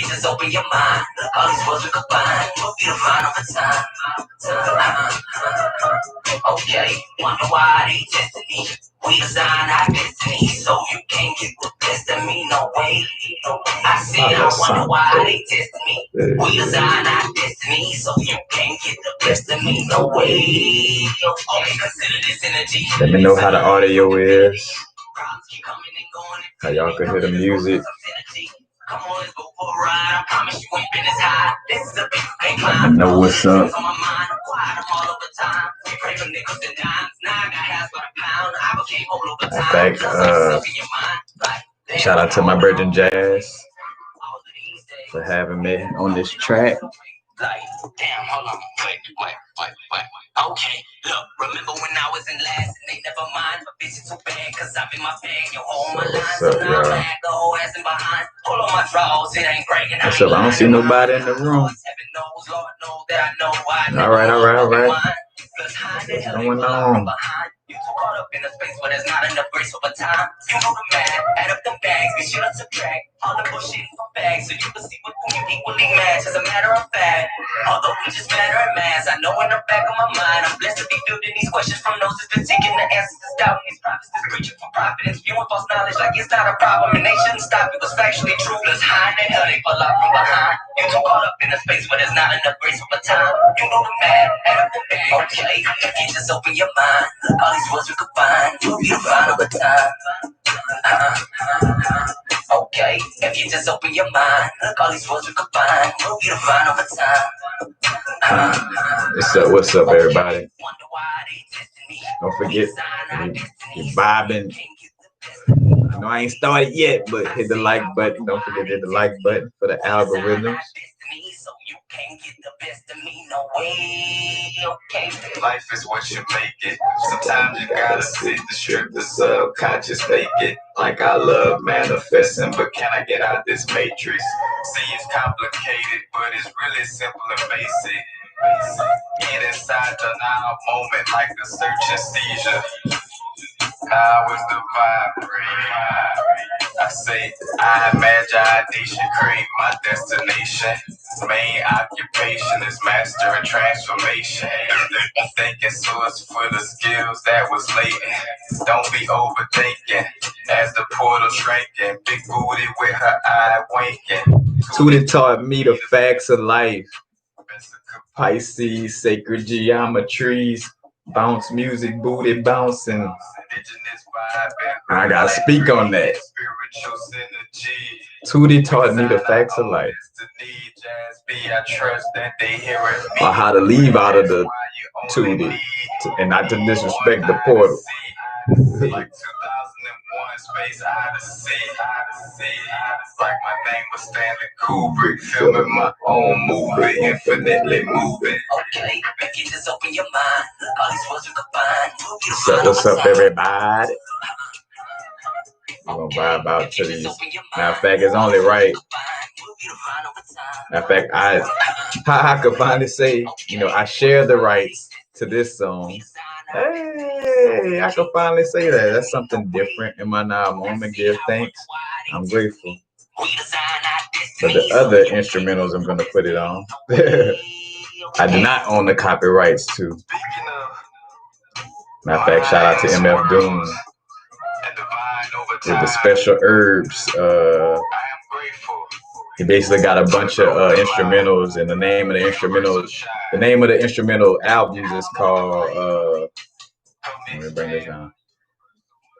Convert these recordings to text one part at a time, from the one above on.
just open your mind, all these words we could find, we'll be divine over time. Okay, wonder why they testing me. We design our destiny, so you can't get the best of me, no way. I said, I wonder why they testing me. We design our destiny, so you can't get the best of me, no way. Okay, consider this energy. Let me know how the audio is. How y'all can hear the music. Come on, let's go for a ride. I promise you ain't been as high. This is a big thing. I know what's up. In fact, shout out to my brother Jazz for having me on this track. Like, damn, hold on, wait. Okay, look, remember when I was in last and they never mind, but bitch, it's too bad, cause I'm in my bag, yo, all my lines, so now I'm back, the whole ass in behind, pull on my drawers, it ain't breaking. What's up? I don't see nobody in the room. Alright. What's going on? You too caught up in a space where there's not enough grace over time. You know the math, add up them bags, get shit up to track. All the bullshit for bags, so you can see with whom you equally match. As a matter of fact, although we just matter in mass, I know in the back of my mind, I'm blessed to be fielding these questions from those that's been seeking the answers to doubting these prophets that's preaching for profit, spewing false knowledge like it's not a problem, and they shouldn't stop. It was factually true. Cause high in the hell they fall out from behind. You too caught up in a space where there's not enough grace over time. You know the math, add up the bag. Okay, if you just open your mind, all these words we could find, you'll be divine over time. Okay, if you just open your mind, look, all these words we could find, you'll be divine over time. What's up, everybody? Don't forget, you're vibing. I know I ain't started yet, but hit the like button. Don't forget to hit the like button for the algorithms. Can't get the best of me, no way. Okay. Life is what you make it. Sometimes you gotta sit to strip the subconscious naked. Like I love manifesting, but can I get out this matrix? See, it's complicated, but it's really simple and basic. Get inside the now moment like a search and seizure. Now is the vibrate. I say, I imagine I should create my destination. Main occupation is mastering transformation. Thinking source for the skills that was latent. Don't be overthinking as the portal shrinking. Big booty with her eye winking. Tootie taught me the facts of life. Pisces, sacred geometries, bounce music, booty bouncing. I gotta speak on that. Tootie taught me the facts of life. Or how to leave out of the Tootie, and not to disrespect the portal. Space Odyssey, like my name was Stanley Kubrick, filming my own movie, infinitely moving. Okay, if you just open your mind, all these words you can find. What's up, everybody? We're gonna vibe out to these. Matter of fact, it's only right. Matter of fact, I could finally say, I share the rights to this song. Hey, I can finally say that. That's something different in my now moment. Give thanks. I'm grateful. But the other instrumentals I'm going to put it on. I do not own the copyrights to. Matter of fact, shout out to MF Doom with the special herbs. He basically got a bunch of instrumentals, and the name of the instrumental albums is called let me bring this down.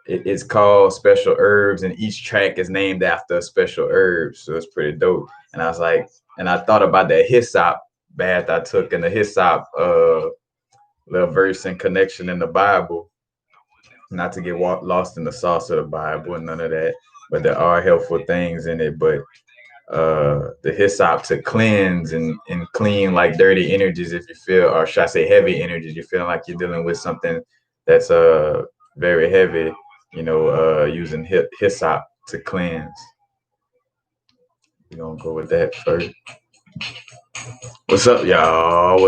It's called Special Herbs, and each track is named after a special herb, so it's pretty dope. And I was like, and I thought about that hyssop bath I took, and the hyssop little verse and connection in the Bible. Not to get lost in the sauce of the Bible and none of that, but there are helpful things in it. But the hyssop to cleanse and clean like dirty energies, if you feel, or should I say heavy energies, you feel like you're dealing with something that's very heavy, using hyssop to cleanse. We're gonna go with that first. What's up, y'all?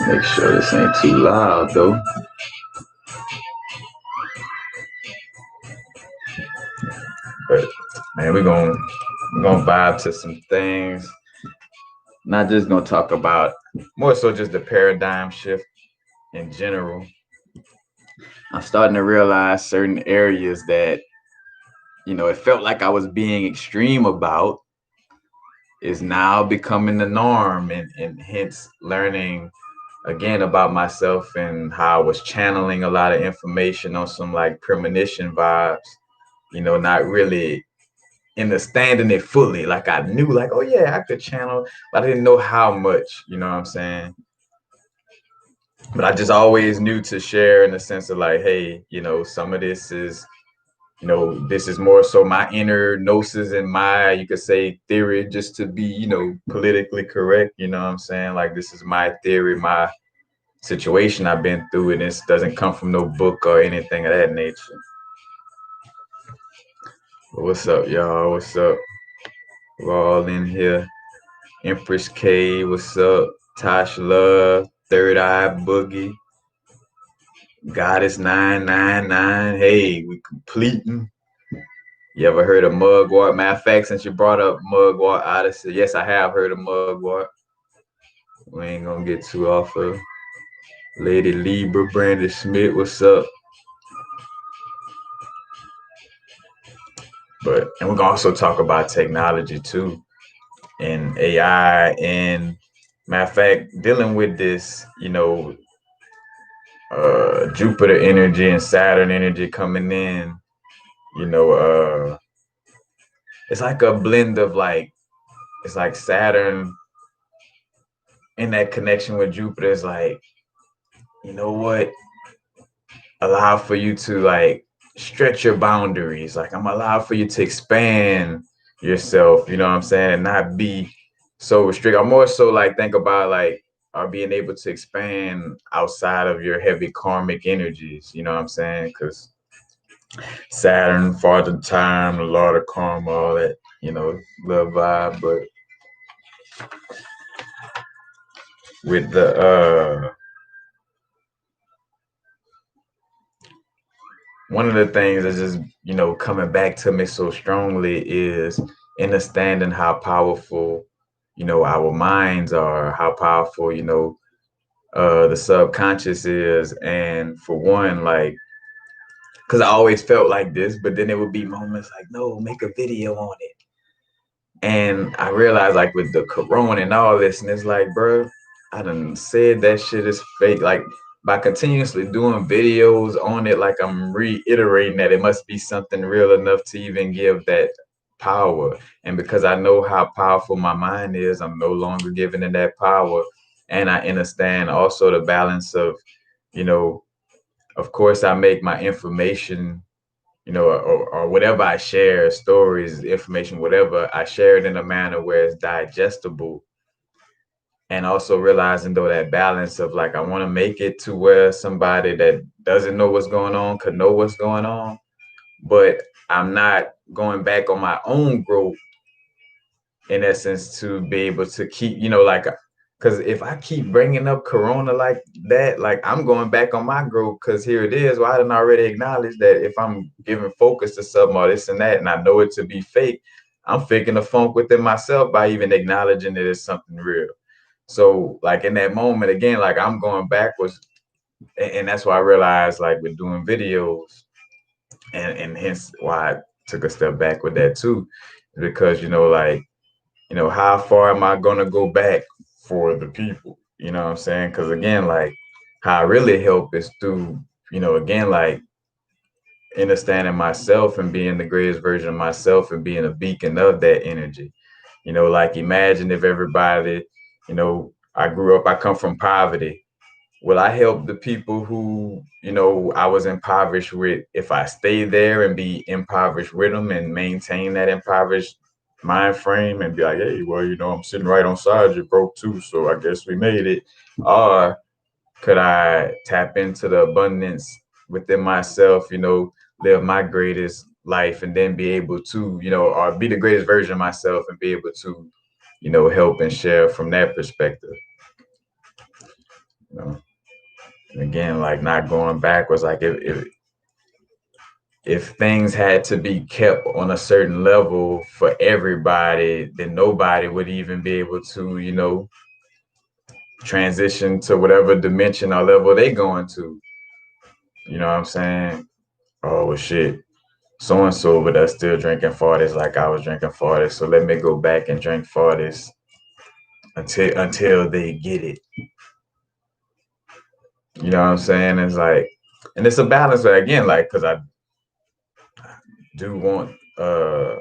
Make sure this ain't too loud though. and we're gonna vibe to some things. Not just gonna talk about more so just the paradigm shift in general. I'm starting to realize certain areas that, it felt like I was being extreme about is now becoming the norm, and hence learning again about myself and how I was channeling a lot of information on some like premonition vibes, not really understanding it fully. Like I knew like, oh yeah, I could channel, but I didn't know how much, you know what I'm saying? But I just always knew to share in the sense of like, hey, some of this is, this is more so my inner gnosis and my, you could say, theory, just to be, politically correct. You know what I'm saying? Like, this is my theory, my situation I've been through, and this doesn't come from no book or anything of that nature. But what's up, y'all? What's up? We're all in here. Empress K, what's up? Tosh Love, Third Eye Boogie, Goddess 999. Hey, we completing. You ever heard of mugwort? Matter of fact, since you brought up mugwort Odyssey, yes, I have heard of mugwort. We ain't gonna get too off of Lady Libra, Brandon Smith, what's up? And we're gonna also talk about technology too, and AI, and matter of fact, dealing with this, Jupiter energy and Saturn energy coming in, it's like a blend of like, it's like Saturn in that connection with Jupiter is like, you know what, allow for you to like stretch your boundaries. Like I'm allowed for you to expand yourself, you know what I'm saying, and not be so restricted. I'm more so like think about like being able to expand outside of your heavy karmic energies, you know what I'm saying? Because Saturn, Father Time, a lot of karma, all that, love vibe. But with the one of the things that's just, coming back to me so strongly is understanding how powerful, our minds are, how powerful, the subconscious is. And for one, like, because I always felt like this, but then there would be moments like, no, make a video on it. And I realized like with the corona and all this, and it's like, bro, I done said that shit is fake. Like by continuously doing videos on it, like I'm reiterating that it must be something real enough to even give that power. And because I know how powerful my mind is, I'm no longer giving it that power. And I understand also the balance of, of course I make my information, or whatever I share, stories, information, whatever, I share it in a manner where it's digestible. And also realizing though that balance of like, I want to make it to where somebody that doesn't know what's going on could know what's going on, but I'm not going back on my own growth in essence to be able to keep, like, because if I keep bringing up corona like that, like I'm going back on my growth, because here it is. Well, I didn't already acknowledge that if I'm giving focus to something or this and that, and I know it to be fake, I'm faking the funk within myself by even acknowledging that it's something real. So like in that moment, again, like I'm going backwards. And that's why I realized like with doing videos, and hence why I took a step back with that too, because, like, how far am I going to go back for the people? You know what I'm saying? Because again, like how I really help is through, again, like understanding myself and being the greatest version of myself and being a beacon of that energy. Like imagine if everybody, I come from poverty. Will I help the people who, I was impoverished with if I stay there and be impoverished with them and maintain that impoverished mind frame and be like, hey, well, I'm sitting right on side, you broke too, so I guess we made it? Or could I tap into the abundance within myself, live my greatest life and then be able to, or be the greatest version of myself and be able to, help and share from that perspective. And again, like not going backwards, like if if things had to be kept on a certain level for everybody, then nobody would even be able to, transition to whatever dimension or level they going to. You know what I'm saying? Oh well, shit. So and so, but that's still drinking 40s like I was drinking 40s. So let me go back and drink 40s until they get it. You know what I'm saying? It's like, and it's a balance, but again, like, because I do want the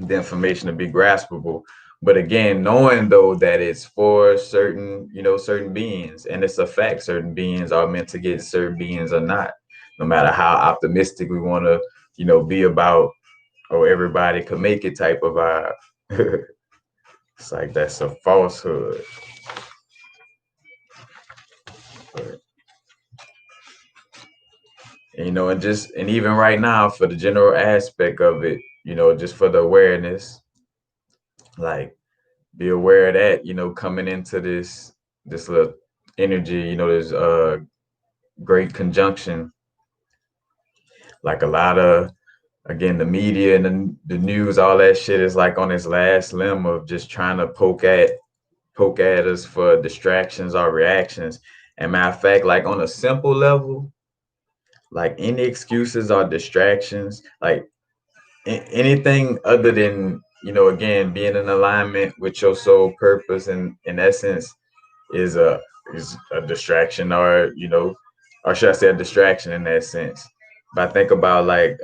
information to be graspable. But again, knowing though that it's for certain, certain beings, and it's a fact, certain beings are meant to get, certain beings are not. No matter how optimistic we want to, be about, oh, everybody could make it type of vibe. It's like that's a falsehood. But, and even right now, for the general aspect of it, just for the awareness, like be aware of that, coming into this little energy, this great conjunction, like a lot of, again, the media and the news, all that shit is like on its last limb of just trying to poke at us for distractions or reactions. And matter of fact, like on a simple level, like any excuses or distractions, like anything other than, again, being in alignment with your soul purpose and in essence is a distraction, or or should I say a distraction in that sense. But I think about, like,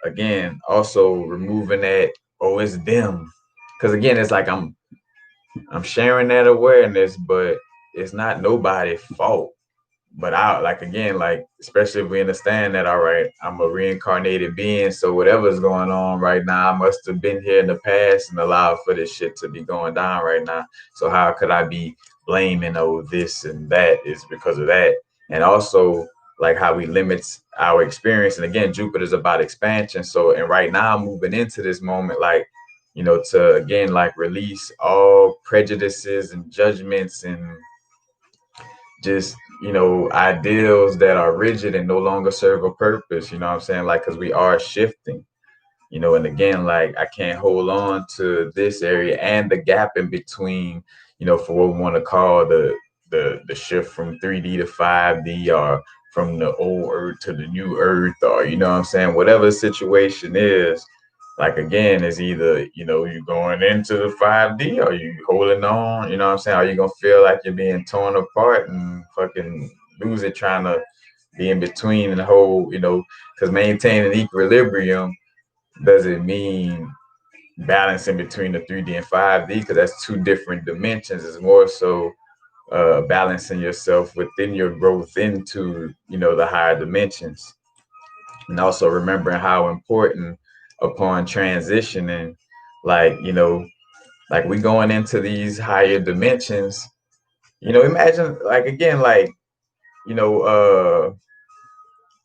again, also removing that, oh, it's them, because again, it's like I'm sharing that awareness, but it's not nobody's fault. But I, like, again, like, especially if we understand that, all right, I'm a reincarnated being, so whatever's going on right now, I must have been here in the past and allowed for this shit to be going down right now. So how could I be blaming, oh, this and that is because of that? And also, like, how we limit our experience. And again, Jupiter's about expansion. So, and right now, moving into this moment, like, to again, like, release all prejudices and judgments and just, ideals that are rigid and no longer serve a purpose. You know what I'm saying? Like, because we are shifting, and again, like, I can't hold on to this area and the gap in between, for what we want to call the shift from 3D to 5D, or from the old earth to the new earth, or, you know what I'm saying, whatever the situation is. Like, again, it's either, you going into the 5D, or you holding on, you know what I'm saying? Are you gonna feel like you're being torn apart and fucking lose it trying to be in between and the whole, because maintaining equilibrium doesn't mean balancing between the 3D and 5D, because that's two different dimensions. It's more so balancing yourself within your growth into, the higher dimensions. And also remembering how important upon transitioning, like, like we going into these higher dimensions, imagine, like, again, like, you know,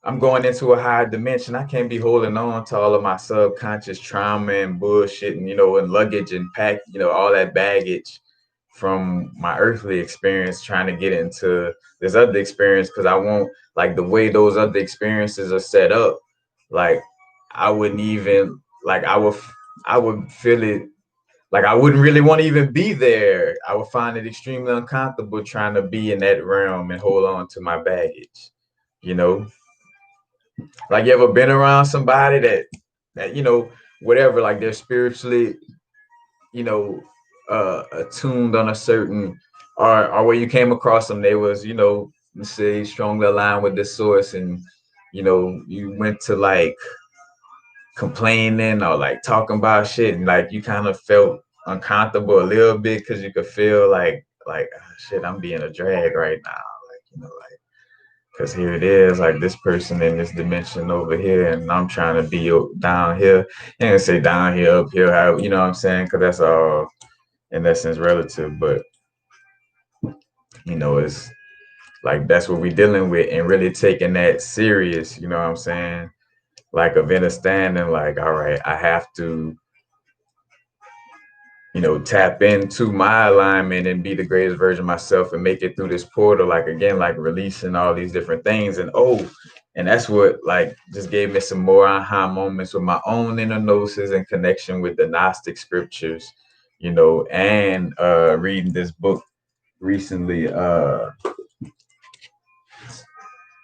I'm going into a higher dimension. I can't be holding on to all of my subconscious trauma and bullshit and, and luggage and pack, all that baggage from my earthly experience, trying to get into this other experience, because I won't, like, the way those other experiences are set up, like, I wouldn't even, like, I would feel it, like, I wouldn't really want to even be there. I would find it extremely uncomfortable trying to be in that realm and hold on to my baggage, you know? Like, you ever been around somebody that whatever, like, they're spiritually, you know, attuned on a certain, or where you came across them, they was, let's say, strongly aligned with the source, and you went to, like, complaining or, like, talking about shit, and, like, you kind of felt uncomfortable a little bit because you could feel like, "Ah, shit, I'm being a drag right now," like, like, because here it is, like, this person in this dimension over here, and I'm trying to be down here. And say down here, up here, how, you know what I'm saying? Because that's all in essence relative. But it's like, that's what we're dealing with, and really taking that serious, you know what I'm saying? Like, of understanding, like, all right, I have to, tap into my alignment and be the greatest version of myself and make it through this portal. Like, again, like, releasing all these different things. And, oh, And that's what like just gave me some more aha moments with my own inner gnosis and connection with the Gnostic scriptures, and reading this book recently,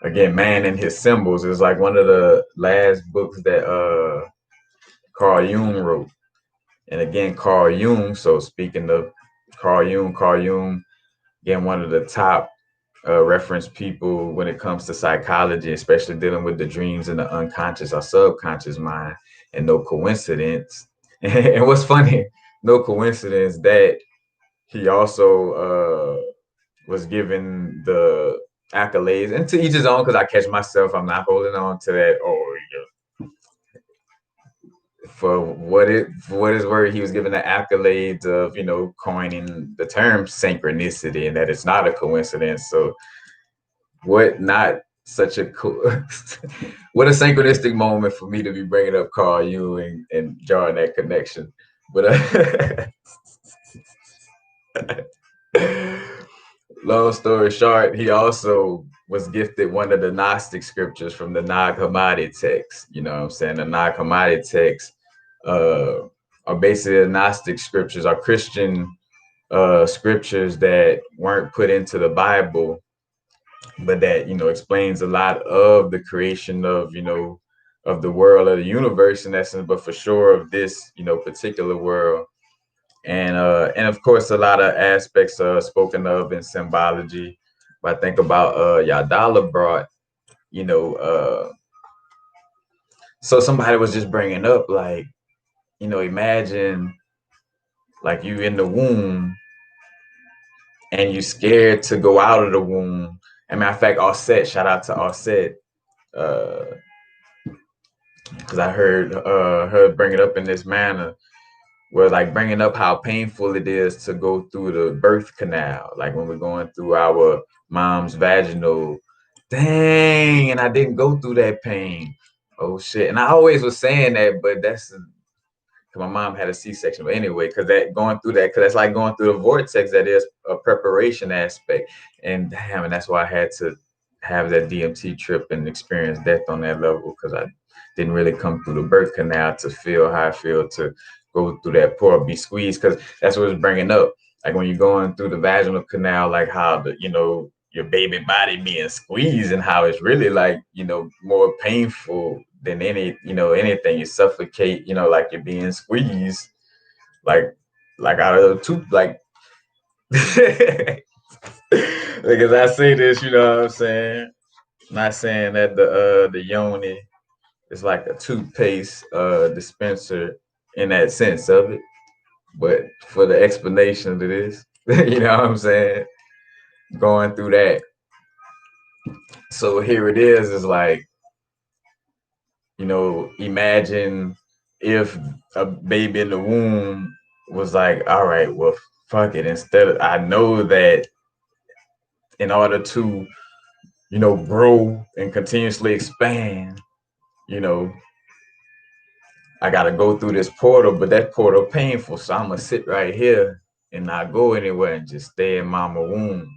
again, Man and His Symbols. Is like one of the last books that Carl Jung wrote. And again, Carl Jung, so speaking of Carl Jung, again, one of the top reference people when it comes to psychology, especially dealing with the dreams and the unconscious or subconscious mind. And no coincidence. And what's funny, no coincidence that he also was given the accolades, and to each his own, because I catch myself, I'm not holding on to that. For what is worth, he was given the accolades of coining the term synchronicity, and that it's not a coincidence. So what not such a what a synchronistic moment for me to be bringing up Carl Jung and drawing that connection. But long story short, he also was gifted one of the Gnostic scriptures from the Nag Hammadi text. You know what I'm saying? The Nag Hammadi text are basically the Gnostic scriptures, are Christian scriptures that weren't put into the Bible, but that explains a lot of the creation of the world, of the universe in essence, but for sure of this particular world. And of course a lot of aspects spoken of in symbology. But I think about Yadala brought, so somebody was just bringing up, like, imagine like you in the womb and you scared to go out of the womb. As a matter of fact, Offset, shout out to Offset, because I heard her bring it up in this manner, where like bringing up how painful it is to go through the birth canal, like when we're going through our mom's vaginal. Dang, and I didn't go through that pain. Oh shit! And I always was saying that, but that's because my mom had a C-section. But anyway, because that going through that, because that's like going through the vortex. That is a preparation aspect, and damn, and that's why I had to have that DMT trip and experience death on that level, because I didn't really come through the birth canal to feel how I feel to go through that portal, be squeezed, because that's what it's bringing up. Like when you're going through the vaginal canal, like how the your baby body being squeezed, and how it's really like more painful than anything. You suffocate, like you're being squeezed, like out of a tooth, like because I say this, you know what I'm saying? Not saying that the yoni is like a toothpaste dispenser in that sense of it, but for the explanation of this, you know what I'm saying? Going through that. So here it is like, imagine if a baby in the womb was like, all right, well, fuck it. Instead of, I know that in order to, grow and continuously expand, you know, I got to go through this portal, but that portal painful. So I'm going to sit right here and not go anywhere and just stay in mama womb.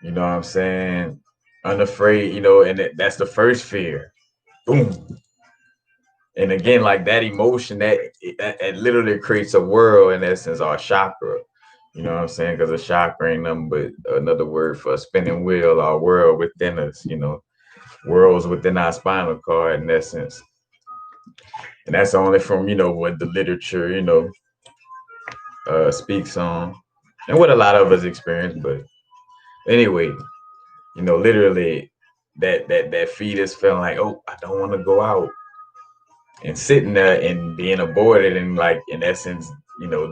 You know what I'm saying? Unafraid, and that's the first fear. Boom. And again, like that emotion, that it literally creates a world in essence, or a chakra. You know what I'm saying? Because a chakra ain't nothing but another word for a spinning wheel, or world within us, worlds within our spinal cord in essence. And that's only from, what the literature, speaks on, and what a lot of us experience. But anyway, literally that fetus feeling like, oh, I don't want to go out, and sitting there and being aborted, and like in essence,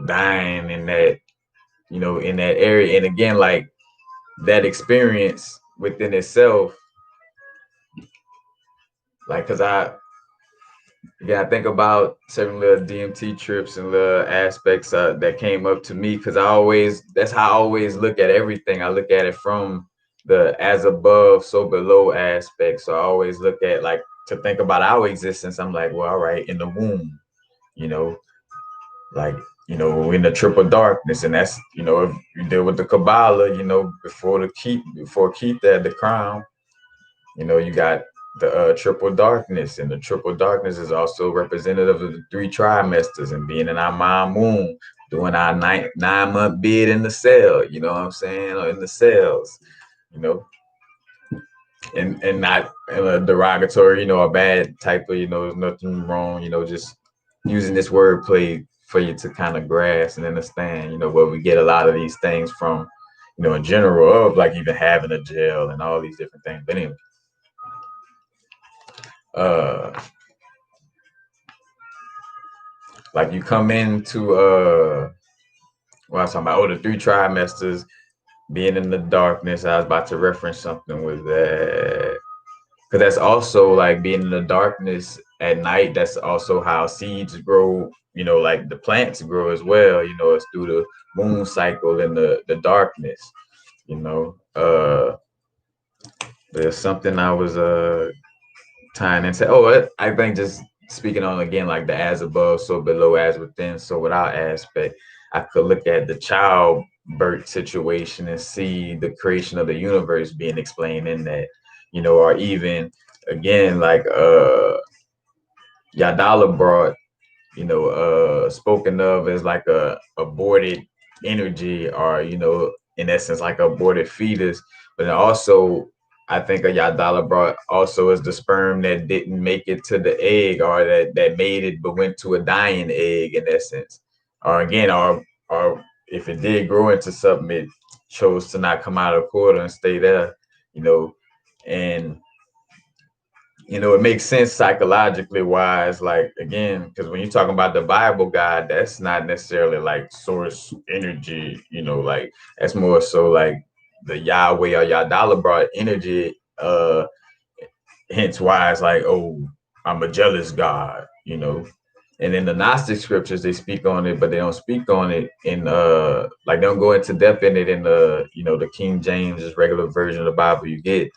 dying in that, in that area. And again, like that experience within itself, like, because I think about certain little DMT trips and little aspects that came up to me, because that's how I always look at everything. I look at it from the as above, so below aspect. So I always look at, like, to think about our existence. I'm like, well, all right, in the womb, like, in the triple darkness. And that's, if you deal with the Kabbalah, before Keith had the crown, You know, you got the triple darkness, and the triple darkness is also representative of the three trimesters and being in our mind moon, doing our 9 month bid in the cell, you know what I'm saying, or in the cells, you know, and not in a derogatory, you know, a bad type of, you know, there's nothing wrong, you know, just using this wordplay for you to kind of grasp and understand, you know, where we get a lot of these things from, you know, in general, of like even having a jail and all these different things. But anyway, uh, like you come into what I was talking about, the three trimesters being in the darkness. I was about to reference something with that. Because that's also like being in the darkness at night. That's also how seeds grow, you know, like the plants grow as well. You know, it's through the moon cycle and the darkness, you know. There's something I was tying into. Oh, I think just speaking on again, like the as above, so below, as within, so without aspect, I could look at the child birth situation and see the creation of the universe being explained in that, you know, or even again, like Yadala brought, you know, spoken of as like a aborted energy, or, you know, in essence, like aborted fetus. But then also, I think a Yadala brought also is the sperm that didn't make it to the egg, or that made it but went to a dying egg in essence. Or again, or if it did grow into something, it chose to not come out of quarter and stay there, you know. And you know, it makes sense psychologically wise, like again, because when you're talking about the Bible God, that's not necessarily like source energy, you know, like that's more so like the Yahweh or Yadala brought energy, hence why it's like, oh, I'm a jealous God, you know. And in the Gnostic scriptures, they speak on it, but they don't speak on it in like they don't go into depth in it in the, you know, the King James regular version of the Bible you get.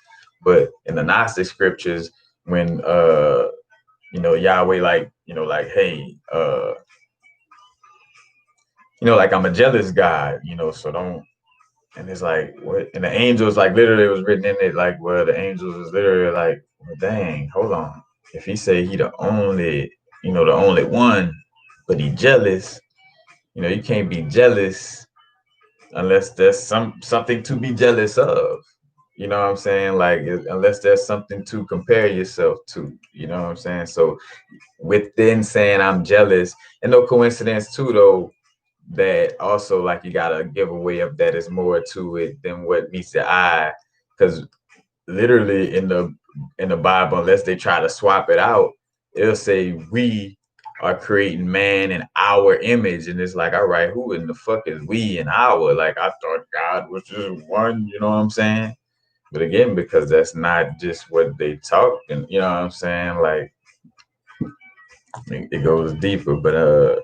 But in the Gnostic scriptures, when you know, Yahweh, like, you know, like, hey, you know, like I'm a jealous God, you know, so don't. And it's like what, and the angels, like literally it was written in it, like where the angels was literally like, well, dang, hold on, if he say he the only, you know, the only one, but he jealous, you know, you can't be jealous unless there's something to be jealous of. You know what I'm saying? Like unless there's something to compare yourself to. You know what I'm saying? So within saying I'm jealous, and no coincidence too, though, that also like you gotta give away of that is more to it than what meets the eye, because literally in the Bible, unless they try to swap it out, it'll say we are creating man in our image, and it's like, all right, who in the fuck is we and our? Like I thought God was just one, you know what I'm saying? But again, because that's not just what they talk, and you know what I'm saying, like it goes deeper. But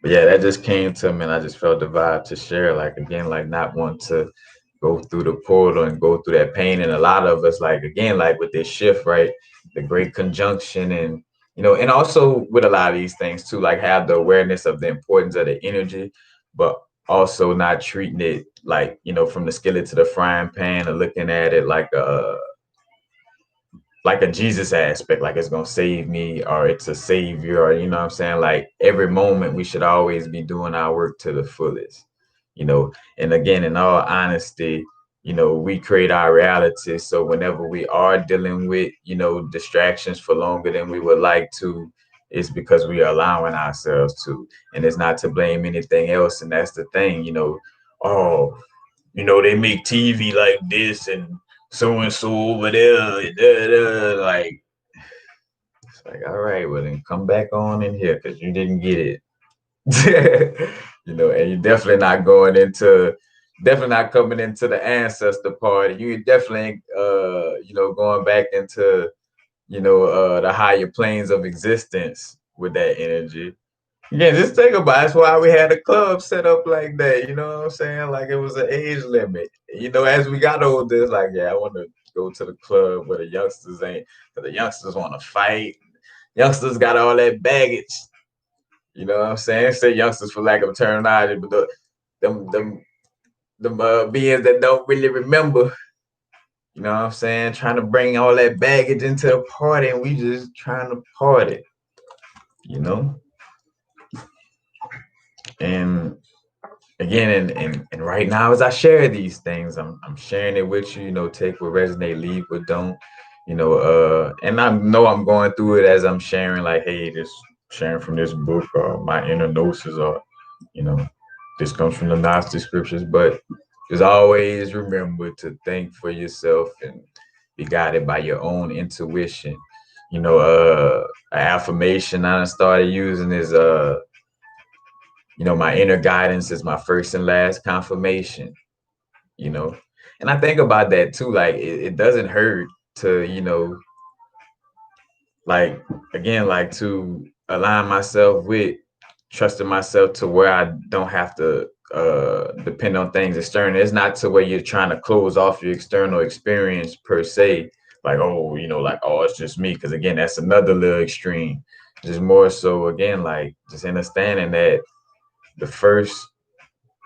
yeah, that just came to me, and I just felt the vibe to share. Like again, like not want to go through the portal and go through that pain. And a lot of us, like again, like with this shift, right? The great conjunction, and you know, and also with a lot of these things too, like have the awareness of the importance of the energy, but also not treating it like, you know, from the skillet to the frying pan, or looking at it like a Jesus aspect, like it's gonna save me, or it's a savior, or you know what I'm saying? Like every moment we should always be doing our work to the fullest, you know. And again, in all honesty, you know, we create our reality. So whenever we are dealing with, you know, distractions for longer than we would like to, it's because we are allowing ourselves to. And it's not to blame anything else. And that's the thing, you know, oh, you know, they make TV like this and so over there, like it's like, all right, well then come back on in here because you didn't get it. You know, and you're definitely not definitely not coming into the ancestor party. You definitely you know, going back into, you know, the higher planes of existence with that energy. Yeah, just think about it. That's why we had a club set up like that. You know what I'm saying? Like it was an age limit. You know, as we got older, it's like, yeah, I want to go to the club where the youngsters ain't, because the youngsters want to fight. Youngsters got all that baggage. You know what I'm saying? Say youngsters for lack of terminology, but them beings that don't really remember. You know what I'm saying? Trying to bring all that baggage into the party, and we just trying to party, you know? And again, and right now as I share these things, I'm sharing it with you, you know, take what resonate, leave what don't, you know, and I know I'm going through it as I'm sharing, like, hey, this sharing from this book or my inner gnosis, or, you know, this comes from the Gnostic scriptures, but just always remember to think for yourself and be guided by your own intuition. You know, an affirmation I started using is you know, my inner guidance is my first and last confirmation, you know. And I think about that too, like it doesn't hurt to, you know, like again, like to align myself with trusting myself to where I don't have to depend on things external. It's not to where you're trying to close off your external experience per se, like, oh, you know, like, oh, it's just me. Cause again, that's another little extreme. Just more so again, like just understanding that the first,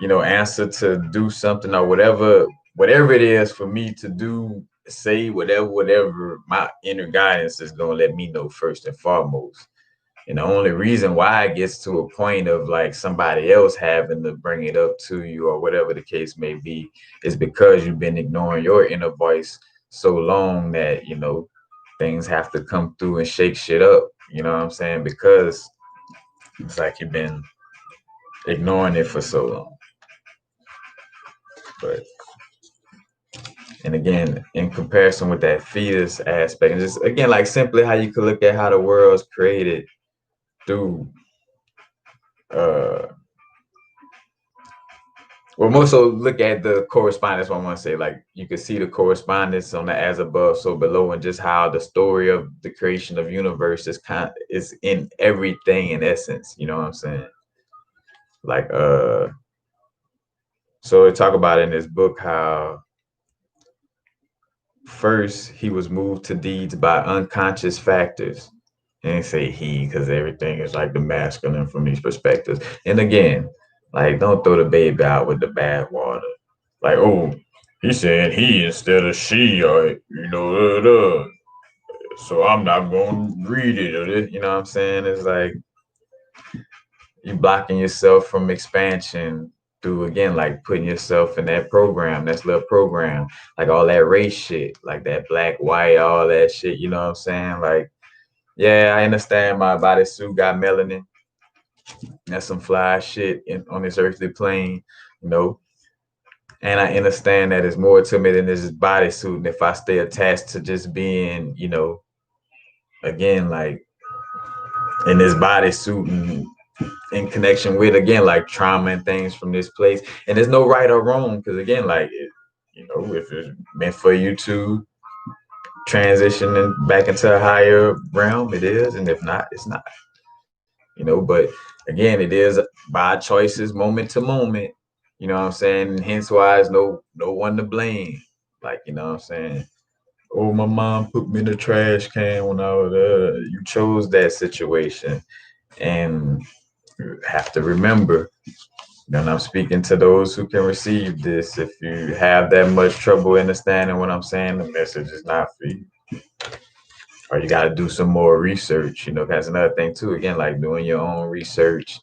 you know, answer to do something or whatever it is for me to do, say whatever my inner guidance is going to let me know first and foremost. And the only reason why it gets to a point of like somebody else having to bring it up to you or whatever the case may be is because you've been ignoring your inner voice so long that, you know, things have to come through and shake shit up. You know what I'm saying? Because it's like you've been ignoring it for so long. But and again, in comparison with that fetus aspect, and just again, like simply how you could look at how the world's created through uh well, more so look at the correspondence. What I want to say, like you can see the correspondence on the as above, so below, and just how the story of the creation of universe is in everything in essence. You know what I'm saying? Like so we talk about in this book how first he was moved to deeds by unconscious factors. And say he because everything is like the masculine from these perspectives. And again, like don't throw the baby out with the bad water. Like, oh, he said he instead of she, or you know, so I'm not gonna read it. Or this, you know what I'm saying? It's like you blocking yourself from expansion through again, like putting yourself in that program, that little program, like all that race shit, like that black, white, all that shit. You know what I'm saying? Like, yeah, I understand my bodysuit got melanin. That's some fly shit on this earthly plane, you know. And I understand that it's more to me than this bodysuit. And if I stay attached to just being, you know, again, like in this bodysuit and in connection with, again, like trauma and things from this place. And there's no right or wrong because, again, like, you know, if it's meant for you to transition back into a higher realm, it is. And if not, it's not. You know, but again, it is by choices, moment to moment. You know what I'm saying? And hence why there's no one to blame. Like, you know what I'm saying? Oh, my mom put me in the trash can when I was you chose that situation. And you have to remember, and I'm speaking to those who can receive this. If you have that much trouble understanding what I'm saying, the message is not for you. Or you got to do some more research. You know, that's another thing too. Again, like doing your own research,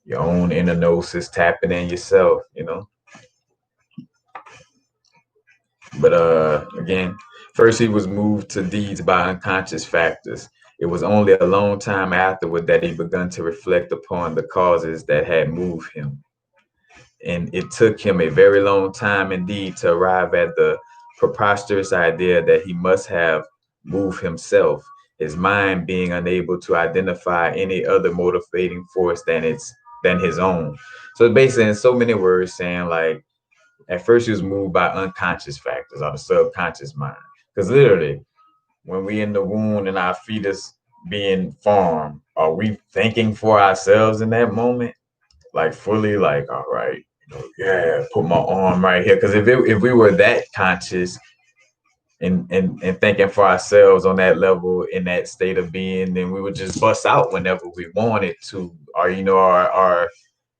your own inner gnosis, tapping in yourself, you know. But again, first he was moved to deeds by unconscious factors. It was only a long time afterward that he begun to reflect upon the causes that had moved him. And it took him a very long time indeed to arrive at the preposterous idea that he must have moved himself, his mind being unable to identify any other motivating force than his own. So basically, in so many words, saying like at first he was moved by unconscious factors or the subconscious mind. Because literally, when we in the womb and our fetus being formed, are we thinking for ourselves in that moment? Like fully like, all right, you know, yeah, put my arm right here. Because if we were that conscious and thinking for ourselves on that level in that state of being, then we would just bust out whenever we wanted to, or you know, our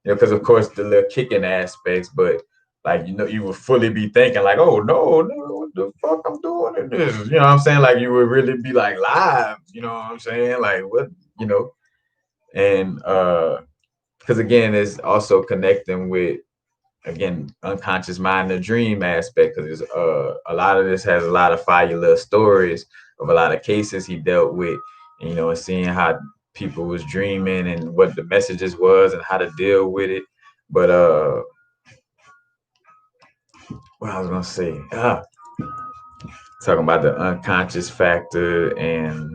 you know, because of course the little kicking aspects, but like you know, you would fully be thinking like, oh no, the fuck I'm doing in this? You know what I'm saying? Like you would really be like live, you know what I'm saying? Like what, you know, and because again, it's also connecting with again unconscious mind, the dream aspect, because a lot of this has a lot of fire little stories of a lot of cases he dealt with, and, you know, and seeing how people was dreaming and what the messages was and how to deal with it. But what I was gonna say, talking about the unconscious factor and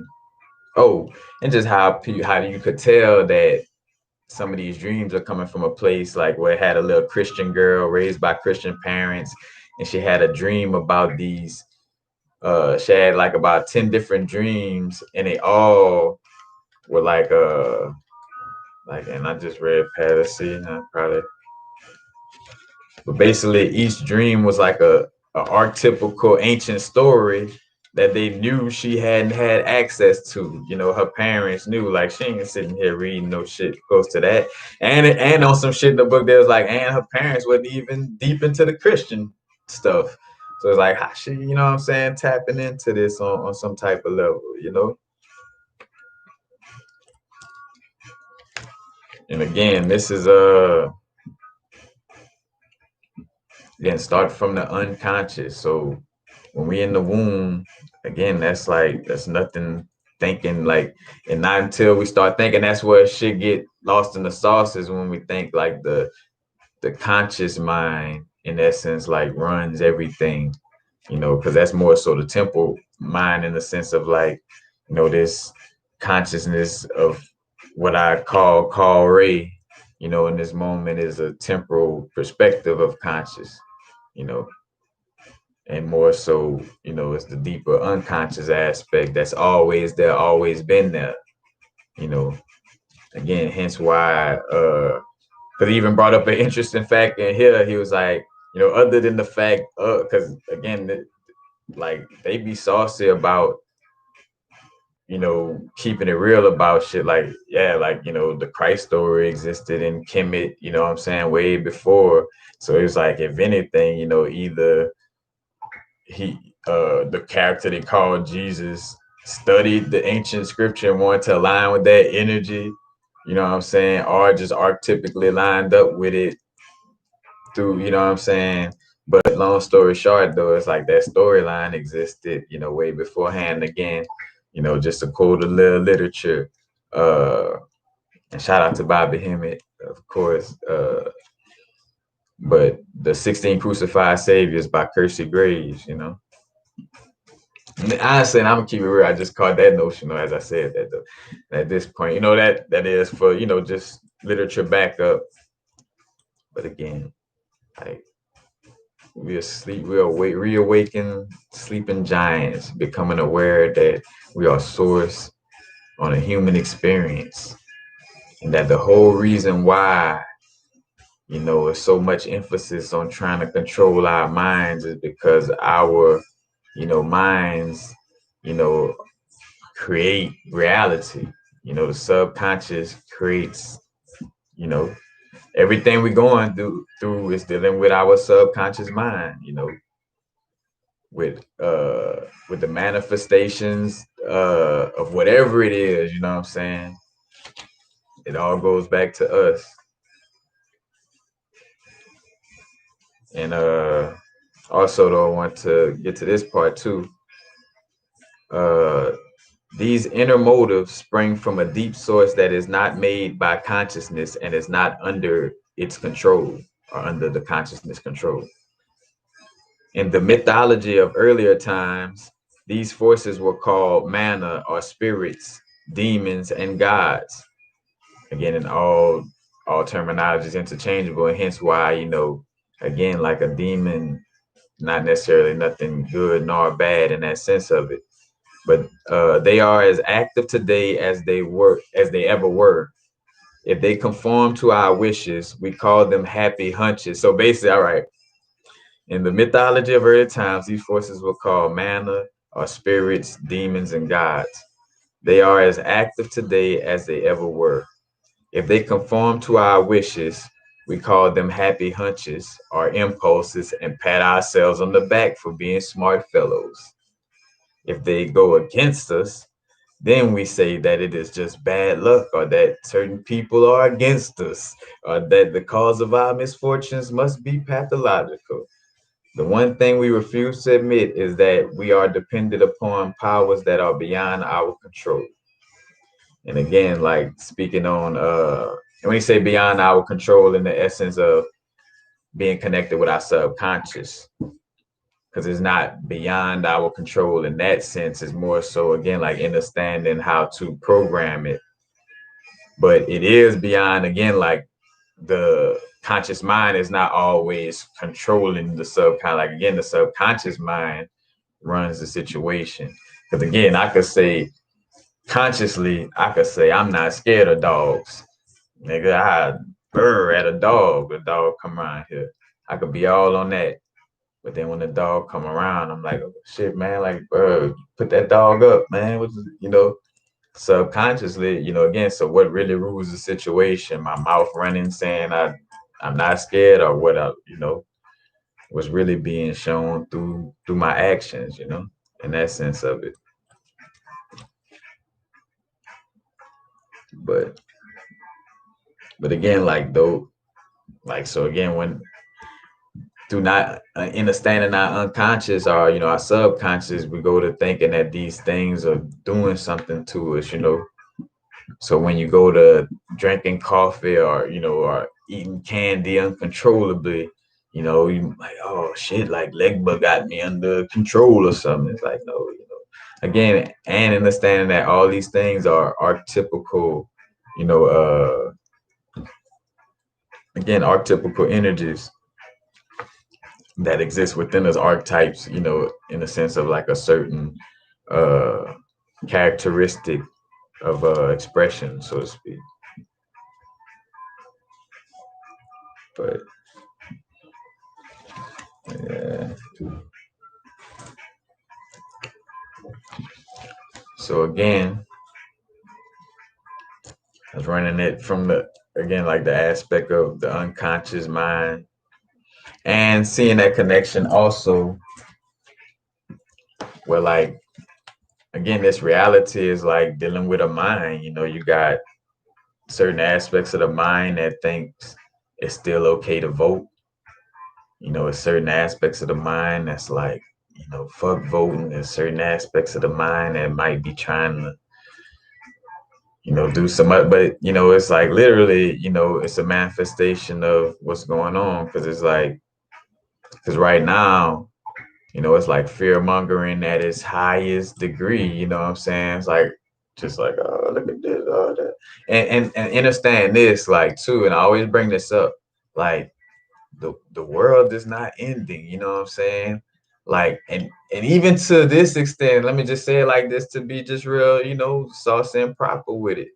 and just how you could tell that some of these dreams are coming from a place like where it had a little Christian girl raised by Christian parents, and she had a dream about these. She had like about 10 different dreams, and they all were like, and I just read Patterson, I probably, but basically each dream was like a archetypical ancient story that they knew she hadn't had access to. You know, her parents knew, like she ain't sitting here reading no shit close to that. And on some shit in the book, there was like, and her parents wasn't even deep into the Christian stuff. So it's like, how she, you know what I'm saying, tapping into this on some type of level, you know? And again, this is again, start from the unconscious. So when we in the womb, again, that's nothing thinking like, and not until we start thinking, that's where shit get lost in the sauce is when we think like the conscious mind in essence like runs everything, you know, because that's more so the temporal mind in the sense of like, you know, this consciousness of what I call Ray, you know, in this moment is a temporal perspective of conscious, you know, and more so, you know, it's the deeper unconscious aspect that's always there, always been there, you know. Again, hence why because he even brought up an interesting fact in here. He was like, you know, other than the fact because again, like they be saucy about, you know, keeping it real about shit, like, yeah, like, you know, the Christ story existed in Kemet, you know what I'm saying, way before. So it's like, if anything, you know, either he the character they called Jesus studied the ancient scripture and wanted to align with that energy, you know what I'm saying, or just archetypically lined up with it through, you know what I'm saying. But long story short, though, it's like that storyline existed, you know, way beforehand. Again, you know, just to quote a little literature, and shout out to Bobby Hemmett, of course. But the 16 Crucified Saviors by Kersey Graves, you know. Honestly, and I'm gonna keep it real. I just caught that notion, as I said that though. At this point, you know, that is for, you know, just literature backup. But again, like we are sleep, we are reawaken sleeping giants, becoming aware that we are source on a human experience, and that the whole reason why, you know, there's so much emphasis on trying to control our minds is because our, you know, minds, you know, create reality. You know, the subconscious creates, you know, everything we're going through is dealing with our subconscious mind, you know, with the manifestations of whatever it is, you know what I'm saying? It all goes back to us. And also though, I want to get to this part too. Uh These inner motives spring from a deep source that is not made by consciousness and is not under its control or under the consciousness control. In the mythology of earlier times, these forces were called mana or spirits, demons, and gods. Again, in all terminologies interchangeable, and hence why, you know, again, like a demon, not necessarily nothing good nor bad in that sense of it, but they are as active today as they ever were. If they conform to our wishes, we call them happy hunches. So basically, all right, in the mythology of early times, these forces were called mana or spirits, demons, and gods. They are as active today as they ever were. If they conform to our wishes, we call them happy hunches or impulses and pat ourselves on the back for being smart fellows. If they go against us, then we say that it is just bad luck, or that certain people are against us, or that the cause of our misfortunes must be pathological. The one thing we refuse to admit is that we are dependent upon powers that are beyond our control. And again, like speaking on and when you say beyond our control, in the essence of being connected with our subconscious, because it's not beyond our control in that sense. It's more so, again, like understanding how to program it. But it is beyond, again, like the conscious mind is not always controlling the subconscious. Like, again, the subconscious mind runs the situation. Because, again, I could say consciously, I could say I'm not scared of dogs. Nigga, I burr at a dog. The dog come around here. I could be all on that. But then when the dog come around, I'm like, oh, shit, man, like, bro, put that dog up, man. Subconsciously, again, so what really rules the situation? My mouth running, saying I'm not scared, or what was really being shown through my actions, in that sense of it. But again, like though, like, so again, when through not understanding our unconscious, or our subconscious, we go to thinking that these things are doing something to us. So when you go to drinking coffee, or eating candy uncontrollably, you like, oh shit, like Legba got me under control or something. It's like, no, again, and understanding that all these things are archetypical, again, archetypical energies that exist within us, archetypes, in the sense of like a certain uh characteristic of expression, so to speak. But yeah. So again, I was running it from like the aspect of the unconscious mind, and seeing that connection also where, like, again, this reality is like dealing with a mind. You got certain aspects of the mind that thinks it's still okay to vote. It's certain aspects of the mind that's like, fuck voting. There's certain aspects of the mind that might be trying to, do some, but it's like literally, it's a manifestation of what's going on. Because right now, it's like fear mongering at its highest degree. You know what I'm saying? It's like, just like, oh, look at this, all that. And understand this, like, too, and I always bring this up, like, the world is not ending, you know what I'm saying? Like, and even to this extent, let me just say it like this to be just real, saucy and proper with it.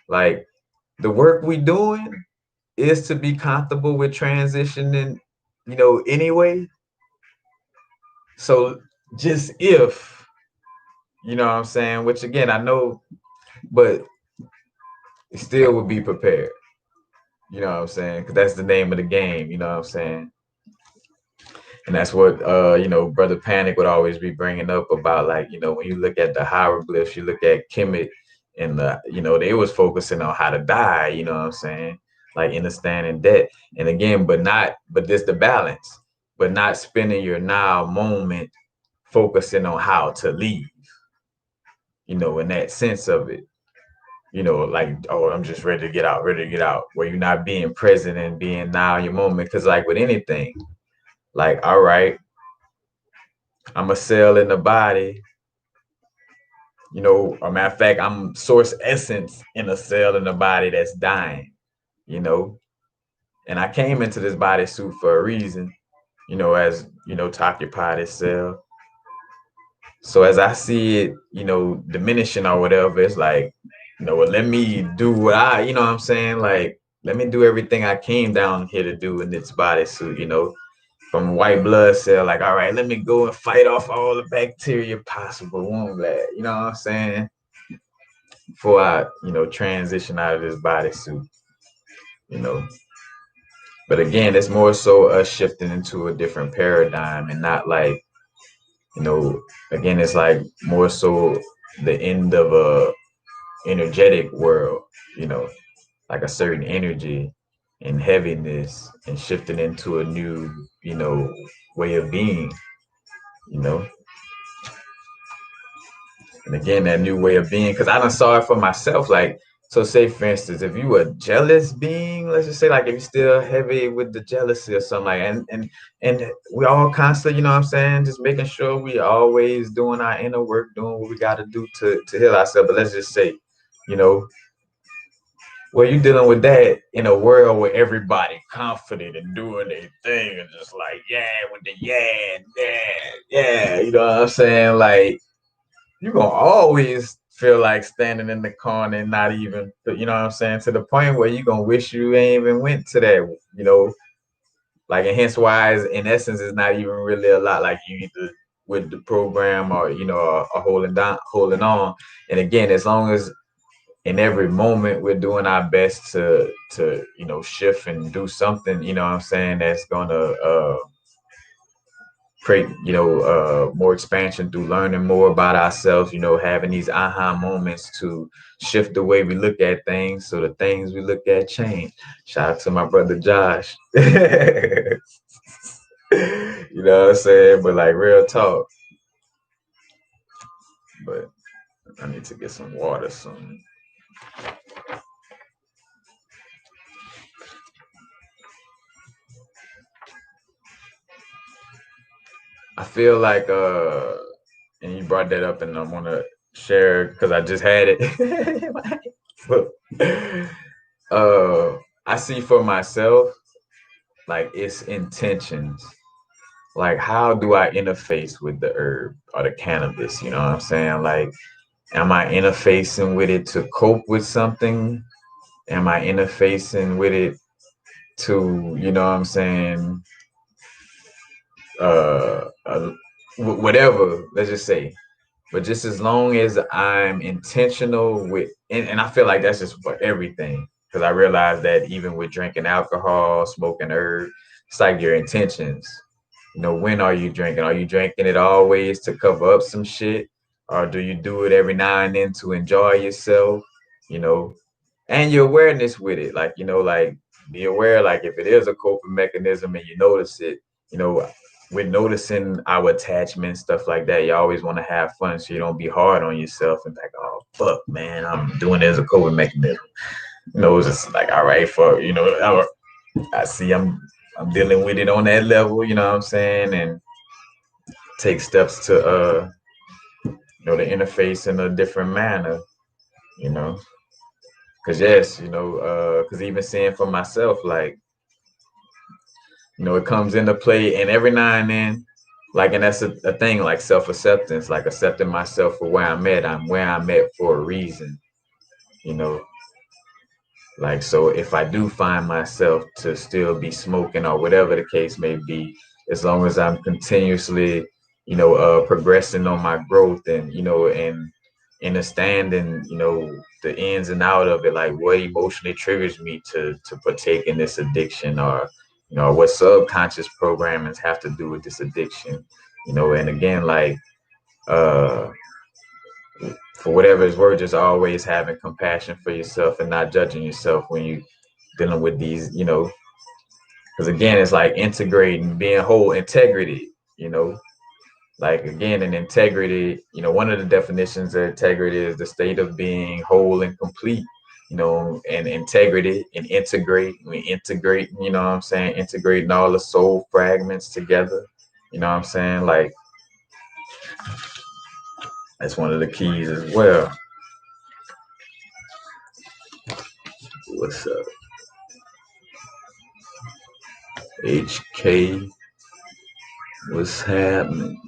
Like, the work we doing is to be comfortable with transitioning, anyway. So just if, you know what I'm saying, which again, I know, but still would be prepared. You know what I'm saying? Because that's the name of the game, you know what I'm saying? And that's what, Brother Panic would always be bringing up about, like, when you look at the hieroglyphs, you look at Kemet, and they was focusing on how to die, you know what I'm saying? Like, understanding that. And again, but this the balance, but not spending your now moment focusing on how to leave, in that sense of it. Like, oh, I'm just ready to get out, where you're not being present and being now your moment. Because, like, with anything, like, all right, I'm a cell in the body, a matter of fact, I'm source essence in a cell in the body that's dying, and I came into this bodysuit for a reason, as, to occupy this cell. So as I see it, diminishing or whatever, it's like, well, let me do what you know what I'm saying? Like, let me do everything I came down here to do in this bodysuit, from white blood cell, like, all right, let me go and fight off all the bacteria possible. Womb glad, you know what I'm saying? Before I, transition out of this bodysuit, you know. But again, it's more so us shifting into a different paradigm and not like, you know, again, it's like more so the end of a energetic world, you know, like a certain energy and heaviness and shifting into a new, you know, way of being, you know. And again, that new way of being, because I done saw it for myself. Like, so say for instance, if you a jealous being, let's just say like if you're still heavy with the jealousy or something like, and we all constantly, you know what I'm saying, just making sure we always doing our inner work, doing what we got to do to heal ourselves. But let's just say, you know, well, you dealing with that in a world where everybody confident and doing their thing and just like, yeah, with the yeah, you know what I'm saying? Like, you're gonna always feel like standing in the corner and not even, you know what I'm saying, to the point where you're gonna wish you ain't even went to that, you know, like, and hence why, in essence, it's not even really a lot. Like, you either with the program or, you know, or holding on. And again, as long as in every moment we're doing our best to you know shift and do something, you know what I'm saying, that's gonna create, you know, more expansion through learning more about ourselves, you know, having these aha moments to shift the way we look at things so the things we look at change. Shout out to my brother Josh. You know what I'm saying? But like real talk. But I need to get some water soon. I feel like and you brought that up and I wanna share because I just had it. I see for myself, like it's intentions. Like how do I interface with the herb or the cannabis? You know what I'm saying? Like, am I interfacing with it to cope with something? Am I interfacing with it to, you know what I'm saying, whatever, let's just say. But just as long as I'm intentional with, and I feel like that's just for everything. Because I realize that even with drinking alcohol, smoking herb, it's like your intentions. You know, when are you drinking? Are you drinking it always to cover up some shit? Or do you do it every now and then to enjoy yourself? You know, and your awareness with it. Like, you know, like be aware, like if it is a coping mechanism and you notice it, you know, with noticing our attachment, stuff like that, you always want to have fun so you don't be hard on yourself and like, oh fuck, man, I'm doing it as a coping mechanism. You know, it's just like, all right, for you know, I see I'm dealing with it on that level, you know what I'm saying, and take steps to you know, to interface in a different manner, you know. Cause yes, you know, cause even seeing for myself, like, you know, it comes into play and every now and then, like, and that's a thing, like self-acceptance, like accepting myself for where I'm at. I'm where I'm at for a reason, you know. Like, so if I do find myself to still be smoking or whatever the case may be, as long as I'm continuously, you know, progressing on my growth and, you know, and understanding, you know, the ins and out of it, like what emotionally triggers me to partake in this addiction or, you know, what subconscious programmings have to do with this addiction, you know, and again, like, uh, for whatever it's worth, just always having compassion for yourself and not judging yourself when you dealing with these, you know, because again, it's like integrating, being whole, integrity, you know, like again, in integrity, you know, one of the definitions of integrity is the state of being whole and complete, you know, and integrity and integrate, we integrate, you know what I'm saying, integrating all the soul fragments together, you know what I'm saying, like that's one of the keys as well. What's up? HK, what's happening?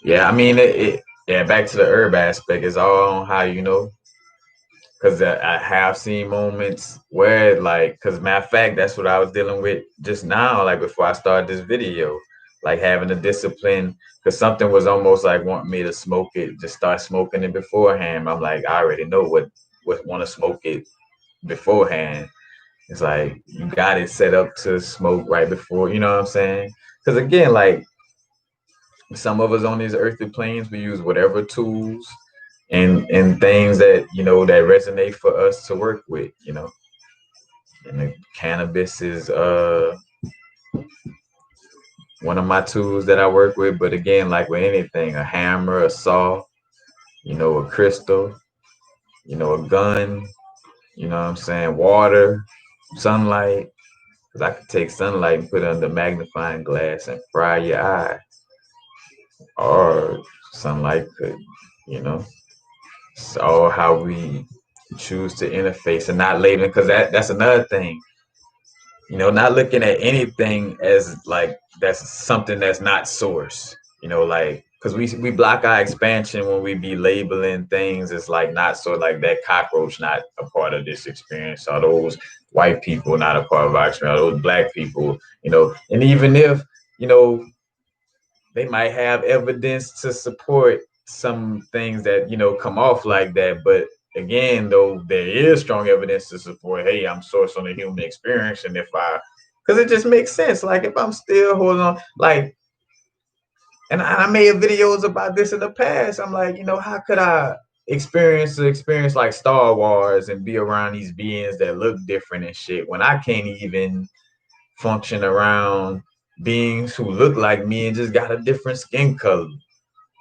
Yeah, I mean, yeah, back to the herb aspect, is all on how you know, because I have seen moments where, like, because matter of fact, that's what I was dealing with just now, like before I started this video, like having the discipline, because something was almost like wanting me to smoke it, just start smoking it beforehand. I'm like, I already know what would want to smoke it beforehand. It's like you got it set up to smoke right before, you know what I'm saying? Because again, like some of us on these earthly planes, we use whatever tools and things that that resonate for us to work with, And the cannabis is one of my tools that I work with. But again, like with anything, a hammer, a saw, a crystal, a gun, what I'm saying, water, sunlight. Because I could take sunlight and put it under magnifying glass and fry your eye. Or sunlight could, you know, it's all how we choose to interface and not labeling. Because that's another thing. Not looking at anything as like that's something that's not source, like because we block our expansion when we be labeling things as like not so, like that cockroach not a part of this experience, or those white people not a part of our experience, or those black people, and even if, you know, they might have evidence to support some things that come off like that, but again, though, there is strong evidence to support, hey, I'm sourced on the human experience, and if I, because it just makes sense, like if I'm still holding on, like, and I made videos about this in the past, I'm like, how could I experience the experience like Star Wars and be around these beings that look different and shit when I can't even function around beings who look like me and just got a different skin color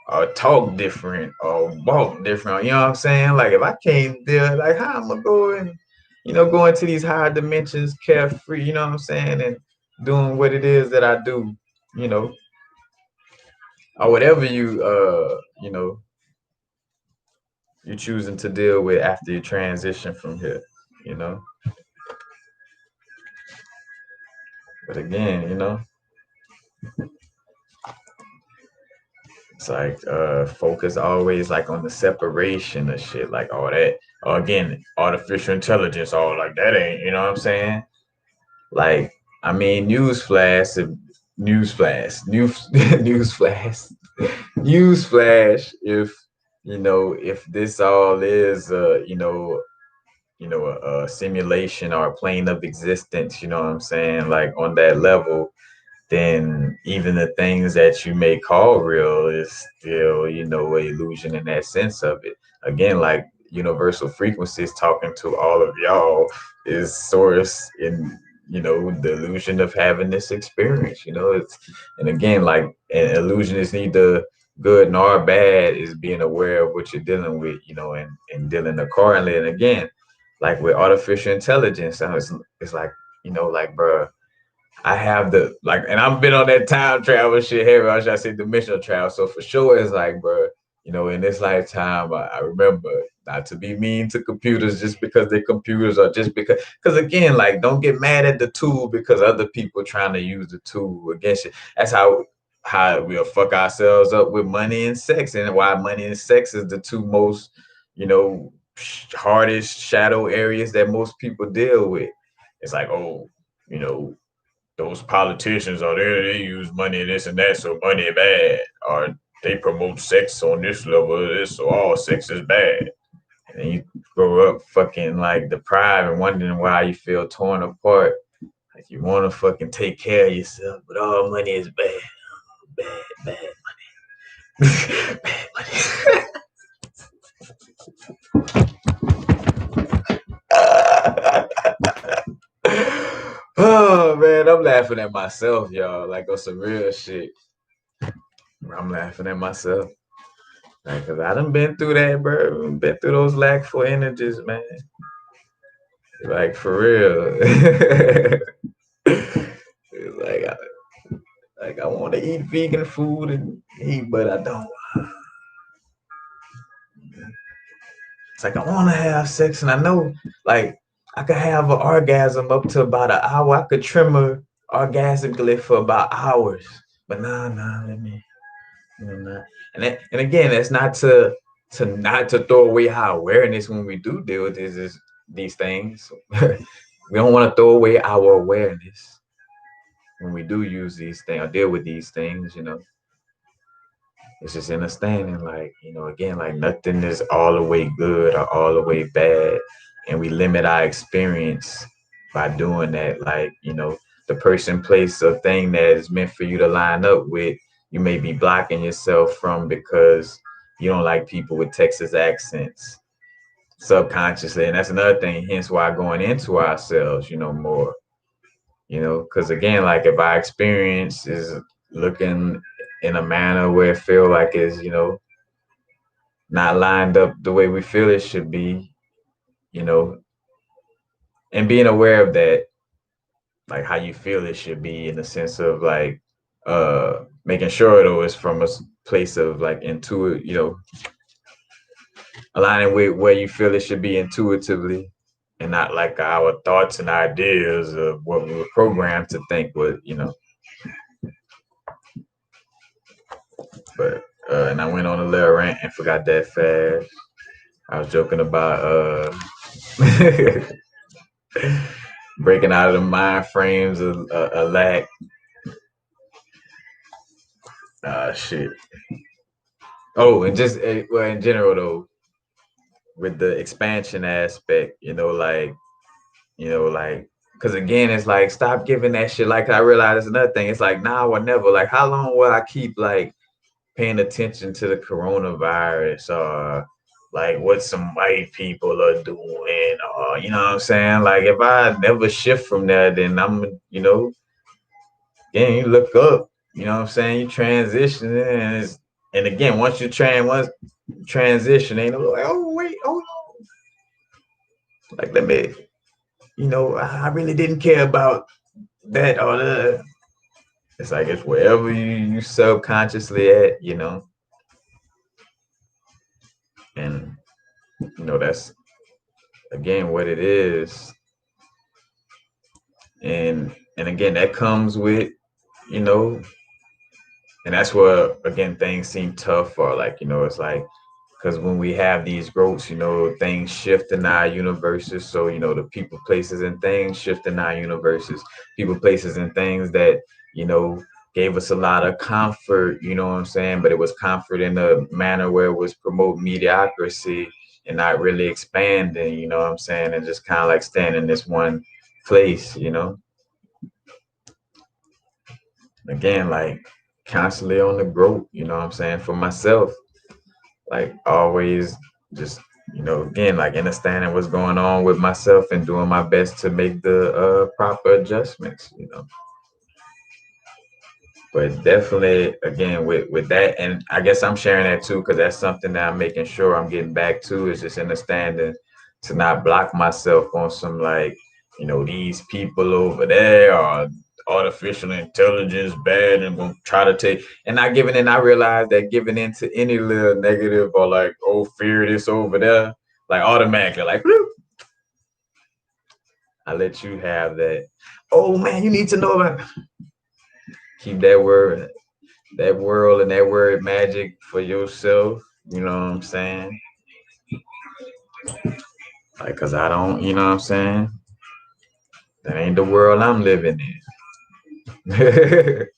or talk different or walk different. You know what I'm saying? Like if I can't deal, like how I'm gonna go and go into these higher dimensions carefree, you know what I'm saying, and doing what it is that I do, you know, or whatever you're choosing to deal with after you transition from here, you know. But again, it's like focus always like on the separation of shit, like all that. Or again, artificial intelligence, all like that ain't, you know what I'm saying? Like, I mean, newsflash, newsflash. If this all is, a simulation or a plane of existence, you know what I'm saying? Like on that level, then even the things that you may call real is still, an illusion in that sense of it. Again, like universal frequencies talking to all of y'all is source in, the illusion of having this experience. And again, like an illusion is neither good nor bad, is being aware of what you're dealing with, and dealing accordingly. And again, like with artificial intelligence, it's like, like, bro, I have the like, and I've been on that time travel shit heavy. Or should I say dimensional travel? So for sure, it's like, bro, in this lifetime, I remember not to be mean to computers just because they're computers, or just because again, like, don't get mad at the tool because other people trying to use the tool against you. That's how we'll fuck ourselves up with money and sex, and why money and sex is the two most, you know, hardest shadow areas that most people deal with. It's like, oh, you know, those politicians are there, they use money and this and that, so money bad, or they promote sex on this level of this, so all sex is bad. And then you grow up fucking like deprived and wondering why you feel torn apart. Like you want to fucking take care of yourself, but all money is bad. Bad money. Bad money. Oh man, I'm laughing at myself, y'all. Like on some real shit. I'm laughing at myself. Like, cause I done been through that, bro. Been through those lackful energies, man. Like for real. It's like I want to eat vegan food and eat, but I don't. It's like I want to have sex, and I know, like, I could have an orgasm up to about an hour. I could tremor orgasmically for about hours, but nah, let me, not. And again, that's not to throw away our awareness when we do deal with these things. We don't want to throw away our awareness when we do use these things or deal with these things, It's just understanding, like, again, like nothing is all the way good or all the way bad. And we limit our experience by doing that. Like, the person, place, or thing that is meant for you to line up with, you may be blocking yourself from because you don't like people with Texas accents subconsciously. And that's another thing, hence why going into ourselves, more, because again, like if our experience is looking in a manner where it feel like it's, not lined up the way we feel it should be, you know, and being aware of that, like how you feel it should be in the sense of like making sure though it's from a place of like intuitive, aligning with where you feel it should be intuitively and not like our thoughts and ideas of what we were programmed to think would, but and I went on a little rant and forgot that fast. I was joking about breaking out of the mind frames of a lack. Shit. Oh, and just well, in general though, with the expansion aspect, like, because again, it's like stop giving that shit. Like I realized another thing. It's like now or never. Like how long will I keep like paying attention to the coronavirus or like what some white people are doing, or you know what I'm saying? Like if I never shift from that, then I'm, again, you look up, you know what I'm saying? You transition and again, once transition, ain't no like, oh wait, oh no. Like let me, I really didn't care about that or the it's like it's wherever you subconsciously at, and that's again what it is. And again that comes with, you know, and that's where again things seem tough or like, it's like because when we have these growths, things shift in our universes. So, the people, places, and things shift in our universes. People, places, and things that, gave us a lot of comfort, you know what I'm saying? But it was comfort in a manner where it was promote mediocrity and not really expanding, you know what I'm saying? And just kind of like staying in this one place, Again, like constantly on the growth, you know what I'm saying? For myself, like always just again like understanding what's going on with myself and doing my best to make the proper adjustments, but definitely again with that, and I guess I'm sharing that too because that's something that I'm making sure I'm getting back to is just understanding to not block myself on some like these people over there are artificial intelligence bad and gonna try to take and not giving in. I realize that giving into any little negative or like oh fear this over there like automatically like whoop, I let you have that. Oh man, you need to know about keep that world and that word magic for yourself. You know what I'm saying? Like, cause I don't, you know what I'm saying? That ain't the world I'm living in. Like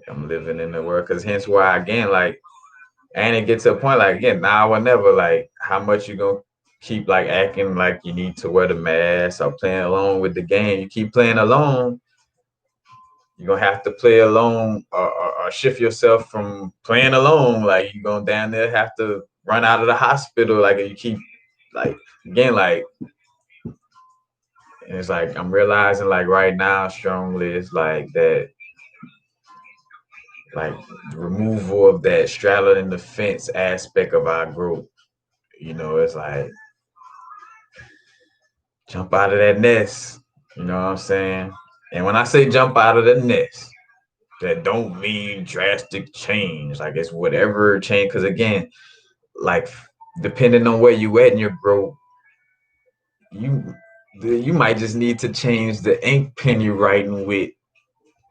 I'm living in the world, cause hence why again, like, and it gets to a point like again, now or never, like how much you gonna keep like acting like you need to wear the mask or playing along with the game. You keep playing alone, you're gonna have to play alone or shift yourself from playing alone. Like you're gonna down there have to run out of the hospital. Like you keep like again, like and it's like I'm realizing like right now strongly it's like that like the removal of that straddling the fence aspect of our group. It's like jump out of that nest. You know what I'm saying? And when I say jump out of the nest, that don't mean drastic change. Like it's whatever change. Because again, like depending on where you at in your growth, you you might just need to change the ink pen you're writing with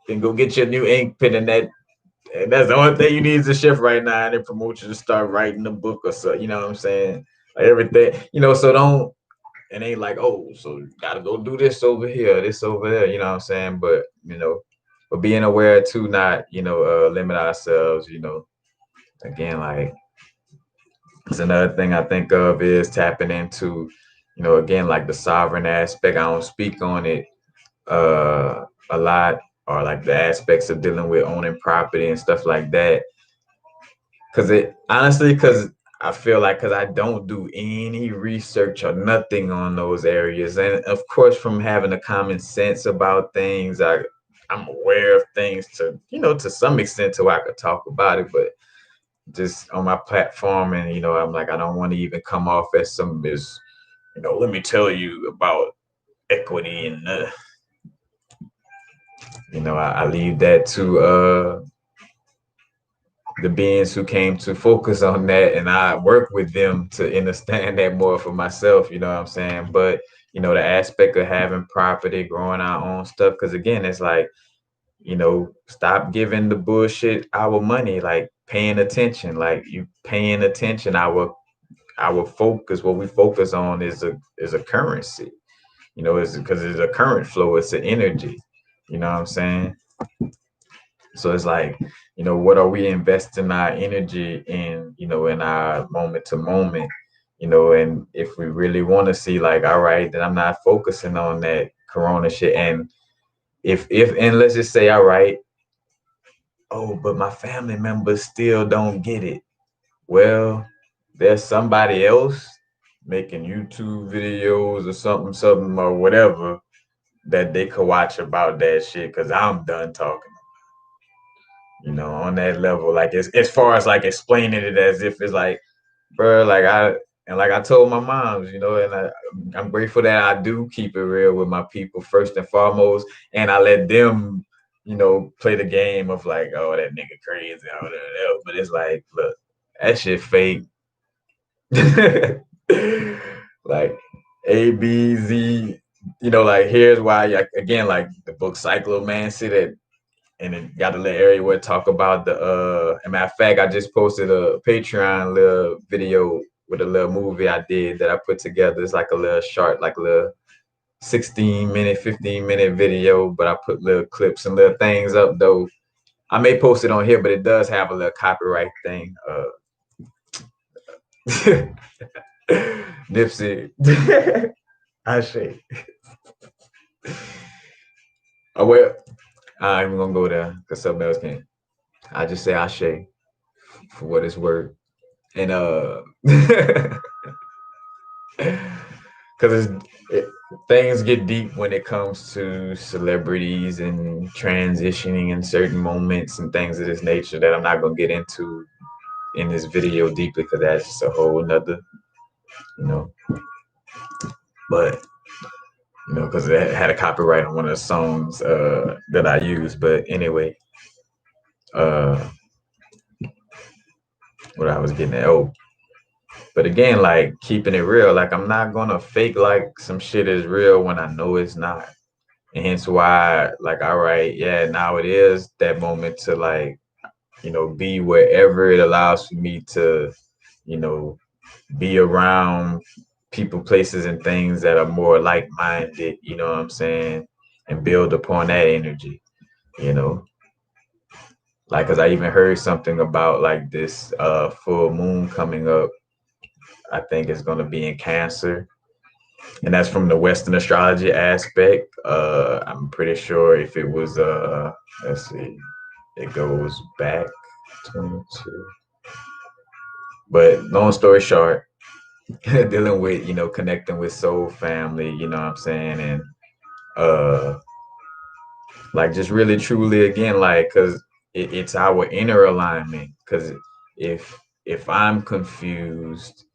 and go get your new ink pen and that's the only thing you need to shift right now and then promote you to start writing a book or so, you know what I'm saying? Like everything, so don't and ain't like, oh, so you gotta go do this over here, this over there, you know what I'm saying? But being aware to not, limit ourselves, again, like, it's another thing I think of is tapping into, again, like the sovereign aspect. I don't speak on it a lot, or like the aspects of dealing with owning property and stuff like that. Because I feel like, because I don't do any research or nothing on those areas. And of course, from having a common sense about things, I'm aware of things to some extent to where I could talk about it, but just on my platform. And, I'm like, I don't want to even come off as let me tell you about equity and, I leave that to, the beings who came to focus on that, and I work with them to understand that more for myself, you know what I'm saying? But the aspect of having property, growing our own stuff, because again, it's like, stop giving the bullshit our money, like paying attention, like you paying attention. Our focus, what we focus on is a currency, is because it's a current flow, it's an energy, you know what I'm saying? So it's like, what are we investing our energy in, in our moment to moment, and if we really want to see, like, all right, then I'm not focusing on that corona shit. And and let's just say, all right, oh, but my family members still don't get it. Well, there's somebody else making YouTube videos or something or whatever that they could watch about that shit, because I'm done talking. On that level, like, as far as like explaining it as if it's like, bro, like I told my moms, and I'm grateful that I do keep it real with my people first and foremost, and I let them, play the game of like, oh, that nigga crazy, oh, that. But it's like, look, that shit fake. Like, A, B, Z, like, here's why, like, again, like the book Cyclomancy, that, and it got a little area where it talk about the and matter of fact, I just posted a Patreon little video with a little movie I did that I put together. It's like a little short, like a little 16-minute, 15-minute video, but I put little clips and little things up though. I may post it on here, but it does have a little copyright thing. Nipsey. I say. Oh well, I'm even gonna go there because something else can. I just say Ashe for what it's worth. And because things get deep when it comes to celebrities and transitioning in certain moments and things of this nature that I'm not gonna get into in this video deeply, because that's just a whole nother, you know. But because it had a copyright on one of the songs that I used. But anyway, what I was getting at. Oh, but again, like, keeping it real, like, I'm not gonna fake like some shit is real when I know it's not. And hence why, like, all right, yeah, now it is that moment to, like, be wherever it allows for me to, be around people, places, and things that are more like-minded, you know what I'm saying? And build upon that energy, you know? Like, cause I even heard something about like this full moon coming up. I think it's gonna be in Cancer. And that's from the Western astrology aspect. I'm pretty sure if it was let's see, it goes back 22. But long story short, dealing with, connecting with soul family, you know what I'm saying? And like, just really truly, again, like, because it's our inner alignment. Because if I'm confused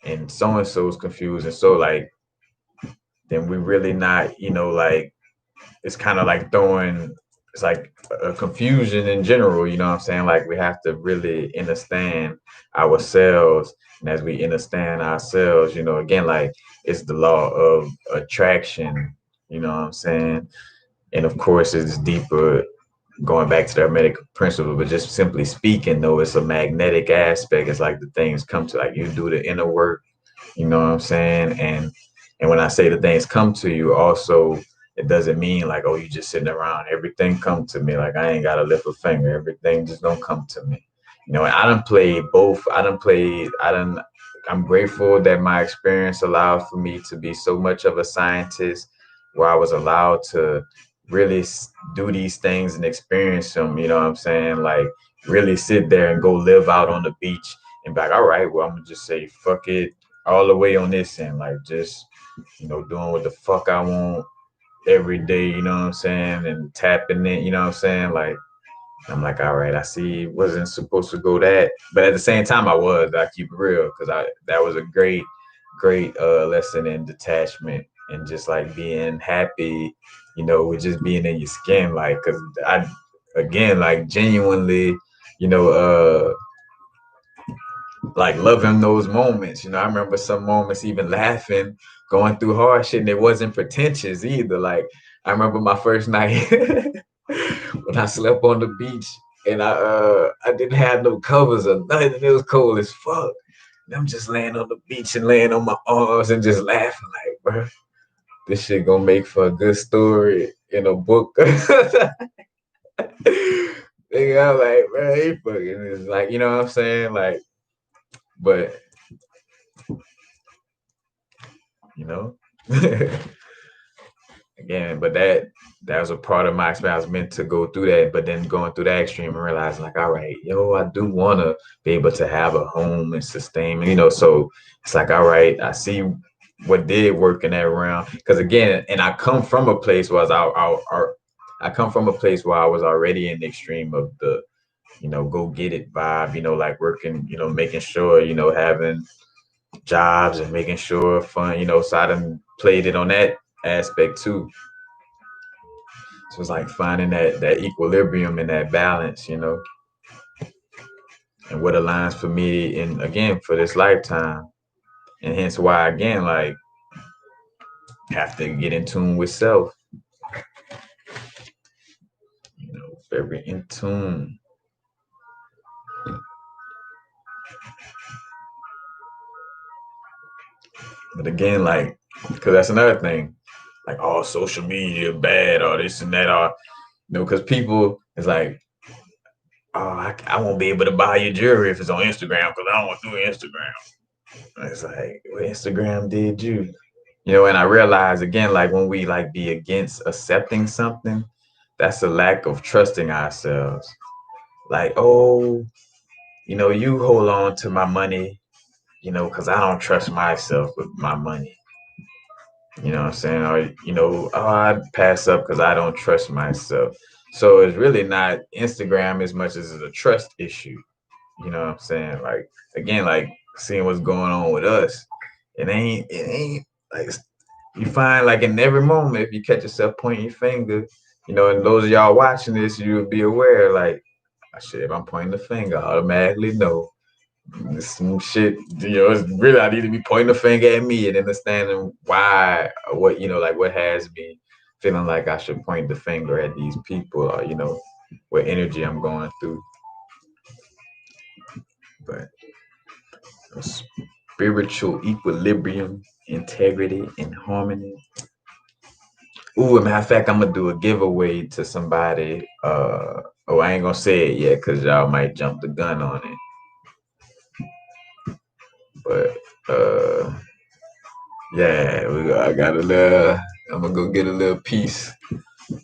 and so and so's confused, and so, like, then we really not, like, it's kind of like throwing, it's like a confusion in general, you know what I'm saying? Like, we have to really understand ourselves. And as we understand ourselves, again, like, it's the law of attraction, you know what I'm saying? And of course, it's deeper, going back to the Hermetic principle, but just simply speaking, though, it's a magnetic aspect. It's like the things come to, like, you do the inner work, you know what I'm saying? And when I say the things come to you, also, it doesn't mean like, oh, you just sitting around, everything come to me. Like, I ain't gotta lift a finger, everything just don't come to me. You know, I done played both. I'm grateful that my experience allowed for me to be so much of a scientist where I was allowed to really do these things and experience them. You know what I'm saying? Like really sit there and go live out on the beach and be like, all right, well, I'm gonna just say fuck it all the way on this end. Like just, you know, doing what the fuck I want every day, you know what I'm saying? And tapping it, you know what I'm saying? Like I'm like, all right, I see wasn't supposed to go that. But at the same time I keep it real, because I that was a great lesson in detachment and just like being happy, you know, with just being in your skin. Like cause I again like genuinely, you know, like loving those moments. You know, I remember some moments even laughing, going through hard shit, and it wasn't pretentious either. Like I remember my first night when I slept on the beach and I didn't have no covers or nothing. It was cold as fuck. And I'm just laying on the beach and laying on my arms and just laughing like, bro, this shit gonna make for a good story in a book. Nigga, I'm like, bro, he fucking is like, you know what I'm saying? Like, but you know. Again, but that was a part of my experience. I was meant to go through that, but then going through that extreme and realizing like, all right, yo, I do want to be able to have a home and sustain, you know. So it's like, all right, I see what did work in that realm. Because again, and I come from a place where I come from a place where I was already in the extreme of the, you know, go get it vibe, you know, like working, you know, making sure, you know, having jobs and making sure fun, you know. So I done played it on that aspect too. So it's like finding that equilibrium and that balance, you know, and what aligns for me and again for this lifetime. And hence why again, like have to get in tune with self, you know, very in tune. But again, like, cause that's another thing. Like, oh, social media bad, or this and that, or you know, cause people is like, oh, I won't be able to buy your jewelry if it's on Instagram because I don't want to do Instagram. And it's like, well, Instagram did you? You know, and I realize again, like when we like be against accepting something, that's a lack of trusting ourselves. Like, oh, you know, you hold on to my money, you know, because I don't trust myself with my money. You know what I'm saying? Or, you know, oh, I'd pass up because I don't trust myself. So it's really not Instagram as much as it's a trust issue. You know what I'm saying? Like, again, like seeing what's going on with us. It ain't like you find like in every moment, if you catch yourself pointing your finger, you know, and those of y'all watching this, you would be aware, like, oh, shit, if I'm pointing the finger, I automatically know some shit, you know, it's really I need to be pointing the finger at me and understanding why, what, you know, like what has me feeling like I should point the finger at these people or, you know, what energy I'm going through. But spiritual equilibrium, integrity, and harmony. Ooh, as a matter of fact, I'm gonna do a giveaway to somebody. Oh, I ain't gonna say it yet because y'all might jump the gun on it. But yeah, I got a little. I'm gonna go get a little piece.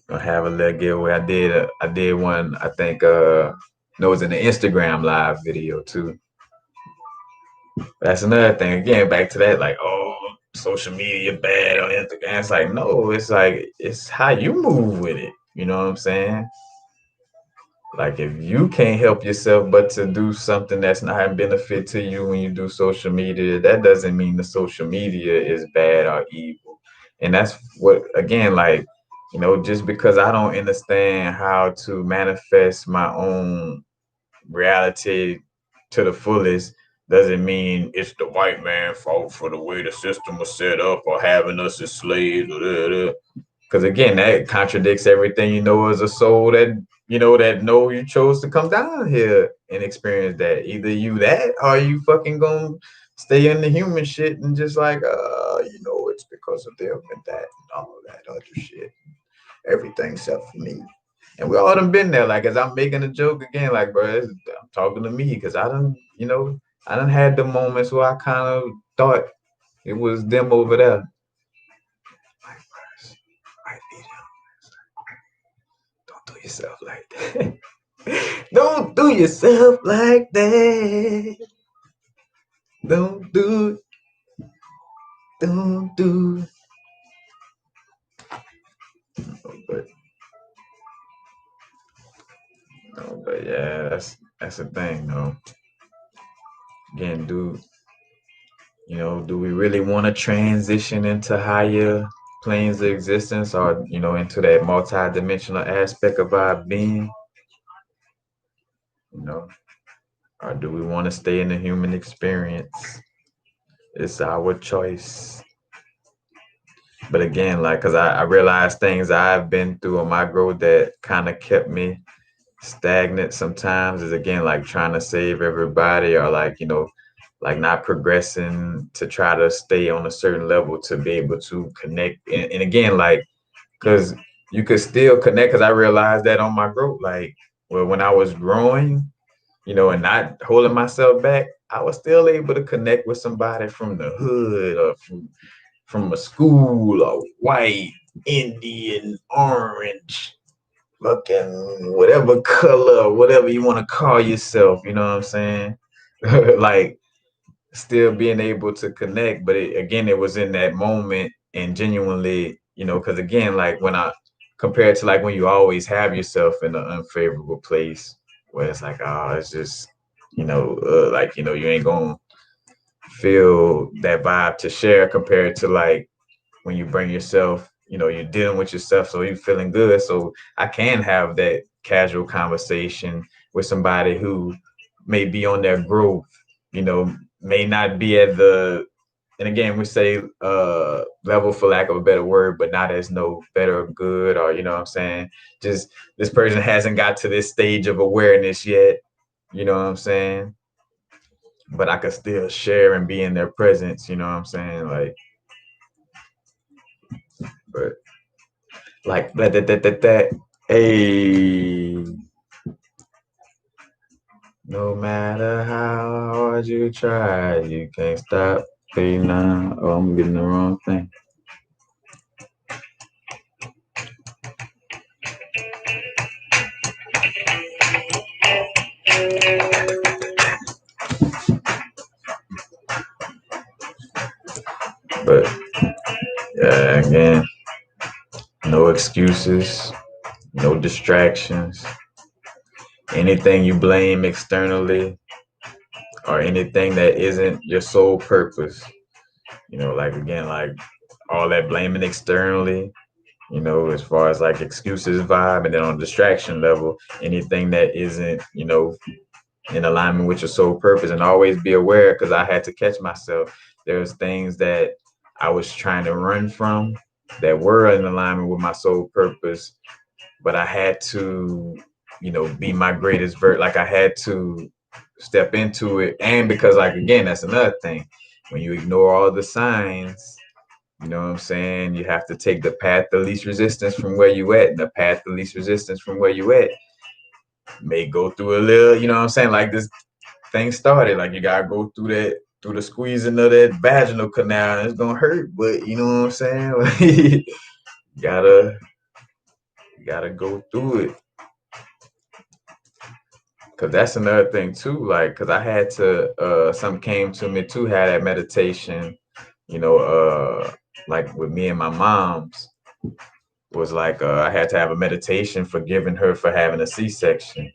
I have a little giveaway. I did one. I think no, it was in the Instagram live video too. That's another thing. Again, back to that, like, oh, social media bad on Instagram. It's like, no, it's like it's how you move with it. You know what I'm saying? Like if you can't help yourself but to do something that's not a benefit to you when you do social media, that doesn't mean the social media is bad or evil. And that's what again, like, you know, just because I don't understand how to manifest my own reality to the fullest doesn't mean it's the white man's fault for the way the system was set up or having us as slaves or because again, that contradicts everything you know as a soul that you know you chose to come down here and experience that. Either you that or you fucking gonna stay in the human shit and just like you know, it's because of them and that and all that other shit. Everything except for me. And we all done been there. Like, as I'm making a joke again, like, bro, I'm talking to me because I done had the moments where I kind of thought it was them over there. Like, bro, might be them. Don't do yourself like that. Don't do yourself like that. Don't do. Don't do. But, but yeah, that's the thing, though. Again, do we really want to transition into higher planes of existence, or into that multi-dimensional aspect of our being? You know, or do we want to stay in the human experience? It's our choice. But again, like, because I realized things I've been through on my growth that kind of kept me stagnant sometimes is, again, like trying to save everybody, or like, like not progressing to try to stay on a certain level to be able to connect. And again, like, because you could still connect, because I realized that on my growth, like, well, when I was growing, and not holding myself back, I was still able to connect with somebody from the hood, or from a school, or white, Indian, orange, looking, whatever color, whatever you want to call yourself, you know what I'm saying? Like, still being able to connect. But again, it was in that moment, and genuinely, because again, like, when I compare it to like when you always have yourself in an unfavorable place where it's like, oh, it's just, like, you ain't gonna feel that vibe to share, compared to like when you bring yourself, you're dealing with yourself, so you're feeling good. So I can have that casual conversation with somebody who may be on their growth, may not be at the, and again, we say level, for lack of a better word, but not as no better or good, or, what I'm saying? Just, this person hasn't got to this stage of awareness yet, you know what I'm saying? But I could still share and be in their presence, you know what I'm saying? Like, but like that. Hey, no matter how hard you try, you can't stop. Hey, nah, oh, I'm getting the wrong thing. But yeah, again, no excuses, no distractions. Anything you blame externally, or anything that isn't your sole purpose, like, again, like, all that blaming externally, as far as like excuses vibe, and then on distraction level, anything that isn't, in alignment with your sole purpose. And always be aware, because I had to catch myself. There's things that I was trying to run from that were in alignment with my sole purpose, but I had to, be my greatest like, I had to step into it. And because, like, again, that's another thing. When you ignore all the signs, you know what I'm saying? You have to take the path of least resistance from where you at. And the path of least resistance from where you at may go through a little, you know what I'm saying? Like, this thing started, like, you gotta go through the squeezing of that vaginal canal. And it's gonna hurt, but you know what I'm saying? Like, you gotta go through it. Cause that's another thing too. Like, cause I had to, something came to me too, had that meditation, like with me and my mom's, was like, I had to have a meditation forgiving her for having a C-section,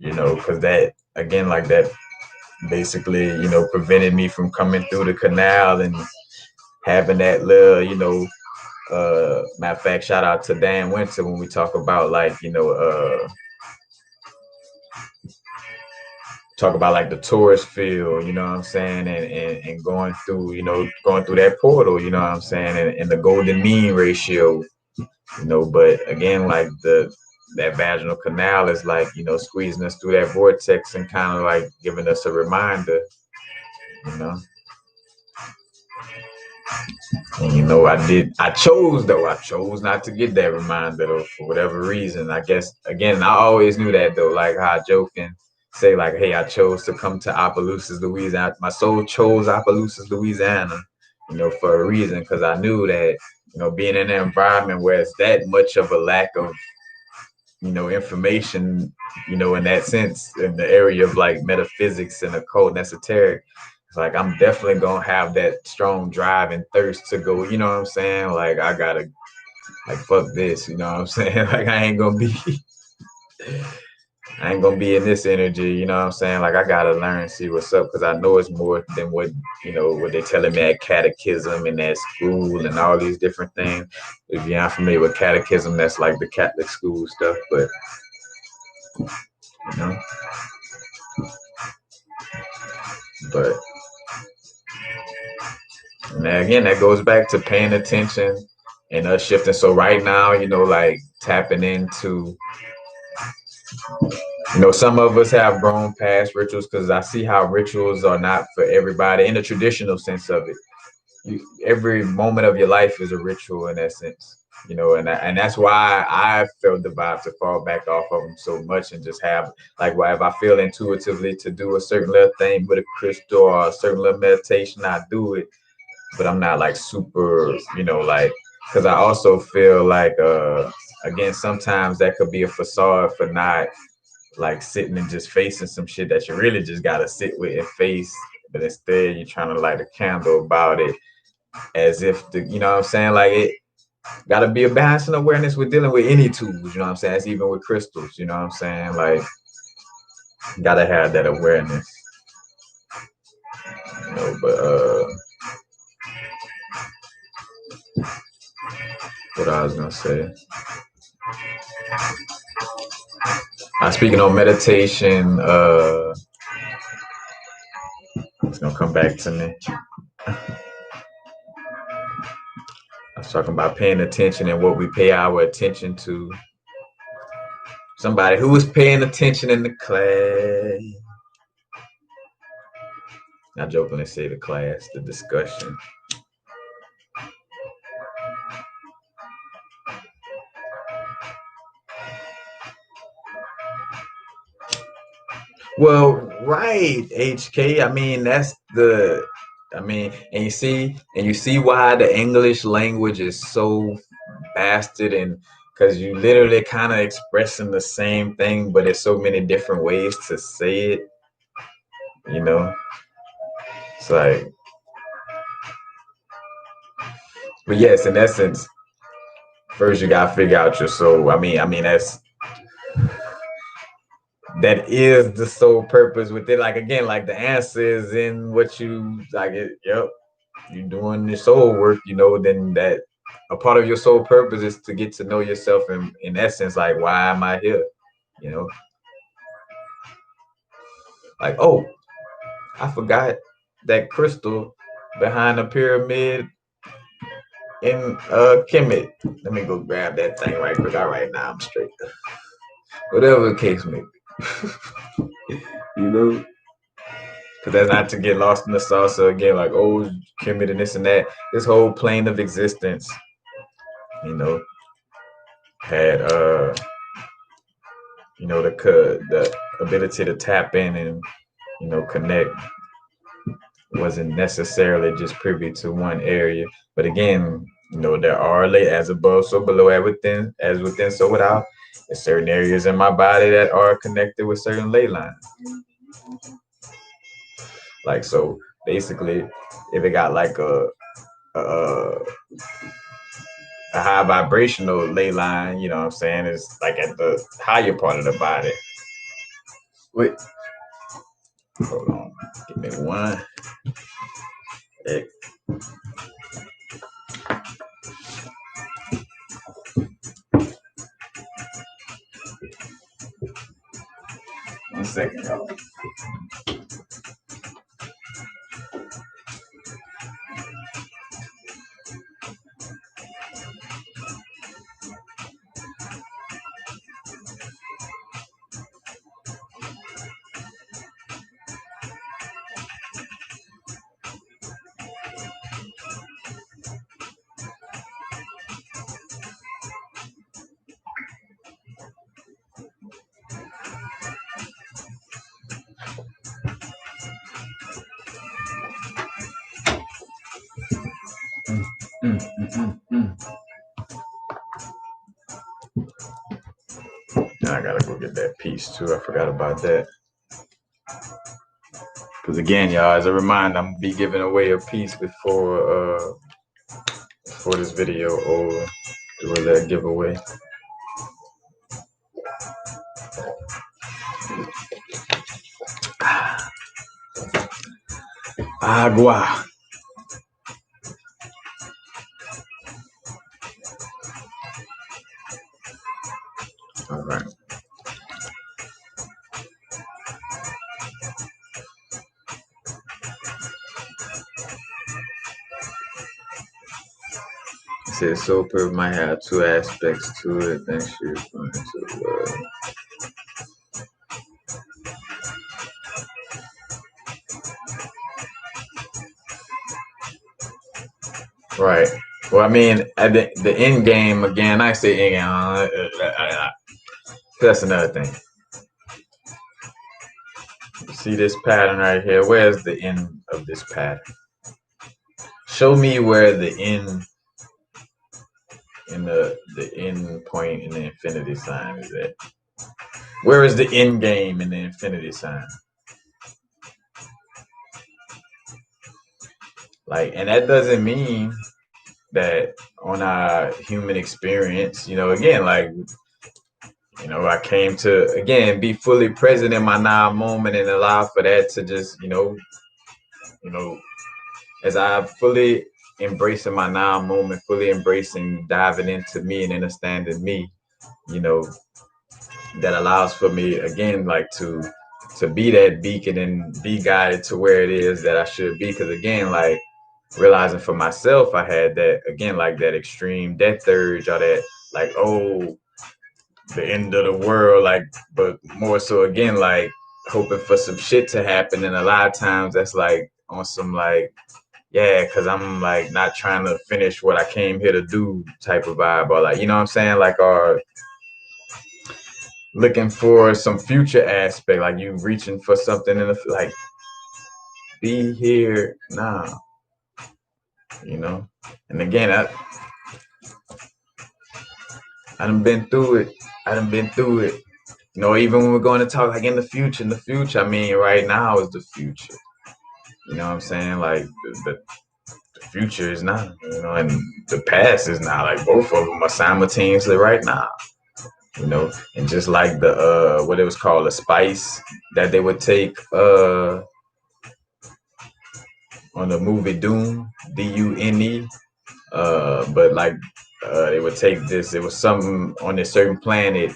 because that, again, like, that basically, prevented me from coming through the canal and having that little, matter of fact, shout out to Dan Winter when we talk about, like, talk about like the tourist field, you know what I'm saying, and going through, going through that portal, you know what I'm saying, and the golden mean ratio, but again, like, that vaginal canal is like, squeezing us through that vortex and kind of like giving us a reminder, you know. And I chose not to get that reminder though, for whatever reason. I guess, again, I always knew that though, like how I joke and say like, hey, I chose to come to Opelousas, Louisiana. My soul chose Opelousas, Louisiana, for a reason, because I knew that, being in an environment where it's that much of a lack of, information, in that sense, in the area of like metaphysics and occult and esoteric, it's like I'm definitely gonna have that strong drive and thirst to go, you know what I'm saying? Like I gotta, like, fuck this, you know what I'm saying? Like I ain't gonna be in this energy, you know what I'm saying? Like I gotta learn, see what's up, because I know it's more than what, what they're telling me at catechism and at school and all these different things. If you're not familiar with catechism, that's like the Catholic school stuff, but you know, but now again, that goes back to paying attention and us shifting. So right now, like tapping into, some of us have grown past rituals, because I see how rituals are not for everybody in the traditional sense of it. Every moment of your life is a ritual in essence, and that's why I felt the vibe to fall back off of them so much and just have, like, why if I feel intuitively to do a certain little thing with a crystal or a certain little meditation, I do it, but I'm not like super, like, because I also feel like, again, sometimes that could be a facade for not like sitting and just facing some shit that you really just gotta sit with and face, but instead you're trying to light a candle about it, as if you know what I'm saying? Like it gotta be a balance and awareness with dealing with any tools, you know what I'm saying? It's even with crystals, you know what I'm saying? Like, gotta have that awareness, but what I was gonna say. Speaking on meditation, it's gonna come back to me. I was talking about paying attention and what we pay our attention to. Somebody who was paying attention in the class. I jokingly say the class, the discussion. Well, right, HK. I mean, and you see why the English language is so bastard, and because you literally kind of expressing the same thing, but there's so many different ways to say it, you know? It's like, but yes, in essence, first you gotta figure out your soul. That is the sole purpose with it. Like, again, like the answer is in what you like. Yep, you're doing the soul work. Then that a part of your soul purpose is to get to know yourself. In essence, like, why am I here? You know, like, oh, I forgot that crystal behind the pyramid in Kemet. Let me go grab that thing right quick. All right, now I'm straight. Whatever the case may be, you know. Because that's not to get lost in the sauce again, like, oh, Kemet and this and that. This whole plane of existence, you know, had the ability to tap in and connect, wasn't necessarily just privy to one area. But again, there are as above, so below, as within, so without. There's certain areas in my body that are connected with certain ley lines. Like, so basically, if it got like a high vibrational ley line, you know what I'm saying, it's like at the higher part of the body. Wait, hold on, give me one. One second, y'all. Now I gotta go get that piece too. I forgot about that. Because again, y'all, as a reminder, I'm gonna be giving away a piece before this video or doing that giveaway. Agua. All right. It says Soper might have two aspects to it. Thanks for going to the world. Right. Well, I mean, at the end game, again, I say end game. That's another thing. You see this pattern right here? Where's the end of this pattern? Show me where the end in the end point in the infinity sign is at. Where is the end game in the infinity sign? Like, and that doesn't mean that on our human experience, again, like, I came to, again, be fully present in my now moment and allow for that to just, as I fully embracing my now moment, fully embracing, diving into me and understanding me, that allows for me, again, like to be that beacon and be guided to where it is that I should be. Because again, like, realizing for myself, I had that, again, like that extreme death urge or that, like, oh, the end of the world, like, but more so, again, like hoping for some shit to happen. And a lot of times that's like on some like, yeah, because I'm like not trying to finish what I came here to do type of vibe, or like, you know what I'm saying? Like, or looking for some future aspect, like you reaching for something in the, like, be here now, And again, I done been through it. Even when we're going to talk like in the future, I mean, right now is the future. You know what I'm saying? Like the future is now, and the past is now. Like both of them are simultaneously right now. And just like the what it was called, the spice that they would take on the movie Doom, Dune, but like they would take this. It was something on a certain planet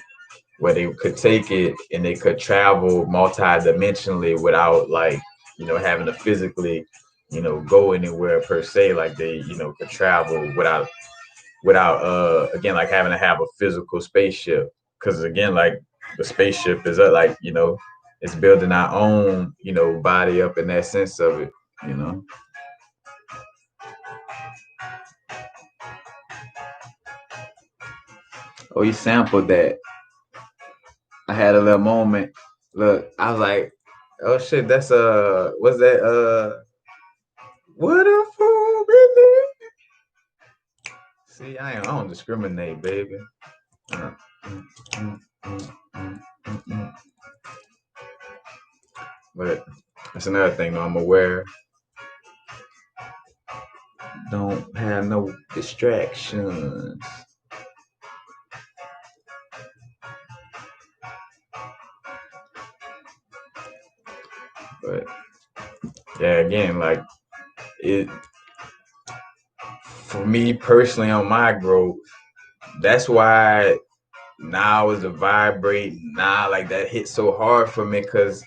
where they could take it and they could travel multi-dimensionally without like, having to physically, go anywhere per se. Like they, could travel without again, like having to have a physical spaceship. Cause again, like the spaceship is like, it's building our own, body up in that sense of it. Oh, you sampled that. I had a little moment. Look, I was like, oh shit, that's what's that? What a fool, baby. See, I don't discriminate, baby. But that's another thing though, I'm aware. Don't have no distractions. But yeah, again, like it for me personally on my growth, that's why now is the vibrate now, like that hit so hard for me, because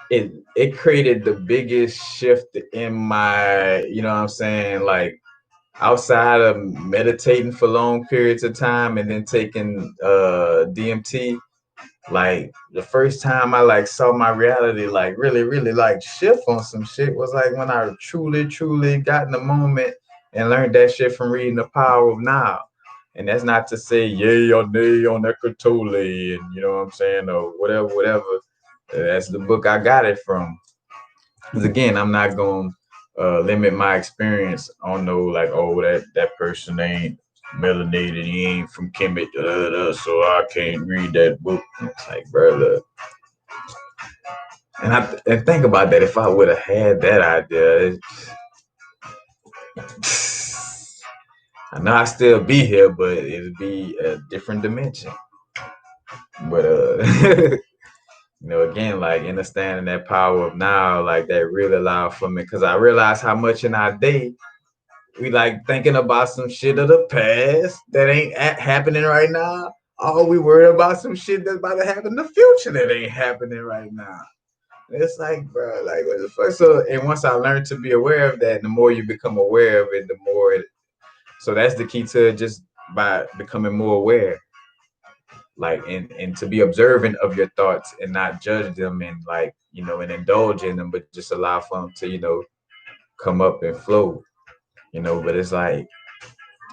it created the biggest shift in my, you know what I'm saying, like outside of meditating for long periods of time and then taking DMT. Like the first time I like saw my reality like really, really like shift on some shit was like when I truly, truly got in the moment and learned that shit from reading The Power of Now. And that's not to say yay or nay on Eckhart Tolle and you know what I'm saying, or whatever. That's the book I got it from. Because again, I'm not going limit my experience on no like, oh, that person ain't melanated, he ain't from Kemet, so I can't read that book. It's like, brother. And think about that. If I would have had that idea, I know I'd still be here, but it'd be a different dimension. But again, like understanding that power of now, like that really allowed for me, because I realized how much in our day we like thinking about some shit of the past that ain't happening right now. All we worry about some shit that's about to happen in the future that ain't happening right now. It's like, bro, like what the fuck? So, and once I learned to be aware of that, the more you become aware of it, the more it. So that's the key to it, just by becoming more aware, like, and to be observant of your thoughts and not judge them and like, and indulge in them, but just allow for them to, come up and flow, But it's like,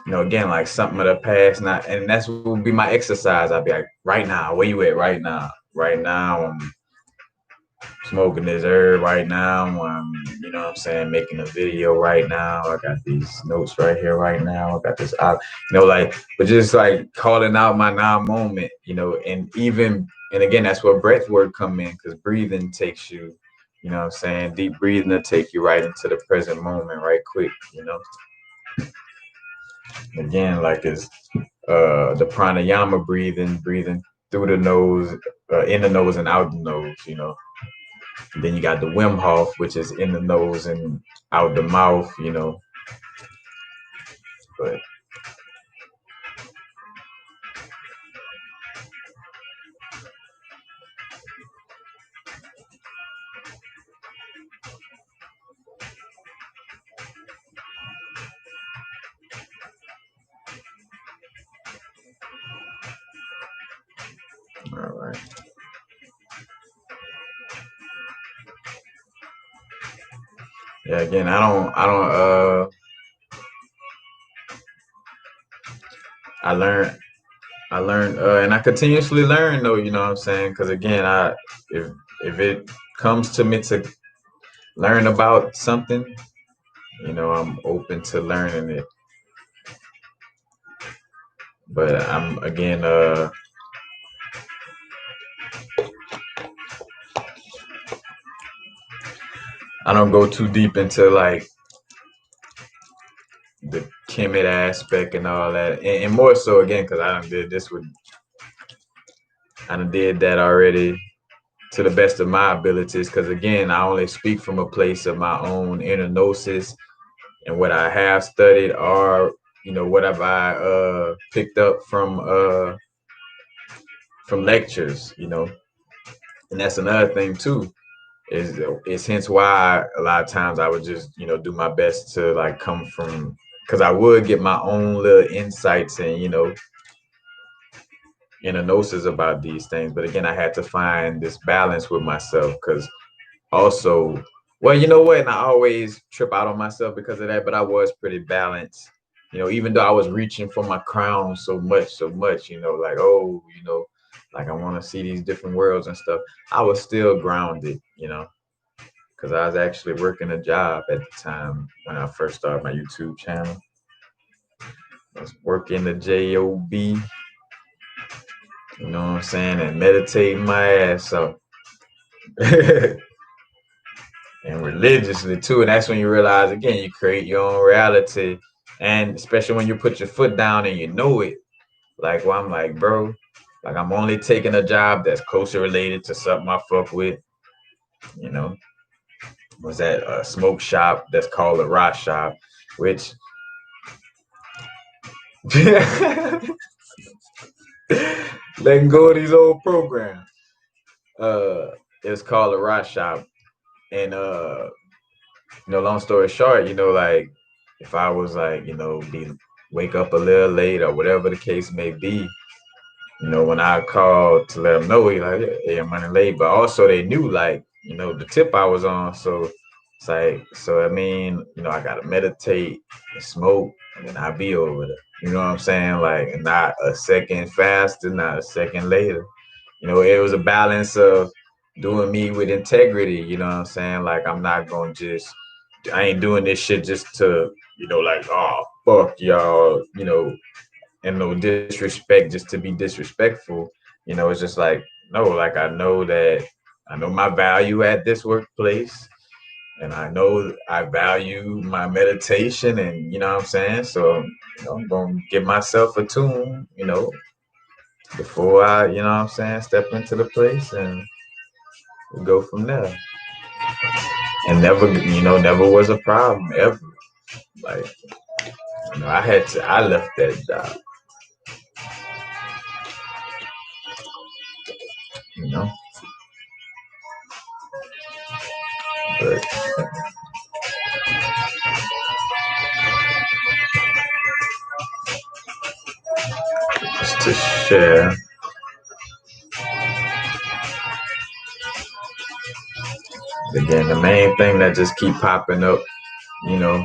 again, like something of the past, not, and that's what will be my exercise. I'll be like, right now, where you at right now? Right now, I'm smoking this herb right now. I'm, what I'm saying, making a video right now. I got these notes right here right now. I got this out, like, but just like calling out my now moment, and even, and again, that's where breath work come in, because breathing takes you, what I'm saying, deep breathing to take you right into the present moment right quick, Again, like it's the pranayama breathing through the nose, in the nose and out the nose, Then you got the Wim Hof, which is in the nose and out the mouth, But all right. Yeah, again, I learned, and I continuously learn though, you know what I'm saying? Because again, if it comes to me to learn about something, I'm open to learning it. But I'm again, I don't go too deep into like the Kemet aspect and all that, and more so again because I done did that already to the best of my abilities. Because again, I only speak from a place of my own inner gnosis and what I have studied, or what have I picked up from lectures, and that's another thing too. Is hence why a lot of times I would just do my best to like come from, because I would get my own little insights and inner gnosis about these things, but again I had to find this balance with myself, because also, well, you know what, and I always trip out on myself because of that, but I was pretty balanced, even though I was reaching for my crown so much, like, oh, like I want to see these different worlds and stuff, I was still grounded, because I was actually working a job at the time when I first started my YouTube channel. I was working the job, you know what I'm saying, and meditating my ass off. And religiously too, and that's when you realize again you create your own reality, and especially when you put your foot down and you know it, like, well, I'm like, bro, like I'm only taking a job that's closely related to something I fuck with, you know was that a smoke shop that's called a rock shop, which letting go of these old programs, uh it's called a rock shop, and long story short, like if I was like, be wake up a little late or whatever the case may be, when I called to let them know, like, hey, I'm running late, but also they knew like, the tip I was on. So it's like, so I mean, I gotta meditate and smoke, and then I'll be over there. You know what I'm saying? Like, not a second faster, not a second later. It was a balance of doing me with integrity, you know what I'm saying? Like, I'm not gonna just I ain't doing this shit just to, like, oh fuck y'all, and no disrespect just to be disrespectful. It's just like, no, like I know my value at this workplace, and I know I value my meditation, and what I'm saying. So I'm gonna give myself a tune, before I, what I'm saying, step into the place, and we go from there. And never was a problem ever. Like, I left that job, you know, but just to share, again, the main thing that just keep popping up, you know,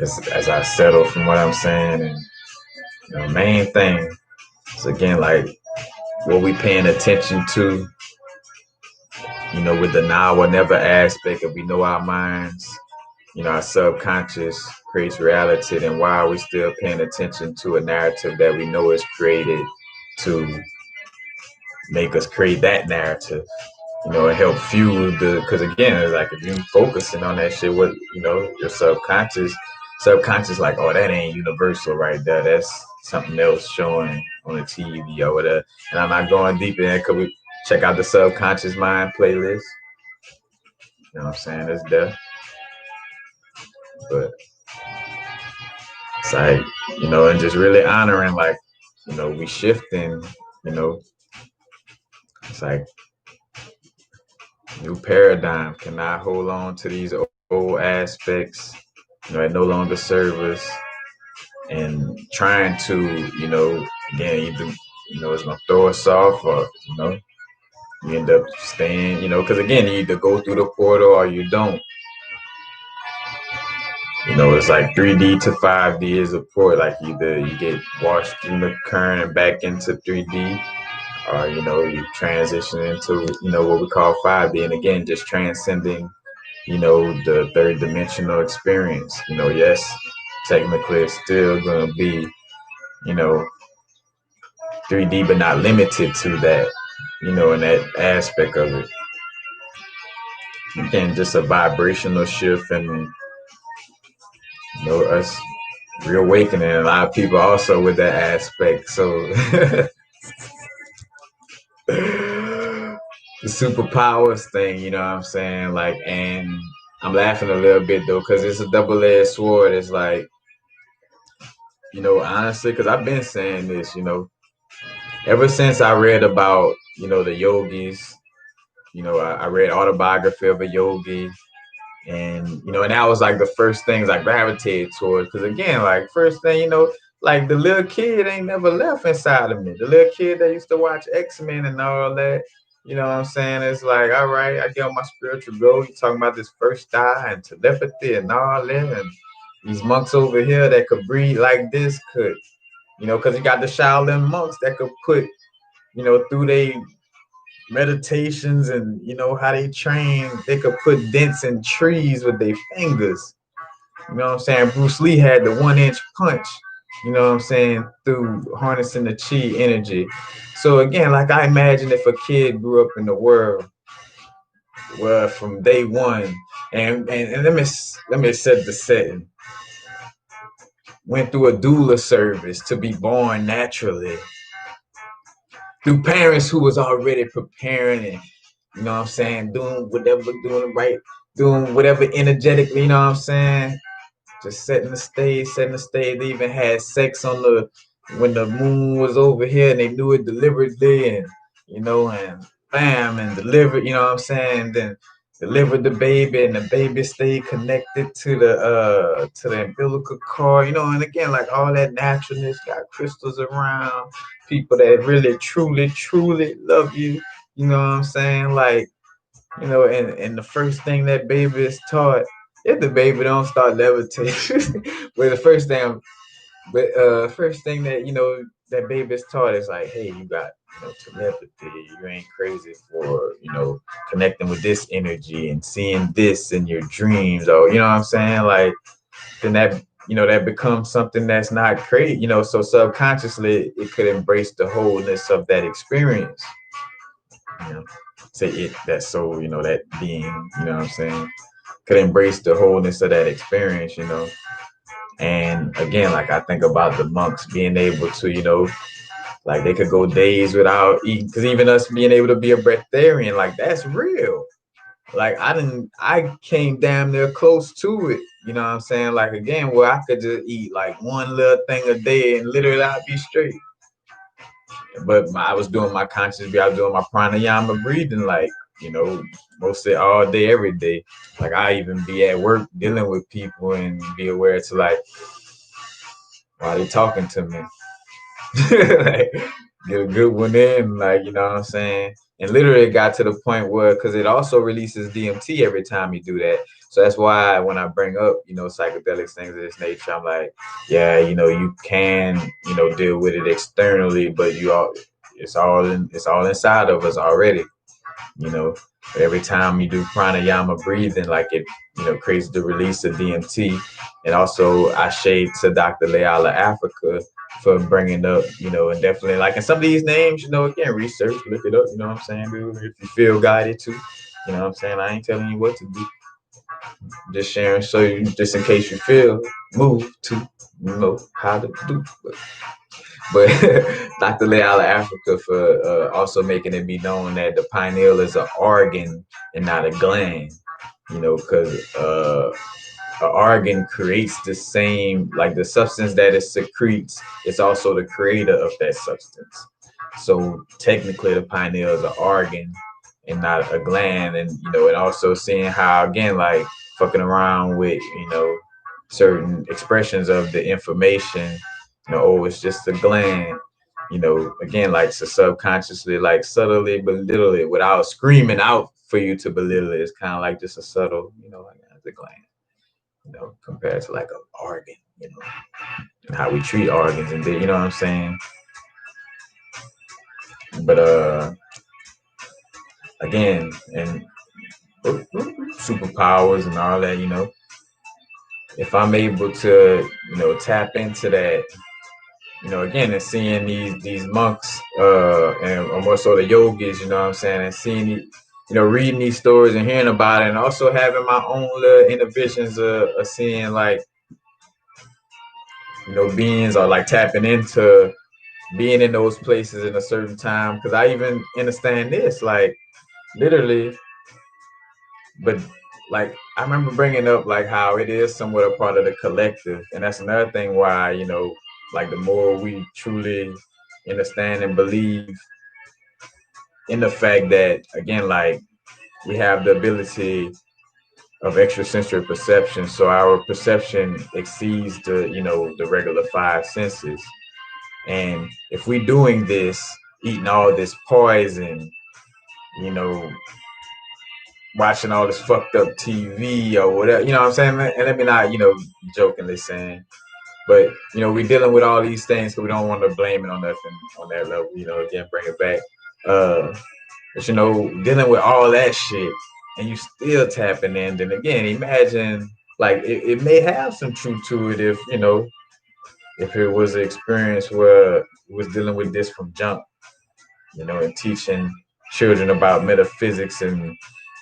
as I settle from what I'm saying, and the main thing is, again, like, what we paying attention to, with the now or never aspect of, we know our minds, our subconscious creates reality, then why are we still paying attention to a narrative that we know is created to make us create that narrative, and help fuel because again, it's like, if you focusing on that shit, what, your subconscious, like, oh, that ain't universal right there. That's something else showing on the TV or whatever. And I'm not going deep in it. Could we check out the Subconscious Mind playlist? You know what I'm saying? It's there. But it's like, and just really honoring, like, we shifting, it's like new paradigm. Cannot hold on to these old aspects, it no longer serve us, and trying to, again, either, it's gonna throw us off, or, you end up staying, because again, you either go through the portal or you don't. It's like 3D to 5D is a port. Like, either you get washed through the current and back into 3D, or, you transition into, what we call 5D. And again, just transcending, the third dimensional experience. Yes, technically it's still going to be, 3D, but not limited to that, in that aspect of it. Again, just a vibrational shift, and, us reawakening a lot of people also with that aspect. So the superpowers thing, you know what I'm saying? Like, and I'm laughing a little bit though, because it's a double-edged sword. It's like, honestly, because I've been saying this, ever since I read about, the yogis, I read Autobiography of a Yogi, and, and that was like the first things I gravitated towards. Because again, like, first thing, like, the little kid ain't never left inside of me. The little kid that used to watch X-Men and all that, you know what I'm saying? It's like, all right, I get on my spiritual goal. You're talking about this first eye and telepathy and all that, and these monks over here that could breathe like this could, because you got the Shaolin monks that could put, through they meditations and, how they train, they could put dents in trees with their fingers. You know what I'm saying? Bruce Lee had the 1-inch punch, you know what I'm saying, through harnessing the chi energy. So again, like, I imagine if a kid grew up in the world where from day one, and let me set the setting, went through a doula service to be born naturally, through parents who was already preparing, and, you know what I'm saying, doing whatever energetically, you know what I'm saying, just setting the stage. They even had sex when the moon was over here, and they knew it deliberately, and, and bam, and delivered, you know what I'm saying, then delivered the baby, and the baby stayed connected to the umbilical cord, and again, like, all that naturalness, got crystals around, people that really, truly, truly love you, you know what I'm saying, like, and the first thing that baby is taught, if the baby don't start levitating, but the first thing that, that baby is taught is like, hey, you got, telepathy. You ain't crazy for, connecting with this energy and seeing this in your dreams, or you know what I'm saying? Like, then that, that becomes something that's not crazy, so subconsciously it could embrace the wholeness of that experience. Say it, that soul, that being, you know what I'm saying, could embrace the wholeness of that experience, And again, like I think about the monks being able to, like they could go days without eating, because even us being able to be a breatharian, like that's real. Like I came damn near close to it, you know what I'm saying? Like again, where I could just eat like one little thing a day and literally I'd be straight. But I was doing my conscious, I was doing my pranayama breathing, like, mostly all day, every day. Like I even be at work dealing with people and be aware to like, why they talking to me? Like, get a good one in, like, you know what I'm saying? And literally it got to the point where, because it also releases DMT every time you do that. So that's why when I bring up, psychedelics, things of this nature, I'm like, yeah, you can, deal with it externally, but it's all inside of us already, you know. But every time you do pranayama breathing, like it, creates the release of DMT. And also I shade to Dr. Leala Africa for bringing up, and definitely like in some of these names, again, research, look it up, you know what I'm saying, dude? If you feel guided to, you know what I'm saying? I ain't telling you what to do. Just sharing, so you, just in case you feel moved to know how to do. But Dr. Leala Africa for also making it be known that the pineal is an organ and not a gland, because an organ creates the same, like the substance that it secretes, it's also the creator of that substance. So technically the pineal is an organ and not a gland. And and also seeing how, again, like fucking around with, certain expressions of the information, oh, it's just a gland, again, like to subconsciously, like subtly belittle it without screaming out for you to belittle it. It's kind of like just a subtle, like the gland, compared to like an organ, and how we treat organs and you know what I'm saying? But again, and superpowers and all that, if I'm able to, tap into that, again, and seeing these monks, and or more so the yogis, you know what I'm saying, and seeing, reading these stories and hearing about it, and also having my own little inhibitions of seeing like, beings, or like tapping into being in those places in a certain time. Because I even understand this, like literally, but like I remember bringing up like how it is somewhat a part of the collective, and that's another thing why, like the more we truly understand and believe in the fact that, again, like we have the ability of extrasensory perception, so our perception exceeds the regular five senses. And if we're doing this, eating all this poison, you know, watching all this fucked up TV or whatever, you know what I'm saying? And let me not, jokingly saying, but, we're dealing with all these things, so we don't want to blame it on nothing on that level, again, bring it back. But, dealing with all that shit and you still tapping in, then again, imagine, like, it may have some truth to it if it was an experience where it was dealing with this from jump, and teaching children about metaphysics and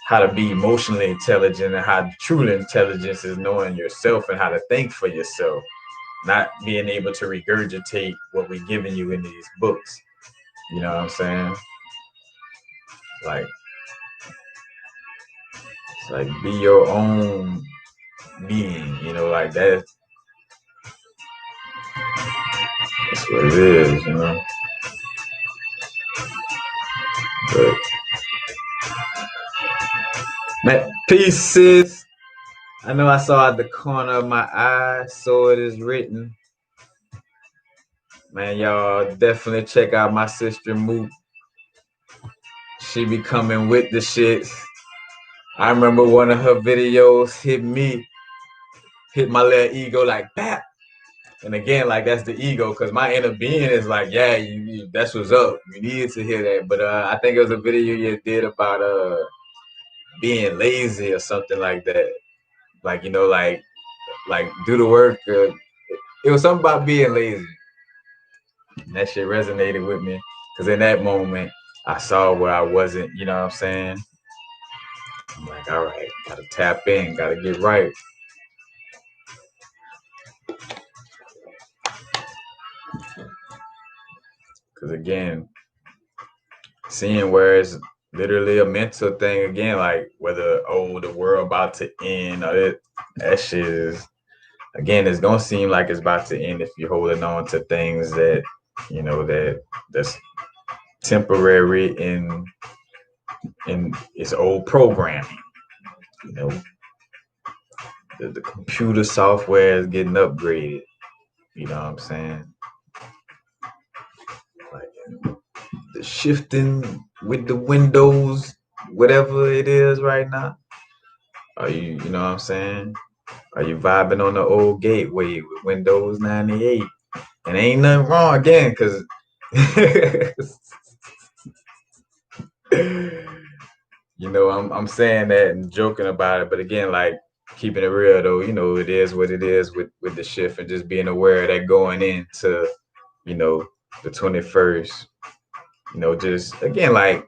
how to be emotionally intelligent, and how true intelligence is knowing yourself and how to think for yourself, not being able to regurgitate what we're giving you in these books. You know what I'm saying? Like, it's like be your own being, like that's what it is. But man, pieces. I know I saw at the corner of my eye, so it is written. Man, y'all definitely check out my sister Moot. She be coming with the shit. I remember one of her videos hit my little ego like, bap. And again, like that's the ego, because my inner being is like, yeah, that's what's up. You needed to hear that. But I think it was a video you did about being lazy or something like that. Like, like do the work. It was something about being lazy. And that shit resonated with me. Because in that moment, I saw where I wasn't, you know what I'm saying? I'm like, all right, gotta tap in, gotta get right. Because again, seeing where it's literally a mental thing again, like whether, the world about to end, or that shit is, again, it's gonna seem like it's about to end if you're holding on to things that, that's temporary in its old programming. You know, the computer software is getting upgraded. You know what I'm saying? Like the shifting with the Windows, whatever it is right now. Are you know what I'm saying? Are you vibing on the old gateway with Windows 98? And ain't nothing wrong again, because I'm saying that and joking about it, but again, like keeping it real though, it is what it is with the shift, and just being aware that going into, the 21st, just again, like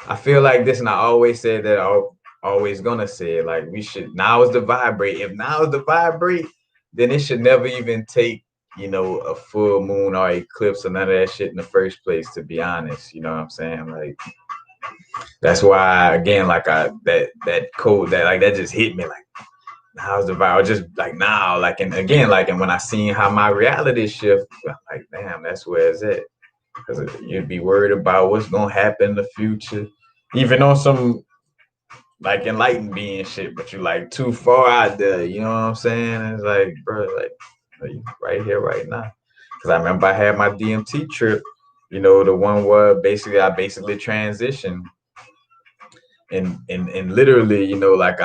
I feel like this, and I always said that I'm always gonna say it, like we should, now is the vibrate. If now is the vibrate, then it should never even take, a full moon or eclipse or none of that shit in the first place, to be honest. You know what I'm saying? Like that's why, again, like that code, that like that just hit me, like how's the vibe, just like now, like, and again, like, and when I seen how my reality shift, I'm like, damn, that's where it's at. Because you'd be worried about what's gonna happen in the future, even on some like enlightened being shit, but you like too far out there. You know what I'm saying? It's like, bro, like, are you right here, right now? Because I remember I had my DMT trip. The one where I basically transitioned, and literally, like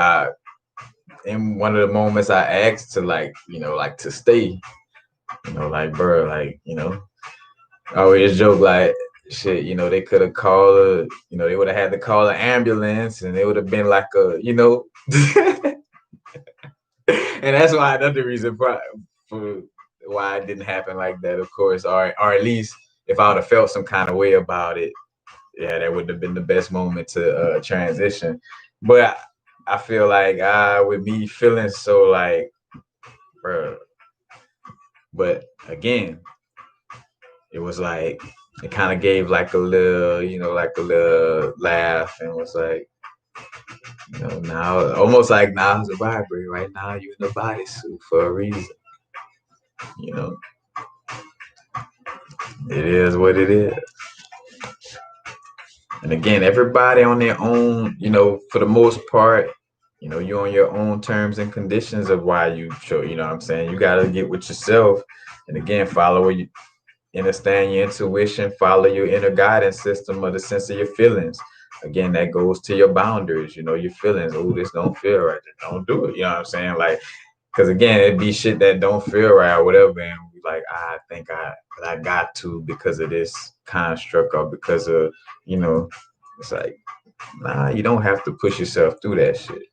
in one of the moments I asked to, like, like to stay. Like, bro, like, I always joke like, shit, they could have called, they would have had to call an ambulance, and it would have been like and that's why another reason for why it didn't happen like that, of course, or at least if I would have felt some kind of way about it, yeah, that would have been the best moment to transition. But I feel like with me feeling so like, bro, but again, it was like it kind of gave like a little, like a little laugh, and was like, now almost like now's the vibrate. Right now, you in the bodysuit for a reason. You know, it is what it is. And again, everybody on their own, for the most part, you're on your own terms and conditions of why you show, what I'm saying? You got to get with yourself. And again, follow you, understand your intuition, follow your inner guidance system of the sense of your feelings. Again, that goes to your boundaries, your feelings. Oh, this don't feel right. Don't do it. You know what I'm saying? Like, because again, it'd be shit that don't feel right or whatever. And we like, I think I got to because of this construct, or because of, it's like, nah, you don't have to push yourself through that shit.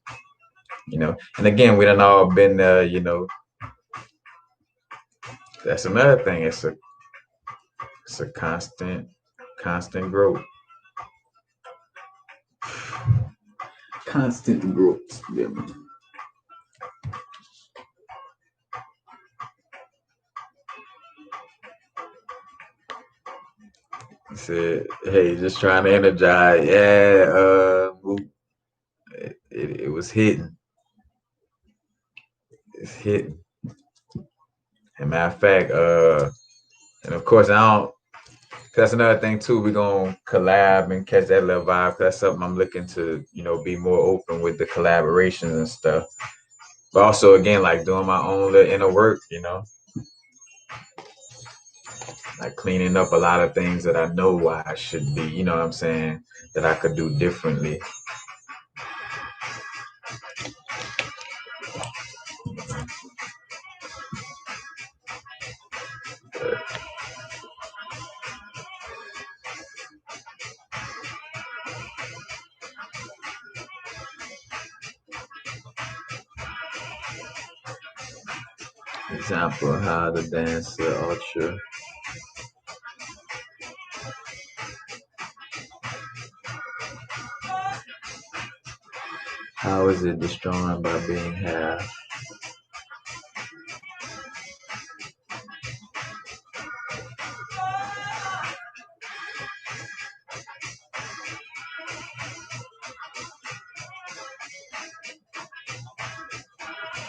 And again, we done all been there, that's another thing. It's a constant growth. Constant growth. Yeah. He said, hey, just trying to energize. Yeah, it was hitting. It's hitting. And matter of fact, and of course, I don't, that's another thing too. We're gonna collab and catch that little vibe. That's something I'm looking to, be more open with the collaborations and stuff. But also, again, like doing my own little inner work, like cleaning up a lot of things that I know why I should be, you know what I'm saying, that I could do differently. Example, how the dancer ultra. How is it destroyed by being half?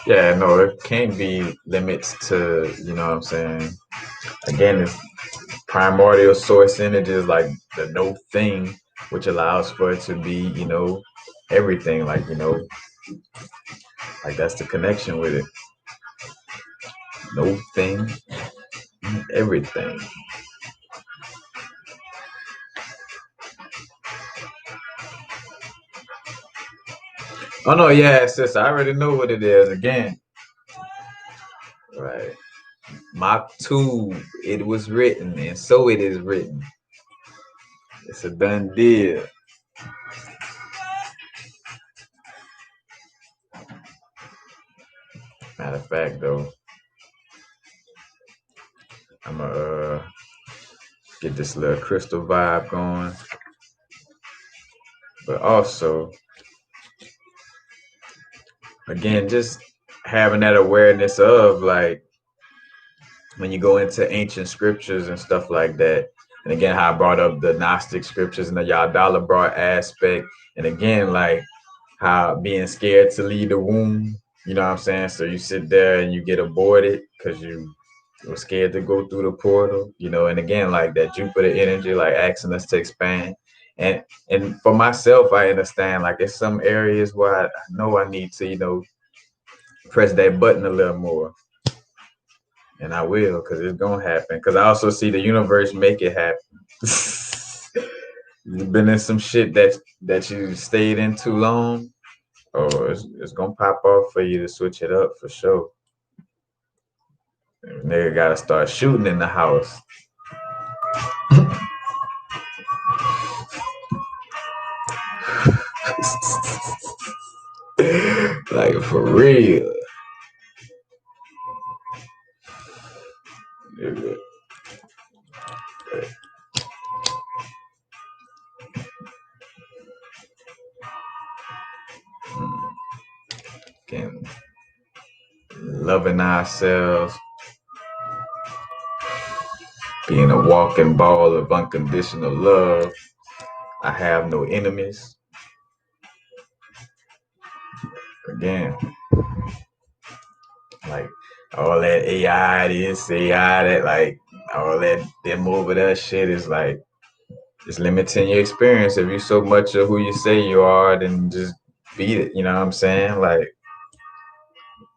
Yeah, no, it can't be limits to, you know what I'm saying? Again, it's primordial source energy is like the no thing, which allows for it to be, everything. Like, like that's the connection with it. No thing, everything. Oh no, yeah, sis, I already know what it is. Again, right. Mach 2, it was written, and so it is written. It's a done deal. Matter of fact, though, I'm gonna get this little crystal vibe going, but also, again, just having that awareness of like when you go into ancient scriptures and stuff like that. And again, how I brought up the Gnostic scriptures and the Yadala brought aspect. And again, like how being scared to leave the womb, you know what I'm saying? So you sit there and you get aborted because you were scared to go through the portal, and again, like that Jupiter energy, like asking us to expand. And for myself, I understand like there's some areas where I know I need to, press that button a little more. And I will, because it's gonna happen. Because I also see the universe make it happen. You've been in some shit that you stayed in too long, or it's gonna pop off for you to switch it up for sure. Nigga gotta start shooting in the house. Like for real. Again, loving ourselves, being a walking ball of unconditional love. I have no enemies. Again, like all that AI, this AI, that like all that them over that shit is like it's limiting your experience. If you're so much of who you say you are, then just beat it. You know what I'm saying? Like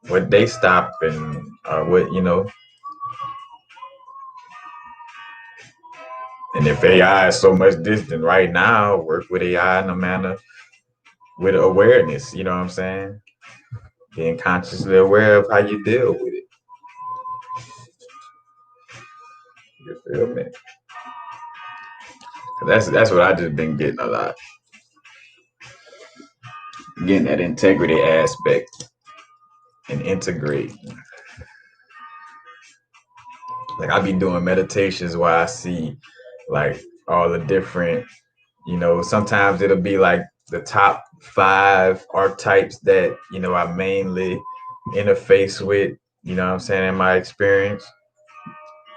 what they stop and what And if AI is so much distant right now, work with AI in a manner with awareness. You know what I'm saying? Being consciously aware of how you deal with it. You feel me? That's what I just been getting a lot. Getting that integrity aspect and integrate. Like I be doing meditations where I see like all the different, sometimes it'll be like the top 5 archetypes that, I mainly interface with, you know what I'm saying, in my experience.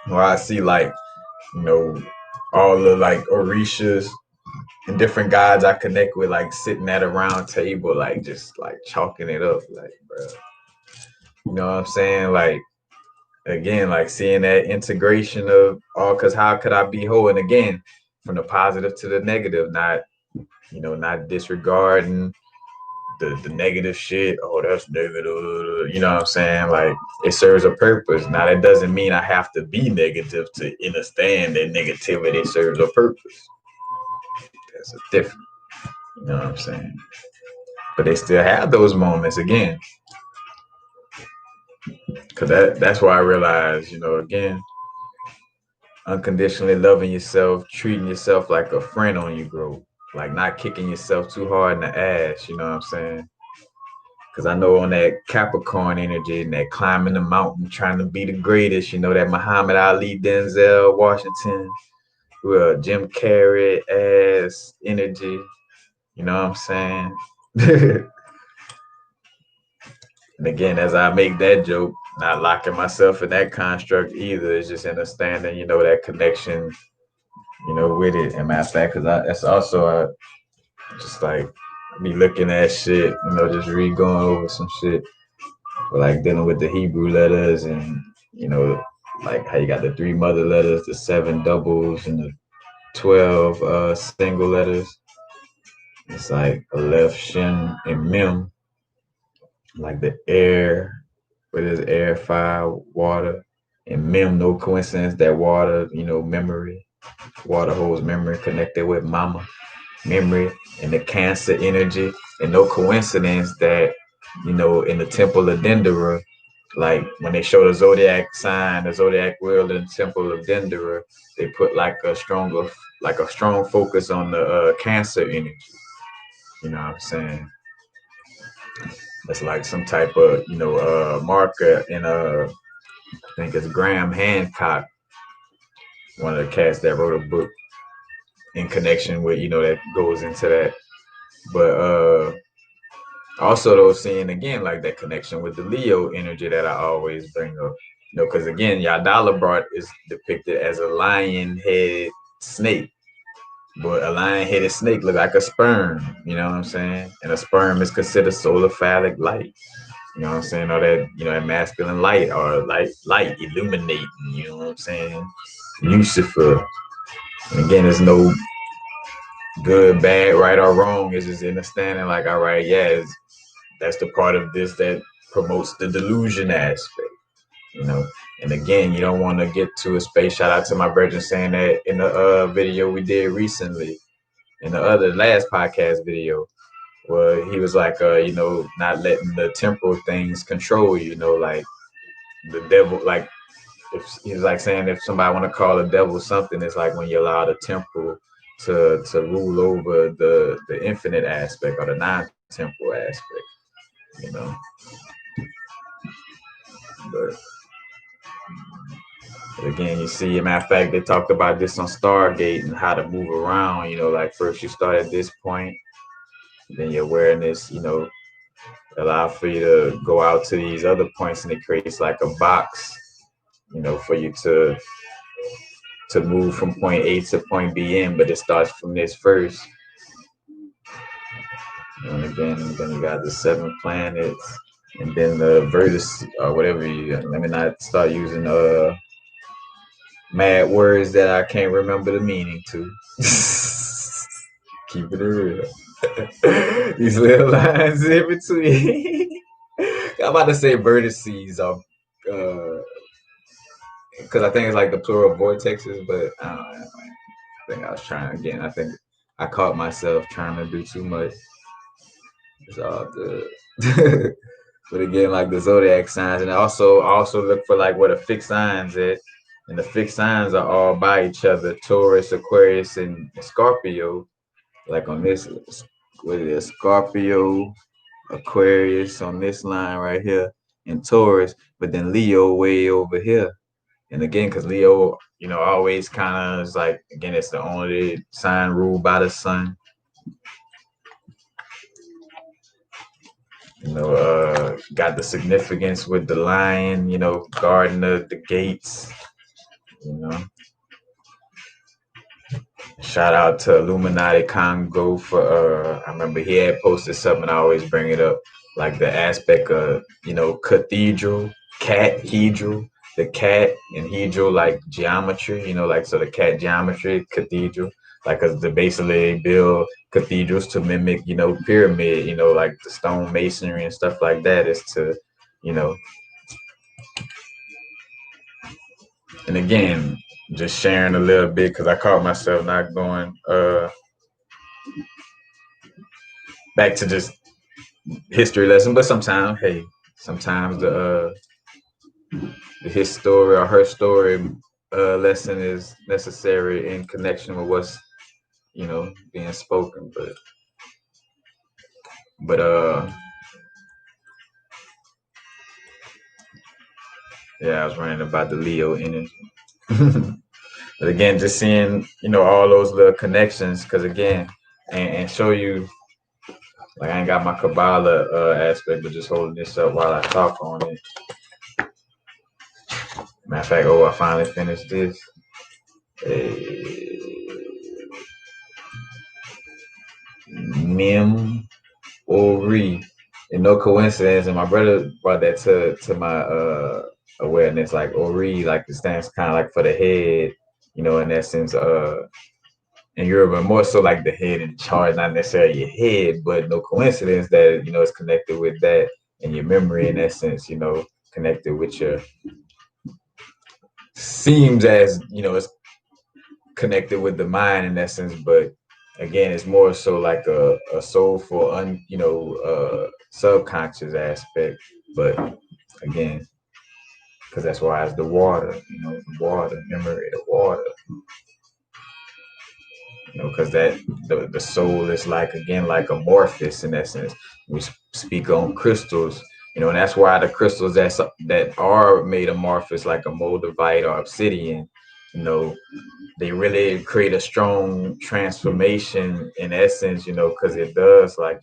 Where I see like, you know, all the like Orishas and different gods I connect with, like sitting at a round table, like just like chalking it up, like, bro. You know what I'm saying? Like, again, like seeing that integration of all, because how could I be whole? And again, from the positive to the negative, not disregarding the negative shit. Oh, that's negative. You know what I'm saying? Like it serves a purpose. Now that doesn't mean I have to be negative to understand that negativity serves a purpose. That's a different. You know what I'm saying? But they still have those moments again. Cause that's why I realized, again, unconditionally loving yourself, treating yourself like a friend on your growth, like not kicking yourself too hard in the ass. You know what I'm saying? Cause I know on that Capricorn energy and that climbing the mountain, trying to be the greatest, that Muhammad Ali, Denzel Washington, Jim Carrey ass energy. You know what I'm saying? And again, as I make that joke, not locking myself in that construct either. It's just understanding, that connection, with it. And matter of fact, because that's also just like me looking at shit, just going over some shit, but like dealing with the Hebrew letters and like how you got the 3 mother letters, the 7 doubles, and the 12 single letters. It's like Aleph, Shin, and Mem, like the air, what is air, fire, water, and Mem, no coincidence that water, memory. Water holds memory connected with mama, memory, and the Cancer energy. And no coincidence that, in the temple of Dendera, like when they show the zodiac sign, the zodiac wheel in the temple of Dendera, they put like a strong focus on the Cancer energy. You know what I'm saying? It's like some type of, marker in I think it's Graham Hancock, one of the cats that wrote a book in connection with, that goes into that. But also though, seeing again like that connection with the Leo energy that I always bring up. Because again, Yadalabrat is depicted as a lion-headed snake. But a lion-headed snake look like a sperm, you know what I'm saying? And a sperm is considered solar phallic light. You know what I'm saying? Or that, that masculine light or light illuminating, you know what I'm saying? Lucifer. And again, there's no good, bad, right or wrong. It's just understanding like, all right, yeah, that's the part of this that promotes the delusion aspect, And again, you don't want to get to a space. Shout out to my virgin saying that in the video we did recently, in the other last podcast video, where he was like, not letting the temporal things control you, like the devil, like if he's like saying if somebody want to call the devil something, it's like when you allow the temporal to rule over the infinite aspect or the non-temporal aspect, you know. But again, you see, matter of fact, they talked about this on Stargate and how to move around. Like first you start at this point, then your awareness, allow for you to go out to these other points, and it creates like a box, for you to move from point A to point B in, but it starts from this first. And again, then you got the 7 planets, and then the vertex or whatever you. Let me not start using mad words that I can't remember the meaning to. Keep it real. These little lines in between. I'm about to say vertices of because I think it's like the plural vortexes, but I don't know. I think I was trying again. I think I caught myself trying to do too much. It's all good. But again, like the zodiac signs, and I also look for like what a fixed signs at, and the fixed signs are all by each other: Taurus, Aquarius, and Scorpio. Like on this, what it is, Scorpio, Aquarius on this line right here, and Taurus, but then Leo way over here. And again, because Leo, always kind of is like, again, it's the only sign ruled by the sun. Got the significance with the lion, guarding the gates, Shout out to Illuminati Congo for I remember he had posted something, I always bring it up, like the aspect of, cathedral, cathedral, the cat and hedral, like geometry, like so the cat geometry, cathedral, like cause they basically build cathedrals to mimic, pyramid, like the stone masonry and stuff like that is to, you know, and again, just sharing a little bit because I caught myself not going back to just history lesson, but sometimes, hey, sometimes his story or her story lesson is necessary in connection with what's being spoken. But Yeah, I was running about the Leo energy. But again, just seeing, all those little connections, because again, and show you, like I ain't got my Kabbalah aspect, but just holding this up while I talk on it. Matter of fact, I finally finished this. Mem Ori. And no coincidence, and my brother brought that to my awareness, like Ori, like it stands kind of like for the head, in essence, in Europe, but more so like the head in charge, not necessarily your head, but no coincidence that it's connected with that and your memory in essence, connected with your seems as it's connected with the mind in essence, but again, it's more so like a soulful, subconscious aspect. But again, because that's why it's the water, the water, memory, the water, because that the soul is like again like amorphous in essence. We speak on crystals, and that's why the crystals that are made amorphous, like a moldavite or obsidian, they really create a strong transformation in essence, because it does like,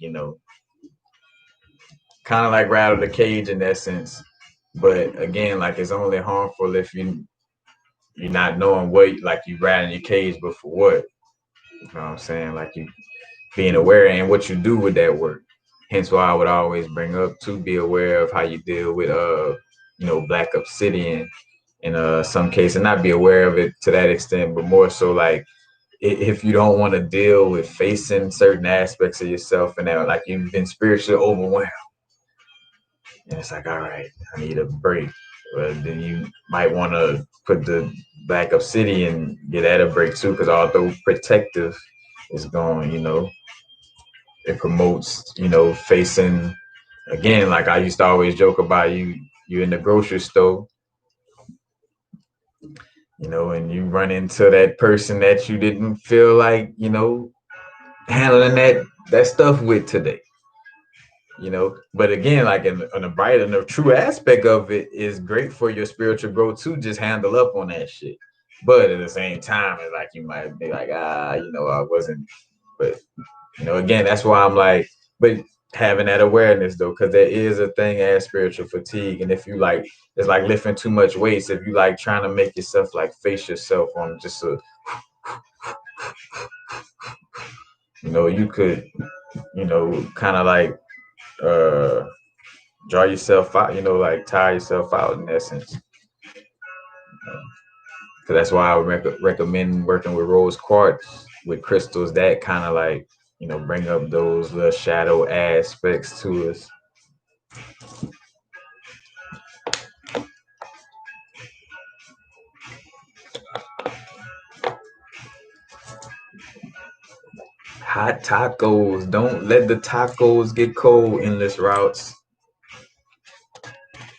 kind of like rattle the cage in essence. But again, like it's only harmful if you're not knowing what, like you rattling your cage, but for what? You know what I'm saying? Like you being aware and what you do with that work. Hence why I would always bring up to be aware of how you deal with black obsidian in some cases, not be aware of it to that extent, but more so like if you don't want to deal with facing certain aspects of yourself and that like you've been spiritually overwhelmed and it's like, all right, I need a break. Well, then you might want to put the black obsidian, get at a break too, because although protective is going, it promotes, facing again, like I used to always joke about you in the grocery store, and you run into that person that you didn't feel like, handling that stuff with today. But again, like in a bright and a true aspect of it is great for your spiritual growth to just handle up on that shit. But at the same time, it's like you might be like, I wasn't. But again, that's why I'm like, but having that awareness though, because there is a thing as spiritual fatigue, and if you like, it's like lifting too much weights. If you like trying to make yourself like face yourself on just a, you could, kind of like uh draw yourself out, like tire yourself out in essence. Because that's why I would recommend working with rose quartz with crystals that kind of like, bring up those little shadow aspects to us. Hot tacos. Don't let the tacos get cold. Endless routes.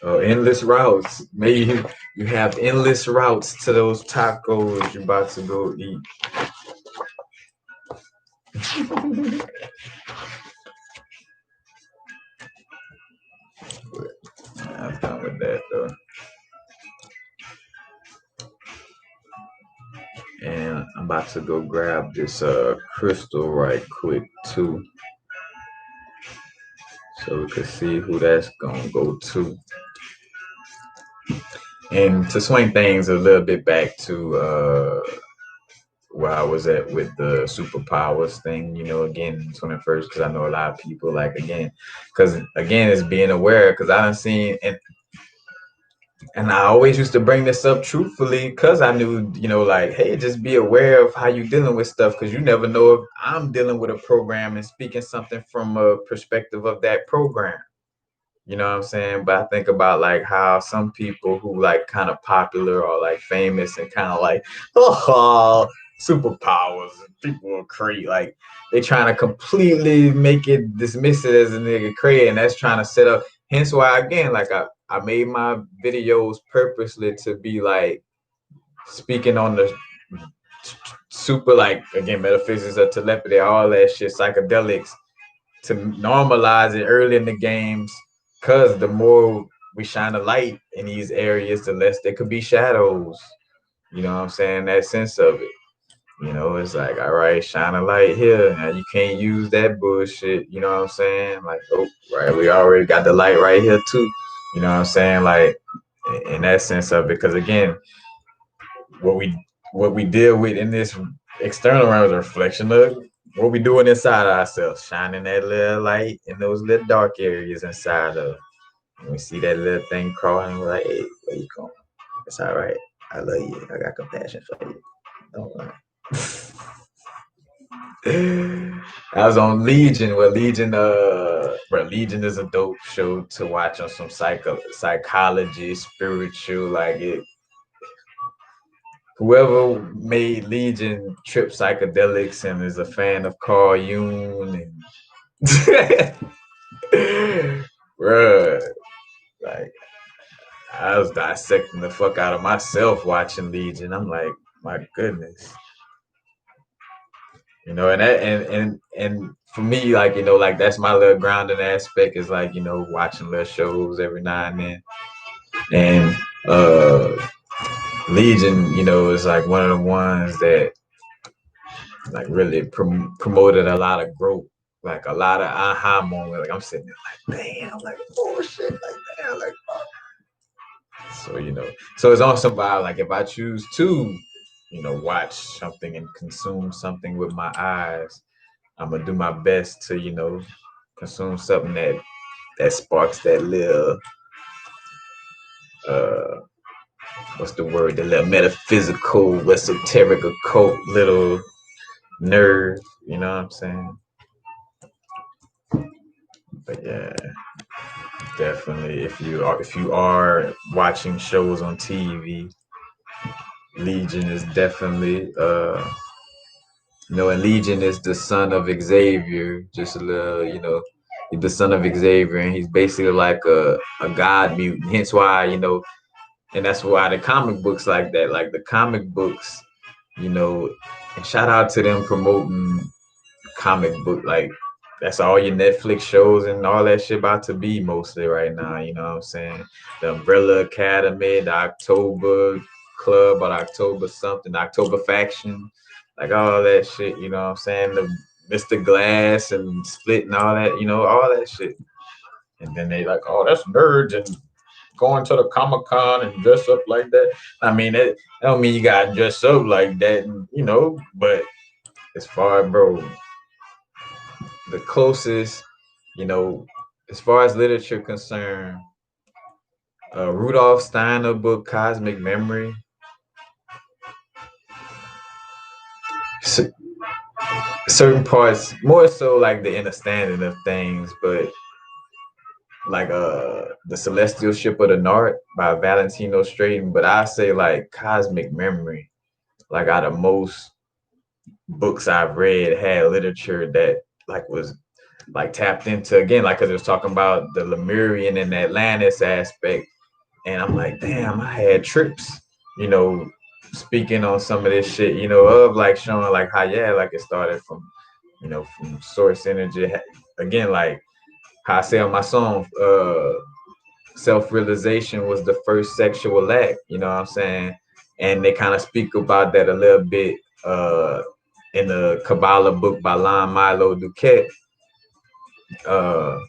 Endless routes. Maybe you have endless routes to those tacos you're about to go eat. I'm done with that though. And I'm about to go grab this crystal right quick too, so we can see who that's gonna go to. And to swing things a little bit back to where I was at with the superpowers thing, again, 21st, because I know a lot of people like again, because again, it's being aware, because I done seen and I always used to bring this up truthfully because I knew, like, hey, just be aware of how you're dealing with stuff because you never know if I'm dealing with a program and speaking something from a perspective of that program. You know what I'm saying? But I think about like how some people who like kind of popular or like famous and kind of like, oh, superpowers, people are crazy. Like they trying to completely make it dismiss it as a nigga crazy, and that's trying to set up. Hence why again, like I made my videos purposely to be like speaking on the super like again metaphysics of telepathy, all that shit, psychedelics to normalize it early in the games, because the more we shine a light in these areas, the less there could be shadows. You know what I'm saying? That sense of it. You know, it's like, all right, shine a light here. Now you can't use that bullshit. You know what I'm saying? Like, oh, right, we already got the light right here too. You know what I'm saying? Like, in that sense of it, because again, what we deal with in this external realm is a reflection of what we doing inside ourselves, shining that little light in those little dark areas inside of. When we see that little thing crawling, we're like, hey, where you going? It's all right. I love you. I got compassion for you. Don't worry. I was on Legion. Well, Legion is a dope show to watch on some psychology, spiritual, like it. Whoever made Legion trip psychedelics and is a fan of Carl Jung and bruh, like I was dissecting the fuck out of myself watching Legion. I'm like, my goodness. You know, and that and for me, like, you know, like that's my little grounding aspect is like, you know, watching little shows every now and then. And Legion, you know, is like one of the ones that like really promoted a lot of growth, like a lot of aha moments. Like I'm sitting there like, damn, like oh shit, like damn, like oh. So you know, so it's also about like if I choose to, you know, watch something and consume something with my eyes, I'm gonna do my best to, you know, consume something that sparks that little uh what's the word, the little metaphysical, esoteric, occult little nerve, you know what I'm saying? But yeah, definitely if you are watching shows on TV, Legion is definitely you know, and Legion is the son of Xavier, just a little, you know, he's the son of Xavier, and he's basically like a god mutant. Hence why, you know, and that's why the comic books like that, like the comic books, you know, and shout out to them promoting comic book, like that's all your Netflix shows and all that shit about to be mostly right now, you know what I'm saying? The Umbrella Academy, the October Club, or October something, the October Faction, like all that shit, you know what I'm saying? The Mr. Glass and Split and all that, you know, all that shit. And then they like, oh, that's nerds and going to the Comic Con and dress up like that. I mean, that don't mean you gotta dress up like that, and, you know, but as far, bro, the closest, you know, as far as literature concerned, Rudolf Steiner book Cosmic Memory. Certain parts, more so like the understanding of things, but like the Celestial Ship of the North by Valentino Strayton. But I say like Cosmic Memory, like out of most books I've read, had literature that like was like tapped into again, like because it was talking about the Lemurian and Atlantis aspect. And I'm like, damn, I had trips, you know, speaking on some of this shit, you know, of like showing like how, yeah, like it started from, you know, from source energy. Again, like how I say on my song, self-realization was the first sexual act, you know what I'm saying? And they kind of speak about that a little bit in the Kabbalah book by Lon Milo Duquette, uh,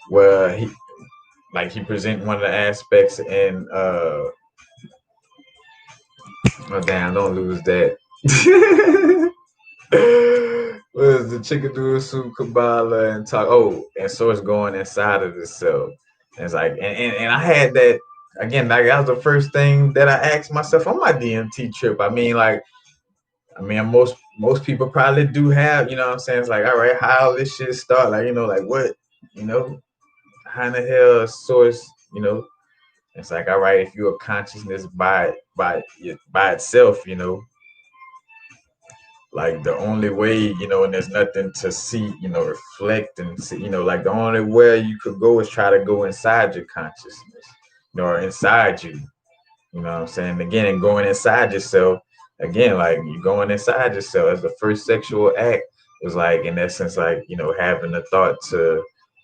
where he present one of the aspects in oh damn, don't lose that. Was the Chickadoo Soup Kabbalah and talk and source going inside of itself. And it's like and I had that again, like that was the first thing that I asked myself on my DMT trip. I mean most people probably do have, you know what I'm saying? It's like, all right, how this shit start? Like, you know, like what, you know, how in the hell source, you know? It's like, all right, if you're a consciousness by itself, you know, like the only way, you know, and there's nothing to see, you know, reflect and see, you know, like the only way you could go is try to go inside your consciousness, you know, or inside you, you know what I'm saying? Again, and going inside yourself, again, like you going inside yourself as the first sexual act was like, in essence, like, you know, having the thought to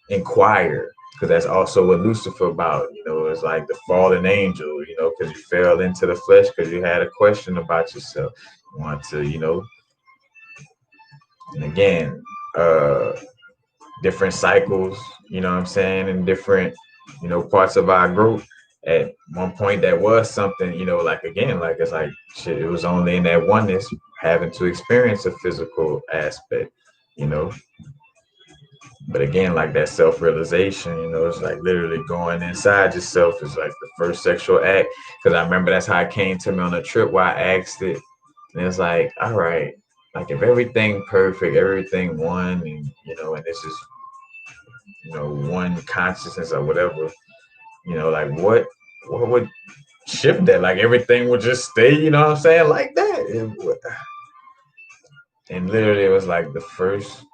inquire, because that's also what Lucifer about. It's like the fallen angel. Because you fell into the flesh because you had a question about yourself. You want to, and again, uh, different cycles. What I'm saying, in different, parts of our growth. At one point, that was something, like again, like it's like shit. It was only in that oneness having to experience a physical aspect, you know. But again, like that self-realization, it's like literally going inside yourself is like the first sexual act. Because I remember that's how it came to me on a trip where I asked it, and it's like, all right, like if everything perfect, everything one, and and this is one consciousness or whatever, like what would shift that? Like everything would just stay, what I'm saying, like that. And literally, it was like the first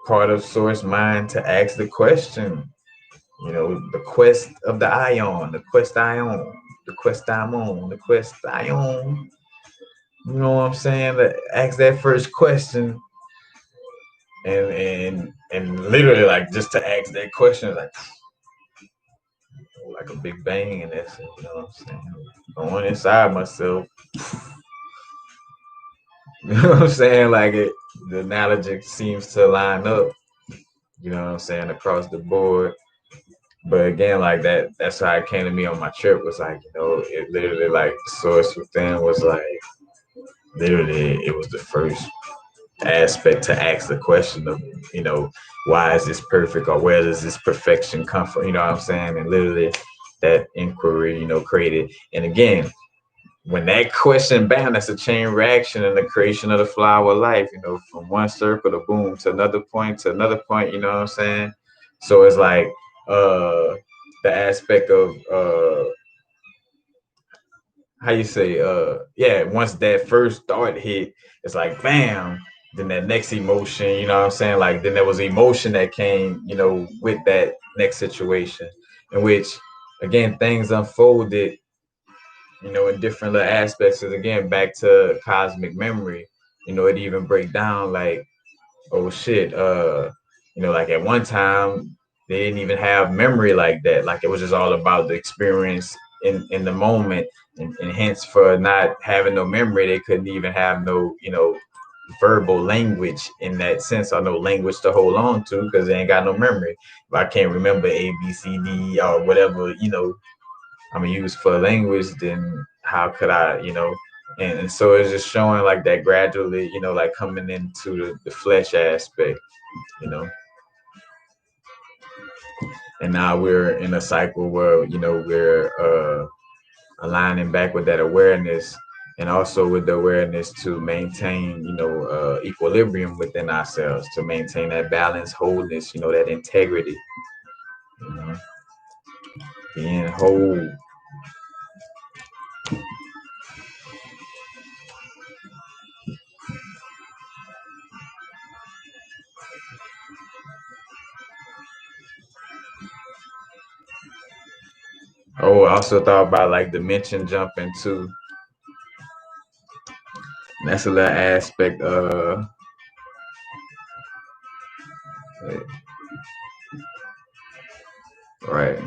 part of source mind to ask the question. The quest of the ion, the quest ion, the quest ion, the quest ion. You know what I'm saying? Ask that first question, and literally, like, just to ask that question, like a big bang, and that's it. You know what I'm saying? Going inside myself. You know what I'm saying? Like the analogy seems to line up. You know what I'm saying, across the board. But again, like that's how it came to me on my trip. Was like, it literally, like, the source within was like, literally, it was the first aspect to ask the question of, why is this perfect, or where does this perfection come from? You know what I'm saying? And literally that inquiry, created. And again, when that question, bam, that's a chain reaction in the creation of the flower life, from one circle to boom to another point to another point, you know what I'm saying? So it's like the aspect of how you say, yeah, once that first thought hit, it's like bam, then that next emotion, you know what I'm saying? Like then there was emotion that came, with that next situation, in which again things unfolded, in different little aspects. Cause again, back to cosmic memory, it even break down like, oh shit, like at one time they didn't even have memory like that. Like it was just all about the experience in the moment. And hence for not having no memory, they couldn't even have no, verbal language in that sense, or no language to hold on to, because they ain't got no memory. If I can't remember ABCD or whatever, I'm gonna use for language, then how could I, and so it's just showing like that gradually, like coming into the flesh aspect, you know. And now we're in a cycle where, we're aligning back with that awareness, and also with the awareness to maintain, equilibrium within ourselves, to maintain that balance, wholeness, that integrity, you know, being whole. Oh, I also thought about like dimension jumping too. And that's a little aspect. Right.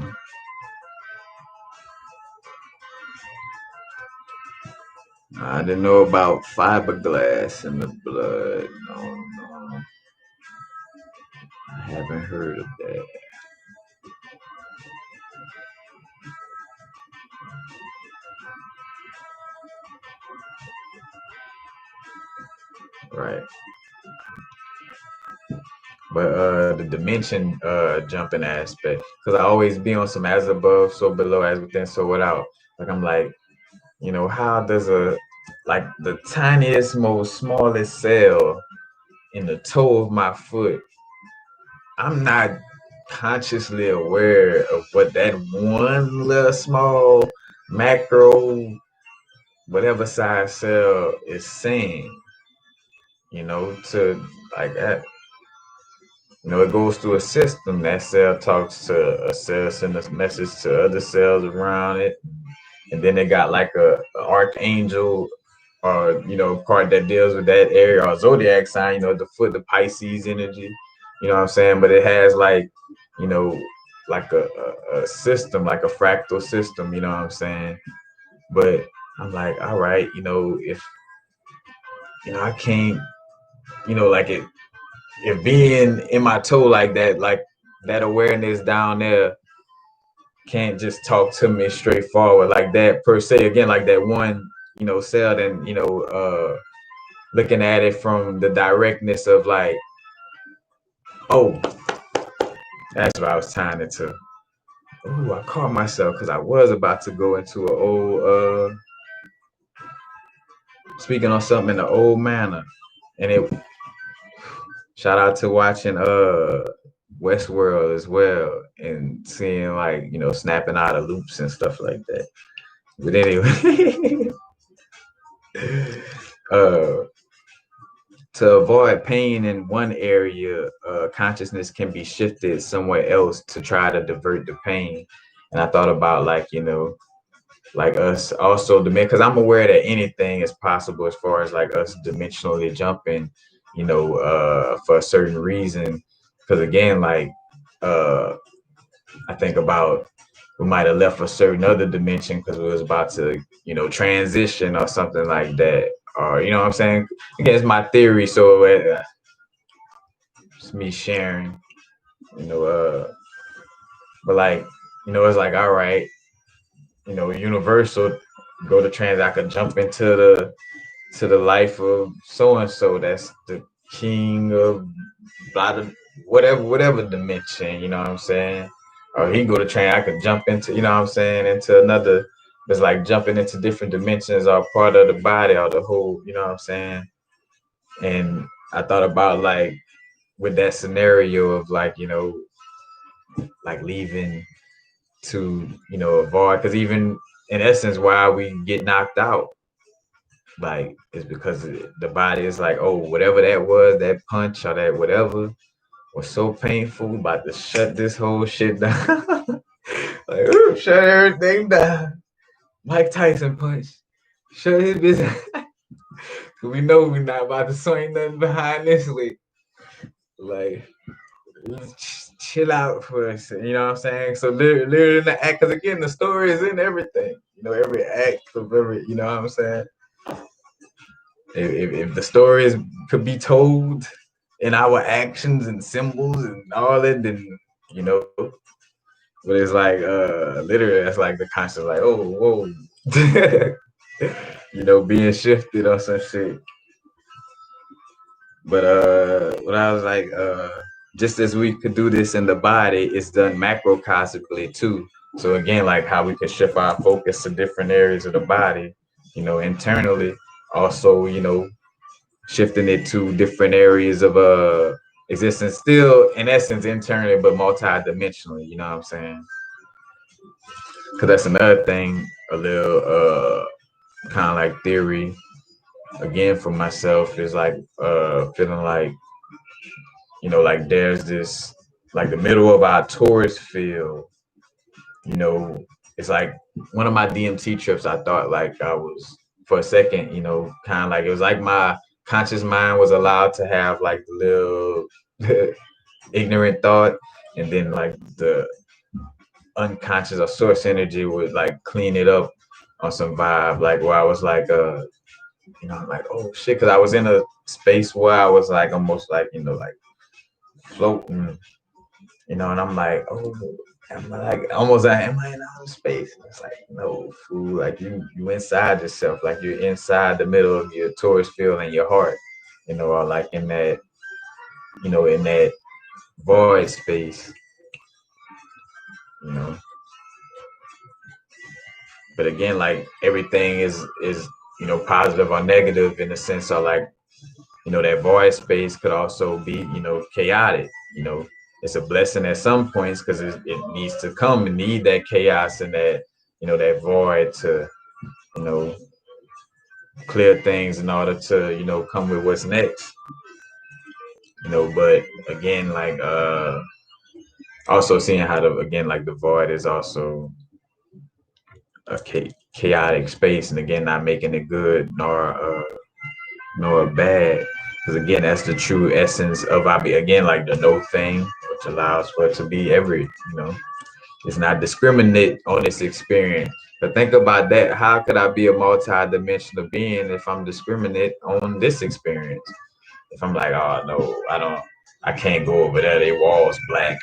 I didn't know about fiberglass in the blood. No, no, I haven't heard of that. Right. But the dimension jumping aspect, because I always be on some as above, so below, as within, so without. Like I'm like, how does like the tiniest, most smallest cell in the toe of my foot, I'm not consciously aware of what that one little small macro, whatever size cell is saying, to like that. It goes through a system. That cell talks to a cell, send a message to other cells around it. And then they got like a archangel, or part that deals with that area, or zodiac sign, the foot, the Pisces energy, you know what I'm saying? But it has like, you know, like a system, like a fractal system, you know what I'm saying? But I'm like, all right, if I can't, like if being in my toe like that awareness down there can't just talk to me straightforward like that per se, again, like that one, cell, then, looking at it from the directness of like, oh, that's what I was tying it to. Oh, I caught myself because I was about to go into an old speaking on something in the old manner. And it shout out to watching Westworld as well and seeing like, snapping out of loops and stuff like that. But anyway, to avoid pain in one area, consciousness can be shifted somewhere else to try to divert the pain. And I thought about like, like us also because I'm aware that anything is possible as far as like us dimensionally jumping, for a certain reason. Because again, like I think about we might have left a certain other dimension because we was about to, transition or something like that. Or you know what I'm saying? Again, it's my theory, so it's me sharing, you know, but like, it's like, all right, universal, go to trans, I could jump into the life of so and so that's the king of blah, whatever dimension, you know what I'm saying? Or he go to train, I could jump into, you know what I'm saying, into another. It's like jumping into different dimensions or part of the body or the whole, you know what I'm saying? And I thought about like with that scenario of like, like leaving to, avoid, because even in essence, why we get knocked out, like, is because the body is like, oh, whatever that was, that punch or that whatever was so painful, we about to shut this whole shit down. Like, ooh, shut everything down. Mike Tyson punch. Shut his business. We know we're not about to swing nothing behind this week. Like, chill out for a second, you know what I'm saying? So literally in the act, because again, the story is in everything. Every act of every, you know what I'm saying? If the stories could be told in our actions and symbols and all that, then, but it's like literally that's like the conscious, like, oh, whoa. Being shifted or some shit. But when I was like, just as we could do this in the body, it's done macrocosmically too. So again, like how we could shift our focus to different areas of the body, internally, also, shifting it to different areas of existence, still in essence internally, but multi-dimensionally, you know what I'm saying? Because that's another thing, a little kind of like theory again for myself is like feeling like, like there's this, like the middle of our Taurus field, it's like one of my DMT trips. I thought like I was for a second, kind of like it was like my conscious mind was allowed to have like the little ignorant thought, and then like the unconscious or source energy would like clean it up on some vibe, like where I was like, I'm like, oh shit, because I was in a space where I was like almost like, like floating, and I'm like, oh, am I like almost like, am I in outer space? And it's like, no, fool, like you inside yourself, like you're inside the middle of your Taurus field and your heart, or like in that, in that void space, But again, like everything is positive or negative in the sense of like, that void space could also be, chaotic. It's a blessing at some points because it needs to come and need that chaos and that, that void to, clear things in order to, come with what's next. But again, like also seeing how like the void is also a chaotic space, and again, not making it good nor bad, because again, that's the true essence of again, like the no thing, which allows for it to be every, It's not discriminate on this experience. But think about that. How could I be a multi-dimensional being if I'm discriminate on this experience? If I'm like, oh no, I can't go over there. They walls black.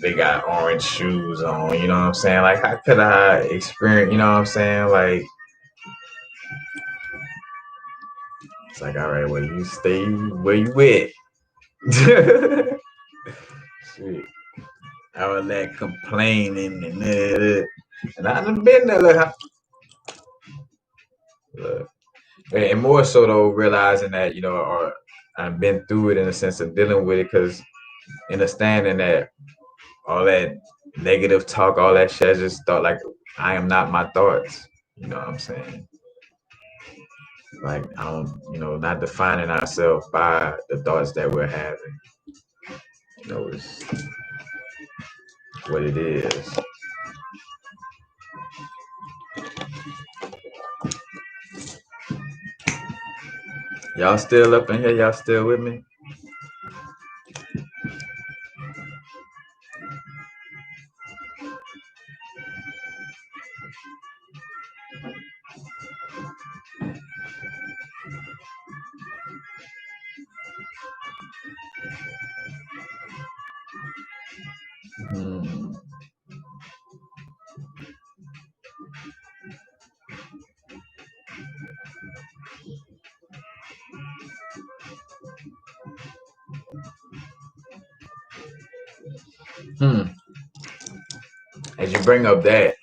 They got orange shoes on. You know what I'm saying? Like, how could I experience? You know what I'm saying? Like, it's like, all right, well, you stay where you at. Shit. All that complaining and I done been there. Look, and more so though, realizing that or I've been through it in a sense of dealing with it, because understanding that all that negative talk, all that shit, I just thought like I am not my thoughts. You know what I'm saying? Like I don't, not defining ourselves by the thoughts that we're having. It's what it is. Y'all still up in here? Y'all still with me? Hmm. Hmm. As you bring up that,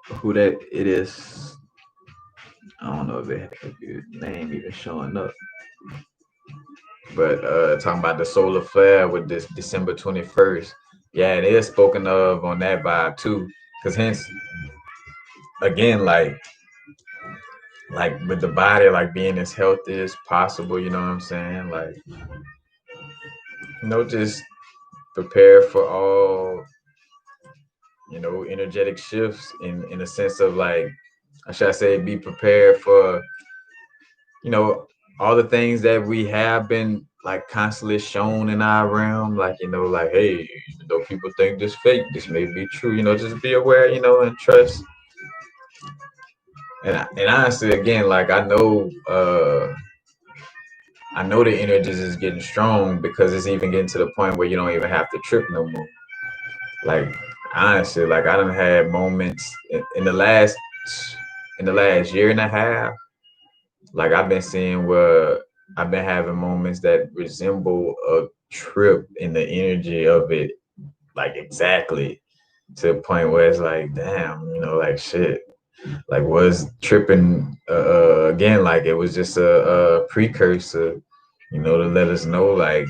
who that it is, I don't know if your name even showing up, but talking about the solar flare with this December 21st. Yeah, it is spoken of on that vibe too. Cause hence, again, like with the body, like being as healthy as possible. You know what I'm saying? Like, just prepare for all energetic shifts in a sense of like, I should I say, be prepared for all the things that we have been like constantly shown in our realm, like like, hey, even though people think this fake, this may be true. Just be aware, and trust. And honestly, again, like I know the energies is getting strong because it's even getting to the point where you don't even have to trip no more. Like honestly, like I done had moments in the last year and a half. Like I've been seeing where I've been having moments that resemble a trip in the energy of it, like exactly to the point where it's like, damn, like shit. Like was tripping again, like it was just a precursor, to let us know like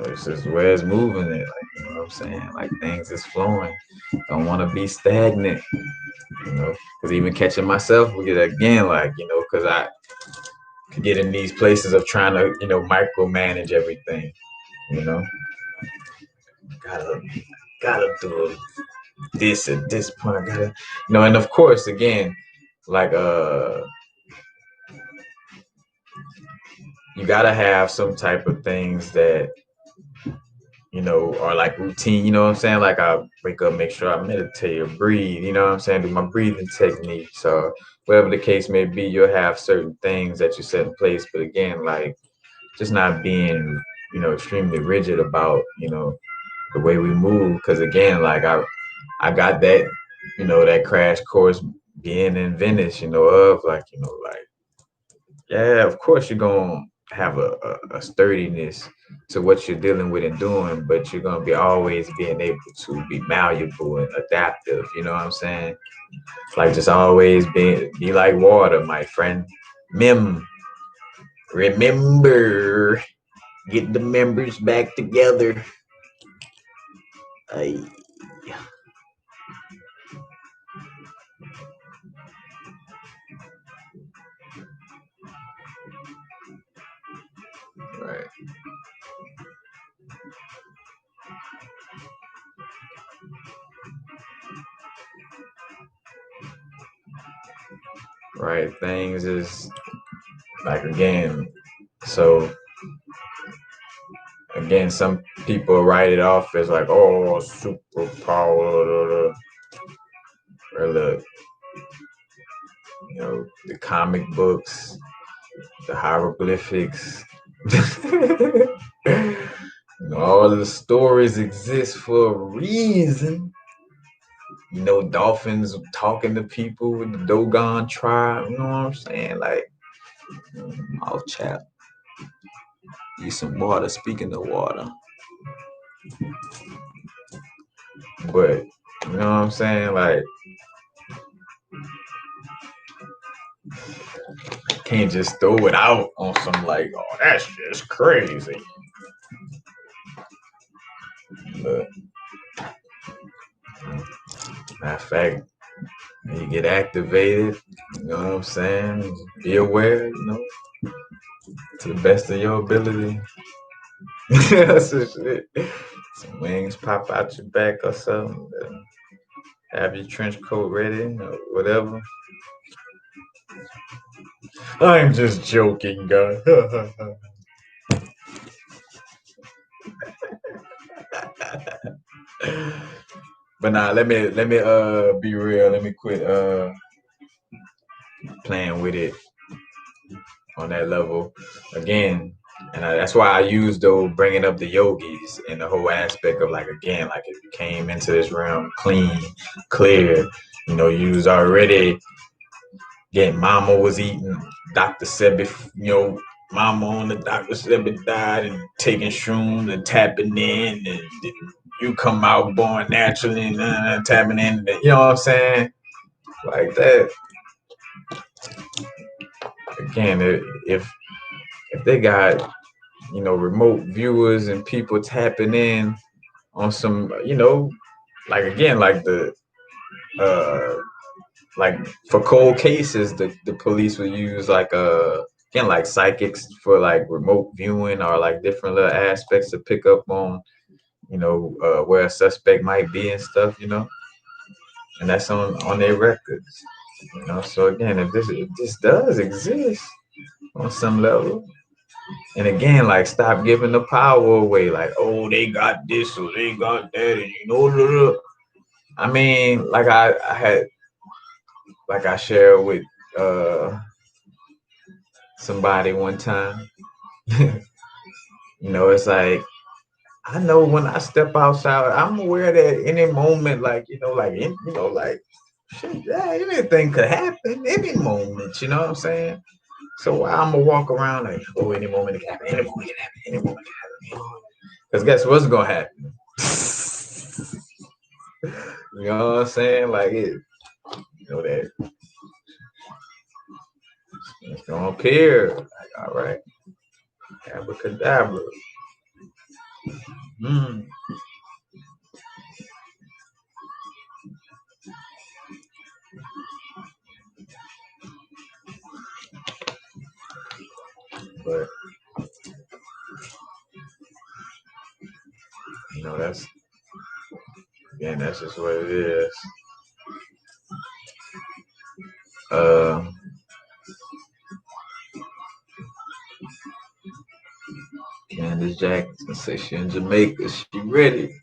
this is where it's moving it. Like, you know what I'm saying? Like things is flowing. Don't want to be stagnant, because even catching myself with it again, like, because I could get in these places of trying to, micromanage everything, you know, gotta, gotta do this at this point, gotta, and of course, again, like, you gotta have some type of things that, are like routine, you know what I'm saying? Like I wake up, make sure I meditate or breathe, you know what I'm saying? Do my breathing techniques or whatever the case may be, you'll have certain things that you set in place. But again, like just not being, extremely rigid about, the way we move. Cause again, like I got that, that crash course being in Venice, of like, like, yeah, of course you're gonna have a sturdiness to what you're dealing with and doing, but you're gonna be always being able to be malleable and adaptive. You know what I'm saying? Like just always be like water, my friend. Remember, get the members back together. Ay. Right. Right. Things is like again. So again, some people write it off as like, oh, superpower, or the, the comic books, the hieroglyphics. All of the stories exist for a reason. Dolphins talking to people with the Dogon tribe. You know what I'm saying? Like, mouth chap. Need some water. Speaking of water. But, you know what I'm saying? Like, can't just throw it out on some like, oh, that's just crazy. But, matter of fact, you get activated, you know what I'm saying? Be aware, to the best of your ability. Some shit. Some wings pop out your back or something. Have your trench coat ready or whatever. I'm just joking, guys. But nah, let me be real. Let me quit playing with it on that level again. And that's why I use though bringing up the yogis and the whole aspect of like, again, like if you came into this realm clean, clear, you was already getting, mama was eating Dr. Sebi, mama on the Dr. Sebi died and taking shrooms and tapping in, and you come out born naturally and tapping in, you know what I'm saying? Like that. Again, if they got, remote viewers and people tapping in on some, like again, like the like for cold cases, the police would use like again like psychics for like remote viewing or like different little aspects to pick up on, where a suspect might be and stuff, and that's on their records, So again, if this does exist on some level, and again, like stop giving the power away, like, oh, they got this or they got that, and I mean, like I had, like I shared with somebody one time, it's like, I know when I step outside, I'm aware that any moment, like, like, shit, yeah, anything could happen, any moment, you know what I'm saying? So why I'm gonna walk around like, oh, any moment it can happen, any moment it can happen, any moment it can happen. Because guess what's gonna happen? You know what I'm saying? Like that it's gonna appear. Like, all right, abracadabra. Mm. But that's just what it is. Candace Jackson says she in Jamaica. She ready.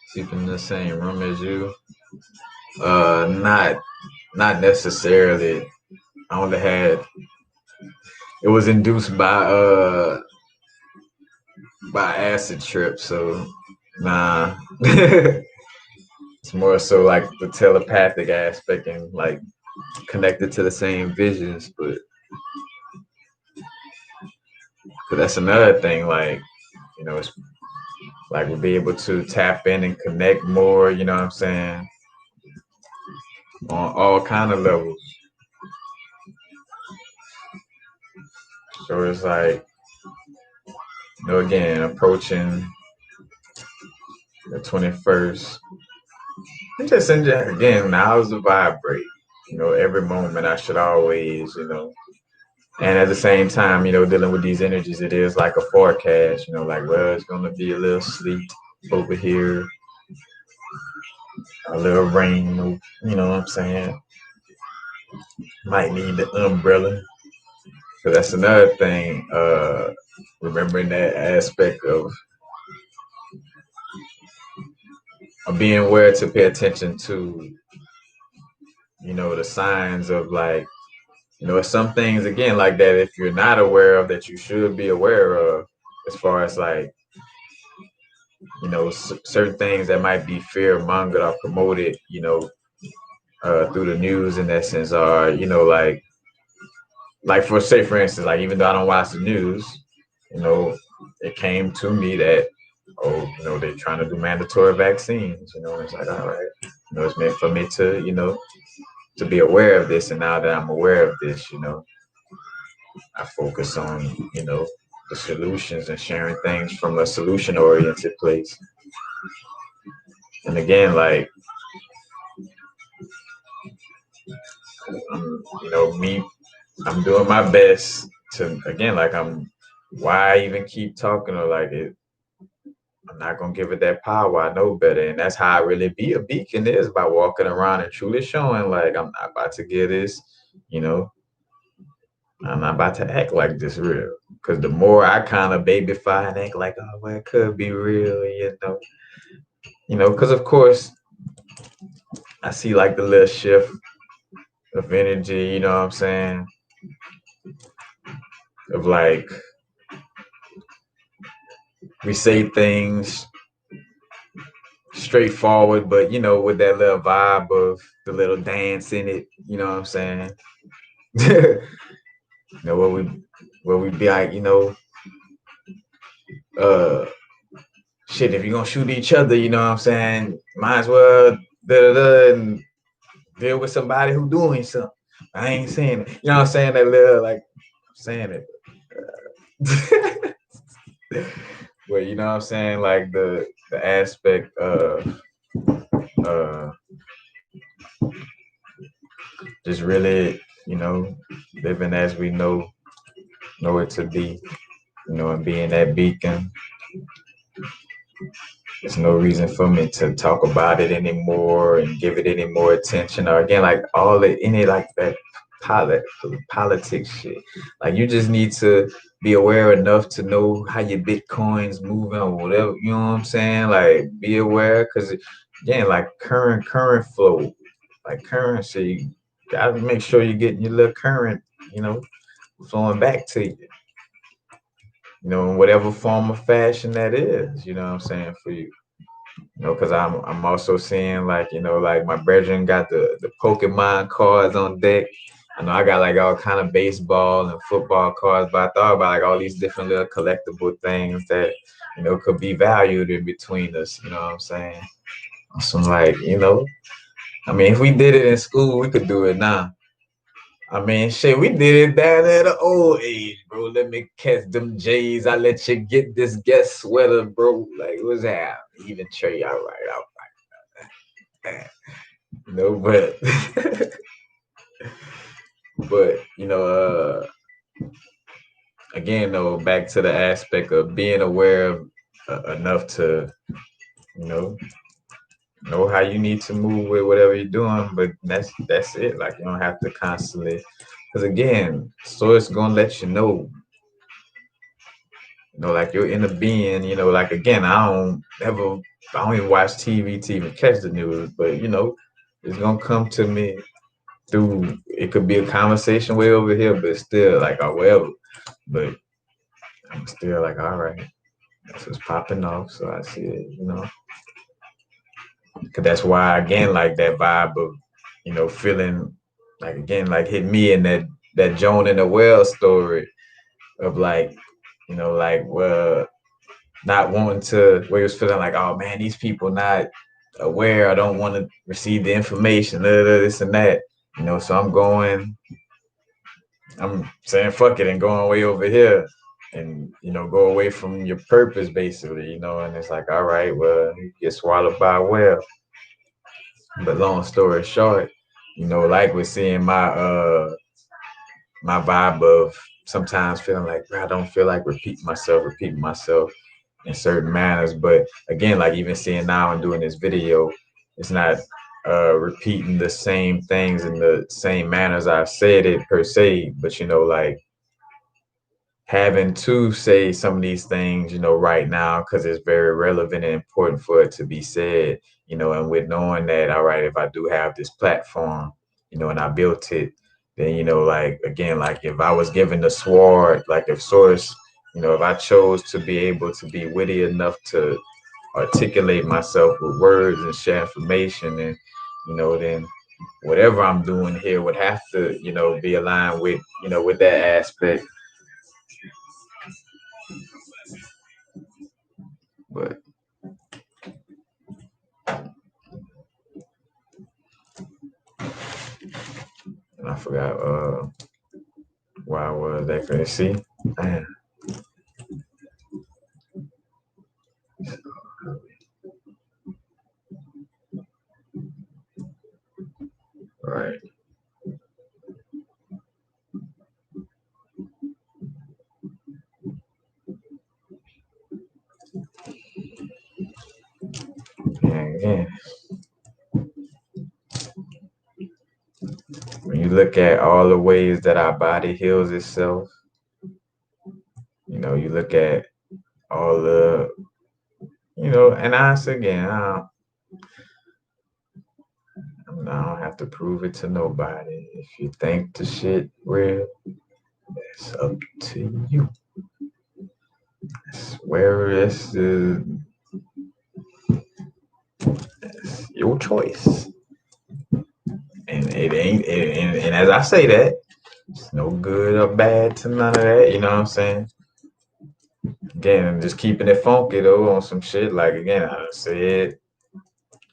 Sleeping in the same room as you. Not necessarily. I only had. It was induced by acid trip, so nah. It's more so like the telepathic aspect and like connected to the same visions, but that's another thing. Like, it's like we'll be able to tap in and connect more. You know what I'm saying? On all kind of levels. So it's like, again, approaching the 21st. And just again, now is the vibrate. Every moment I should always, and at the same time, dealing with these energies, it is like a forecast, like, well, it's going to be a little sleet over here, a little rain, you know what I'm saying? Might need the umbrella. So that's another thing. Remembering that aspect of being aware to pay attention to, the signs of like, some things again like that. If you're not aware of that, you should be aware of, as far as like, certain things that might be fear mongered or promoted, through the news in that sense, are, like for instance, like even though I don't watch the news, you know, it came to me that, oh, they're trying to do mandatory vaccines, it's like, all right, it's meant for me to, to be aware of this. And now that I'm aware of this, I focus on, the solutions and sharing things from a solution oriented place. And again, like, me, I'm doing my best to, again, like, why I even keep talking, or like it, I'm not gonna give it that power. I know better, and that's how I really be a beacon, is by walking around and truly showing like I'm not about to get this, you know, I'm not about to act like this real. Because the more I kind of babyfy and act like, oh, well, it could be real, because of course I see like the little shift of energy, you know what I'm saying? Of like, we say things straightforward, but with that little vibe of the little dance in it, you know what I'm saying? Where we be like, uh shit, if you're gonna shoot each other, you know what I'm saying, might as well and deal with somebody who doing something. I ain't saying it. You know what I'm saying? That little, like, I'm saying it. But you know what I'm saying? Like the aspect of uh just really, living as we know it to be, and being that beacon. There's no reason for me to talk about it anymore and give it any more attention. Or again, like all the any like that politics shit. Like you just need to be aware enough to know how your Bitcoin's moving or whatever. You know what I'm saying? Like be aware, because again, like current flow, like currency, you gotta make sure you're getting your little current, flowing back to you. In whatever form of fashion that is, you know what I'm saying, for you. Because I'm also seeing like, like my brethren got the Pokemon cards on deck. I know I got like all kind of baseball and football cards, but I thought about like all these different little collectible things that, could be valued in between us, you know what I'm saying? So like, I mean, if we did it in school, we could do it now. I mean, shit, we did it down at the old age, bro. Let me catch them J's. I let you get this guest sweater, bro. Like, what's that? Even Trey, all right. But but again though, back to the aspect of being aware of enough to, know how you need to move with whatever you're doing. But that's it. Like you don't have to constantly, because again, so it's gonna let you know. Like your inner being, like again, I don't even watch TV to even catch the news, but it's gonna come to me through, it could be a conversation way over here, but still like, or whatever. But I'm still like, all right, this is popping off, so I see it, Cause that's why again, like that vibe of, feeling like again, like hit me in that Joan in the Well story of like, like, well, not wanting to, where he was feeling like, oh man, these people not aware, I don't want to receive the information, this and that, so I'm saying fuck it and going way over here and, go away from your purpose basically, and it's like, all right, well, you get swallowed by a whale. But long story short, like we're seeing my vibe of sometimes feeling like, I don't feel like repeating myself in certain manners. But again, like even seeing now and doing this video, it's not repeating the same things in the same manners I've said it per se, but like having to say some of these things, right now, because it's very relevant and important for it to be said, and with knowing that, all right, if I do have this platform, and I built it, then, like, again, like if I was given the sword, like if source, if I chose to be able to be witty enough to articulate myself with words and share information, and, then whatever I'm doing here would have to, be aligned with, with that aspect. But I forgot why I was that crazy. See, man. Right. Yeah. When you look at all the ways that our body heals itself, you look at all the, and I say again, I don't have to prove it to nobody. If you think the shit real, it's up to you. I swear it's your choice. And it ain't, and as I say that, it's no good or bad to none of that. You know what I'm saying? Again, just keeping it funky though on some shit. Like again, I said,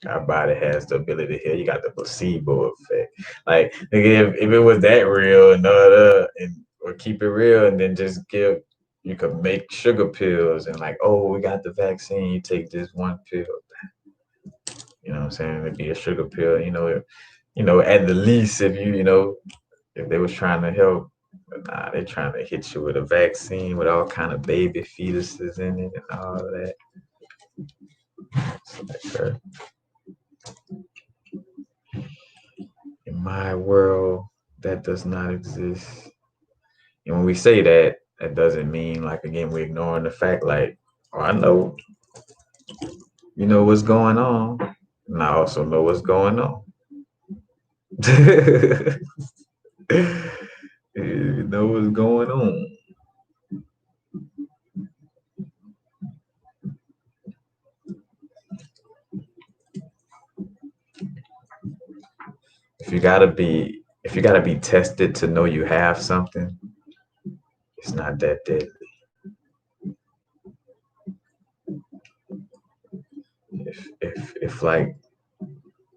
our body has the ability to heal. You got the placebo effect. Like if it was that real and or keep it real and then just you could make sugar pills and like, oh, we got the vaccine. You take this one pill. You know what I'm saying? It'd be a sugar pill. At the least if they was trying to help. But nah, they're trying to hit you with a vaccine with all kind of baby fetuses in it and all of that. So in my world, that does not exist. And when we say that, that doesn't mean like again we're ignoring the fact like, oh, I know, what's going on, and I also know what's going on. You know what's going on. If you gotta be tested to know you have something, it's not that deadly. If like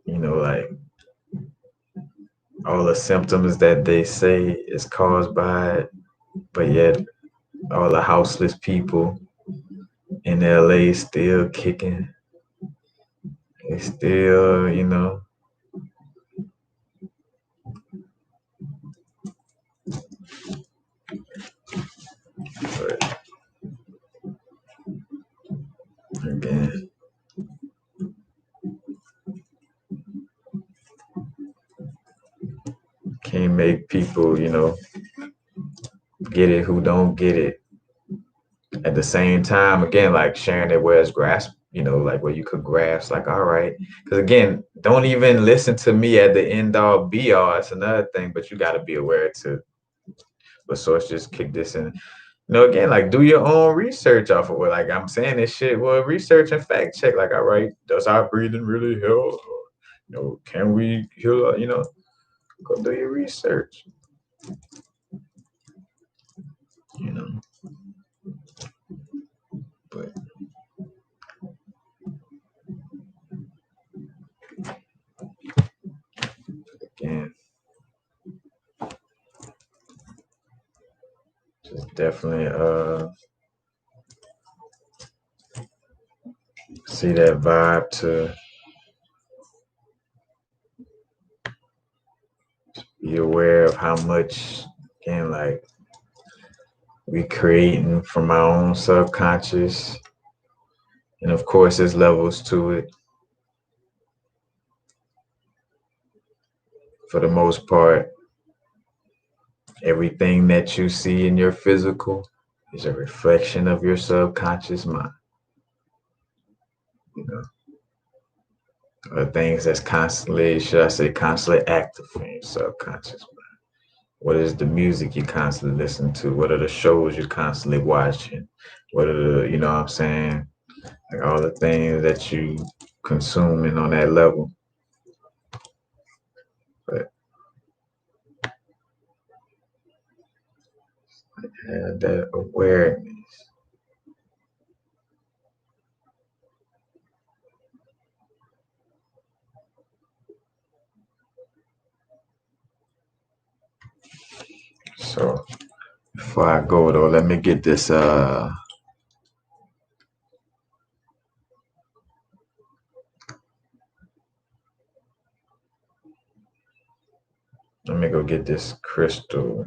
like all the symptoms that they say is caused by it, but yet all the houseless people in LA still kicking. They still, but again, can't make people, get it who don't get it. At the same time, again, like sharing it where it's grasp, like where you could grasp, like, all right. Because again, don't even listen to me at the end all be all. That's another thing, but you got to be aware to, but source just kick this in. Again, like do your own research off of what, like I'm saying this shit. Well, research and fact check. Like, all right, does our breathing really help? Or, can we heal? Go do your research. You know, but again, just definitely see that vibe to be aware of how much, again, like we creating from our own subconscious, and of course there's levels to it. For the most part, everything that you see in your physical is a reflection of your subconscious mind. You know, or things that's constantly, should I say, constantly active in your subconscious mind. What is the music you constantly listen to? What are the shows you're constantly watching? What are the, you know what I'm saying? Like all the things that you consuming on that level. But have that awareness. So before I go though, let me get this let me go get this crystal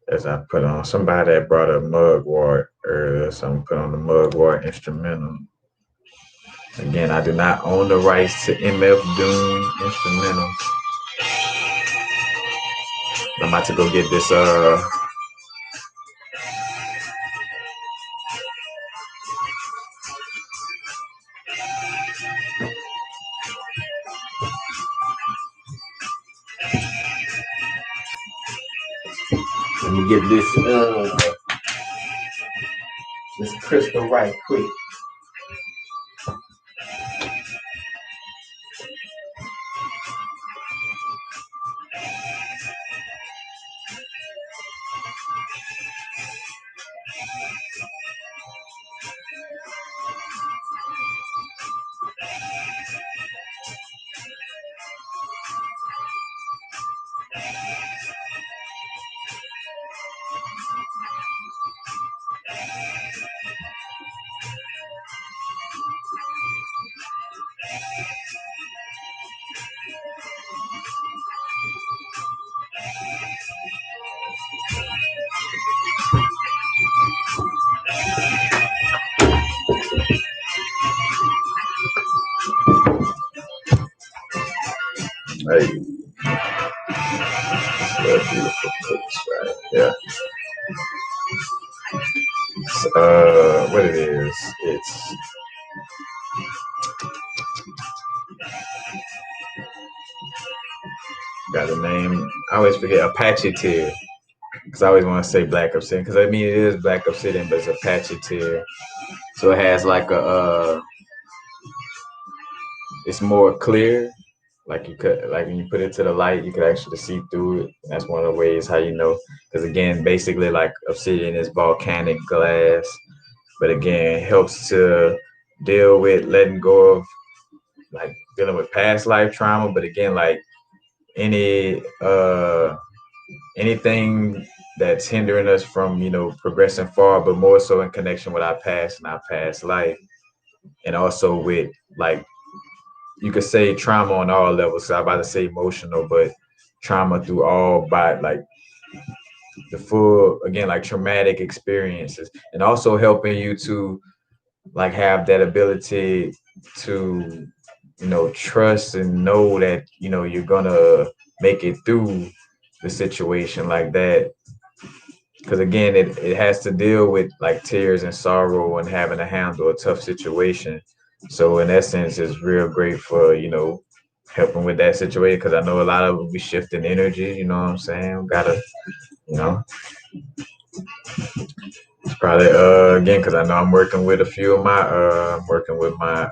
as I put on. Somebody that brought a mugwort earlier, so I'm put on the mugwort instrumental. Again, I do not own the rights to MF Doom instrumental. I'm about to go get this let me get this crystal right quick. Hey, it's a beautiful place, right? Yeah. What it is? It's got a name. I always forget Apache Tear because I always want to say Black Obsidian because I mean it is Black Obsidian, but it's Apache Tear. So it has like it's more clear. Like you could, like when you put it to the light, you could actually see through it. And that's one of the ways how you know. Because again, basically, like obsidian is volcanic glass, but again, it helps to deal with letting go of like dealing with past life trauma. But again, like any anything that's hindering us from progressing far, but more so in connection with our past and our past life, and also with like you could say trauma on all levels. So I'm about to say emotional, but trauma through all by like the full again like traumatic experiences, and also helping you to like have that ability to trust and know that you're gonna make it through the situation like that, because again it has to deal with like tears and sorrow and having to handle a tough situation. So in essence it's real great for helping with that situation, because I know a lot of it be shifting energy, you know what I'm saying. We gotta you know it's probably again because I know I'm working with a few of my I'm working with my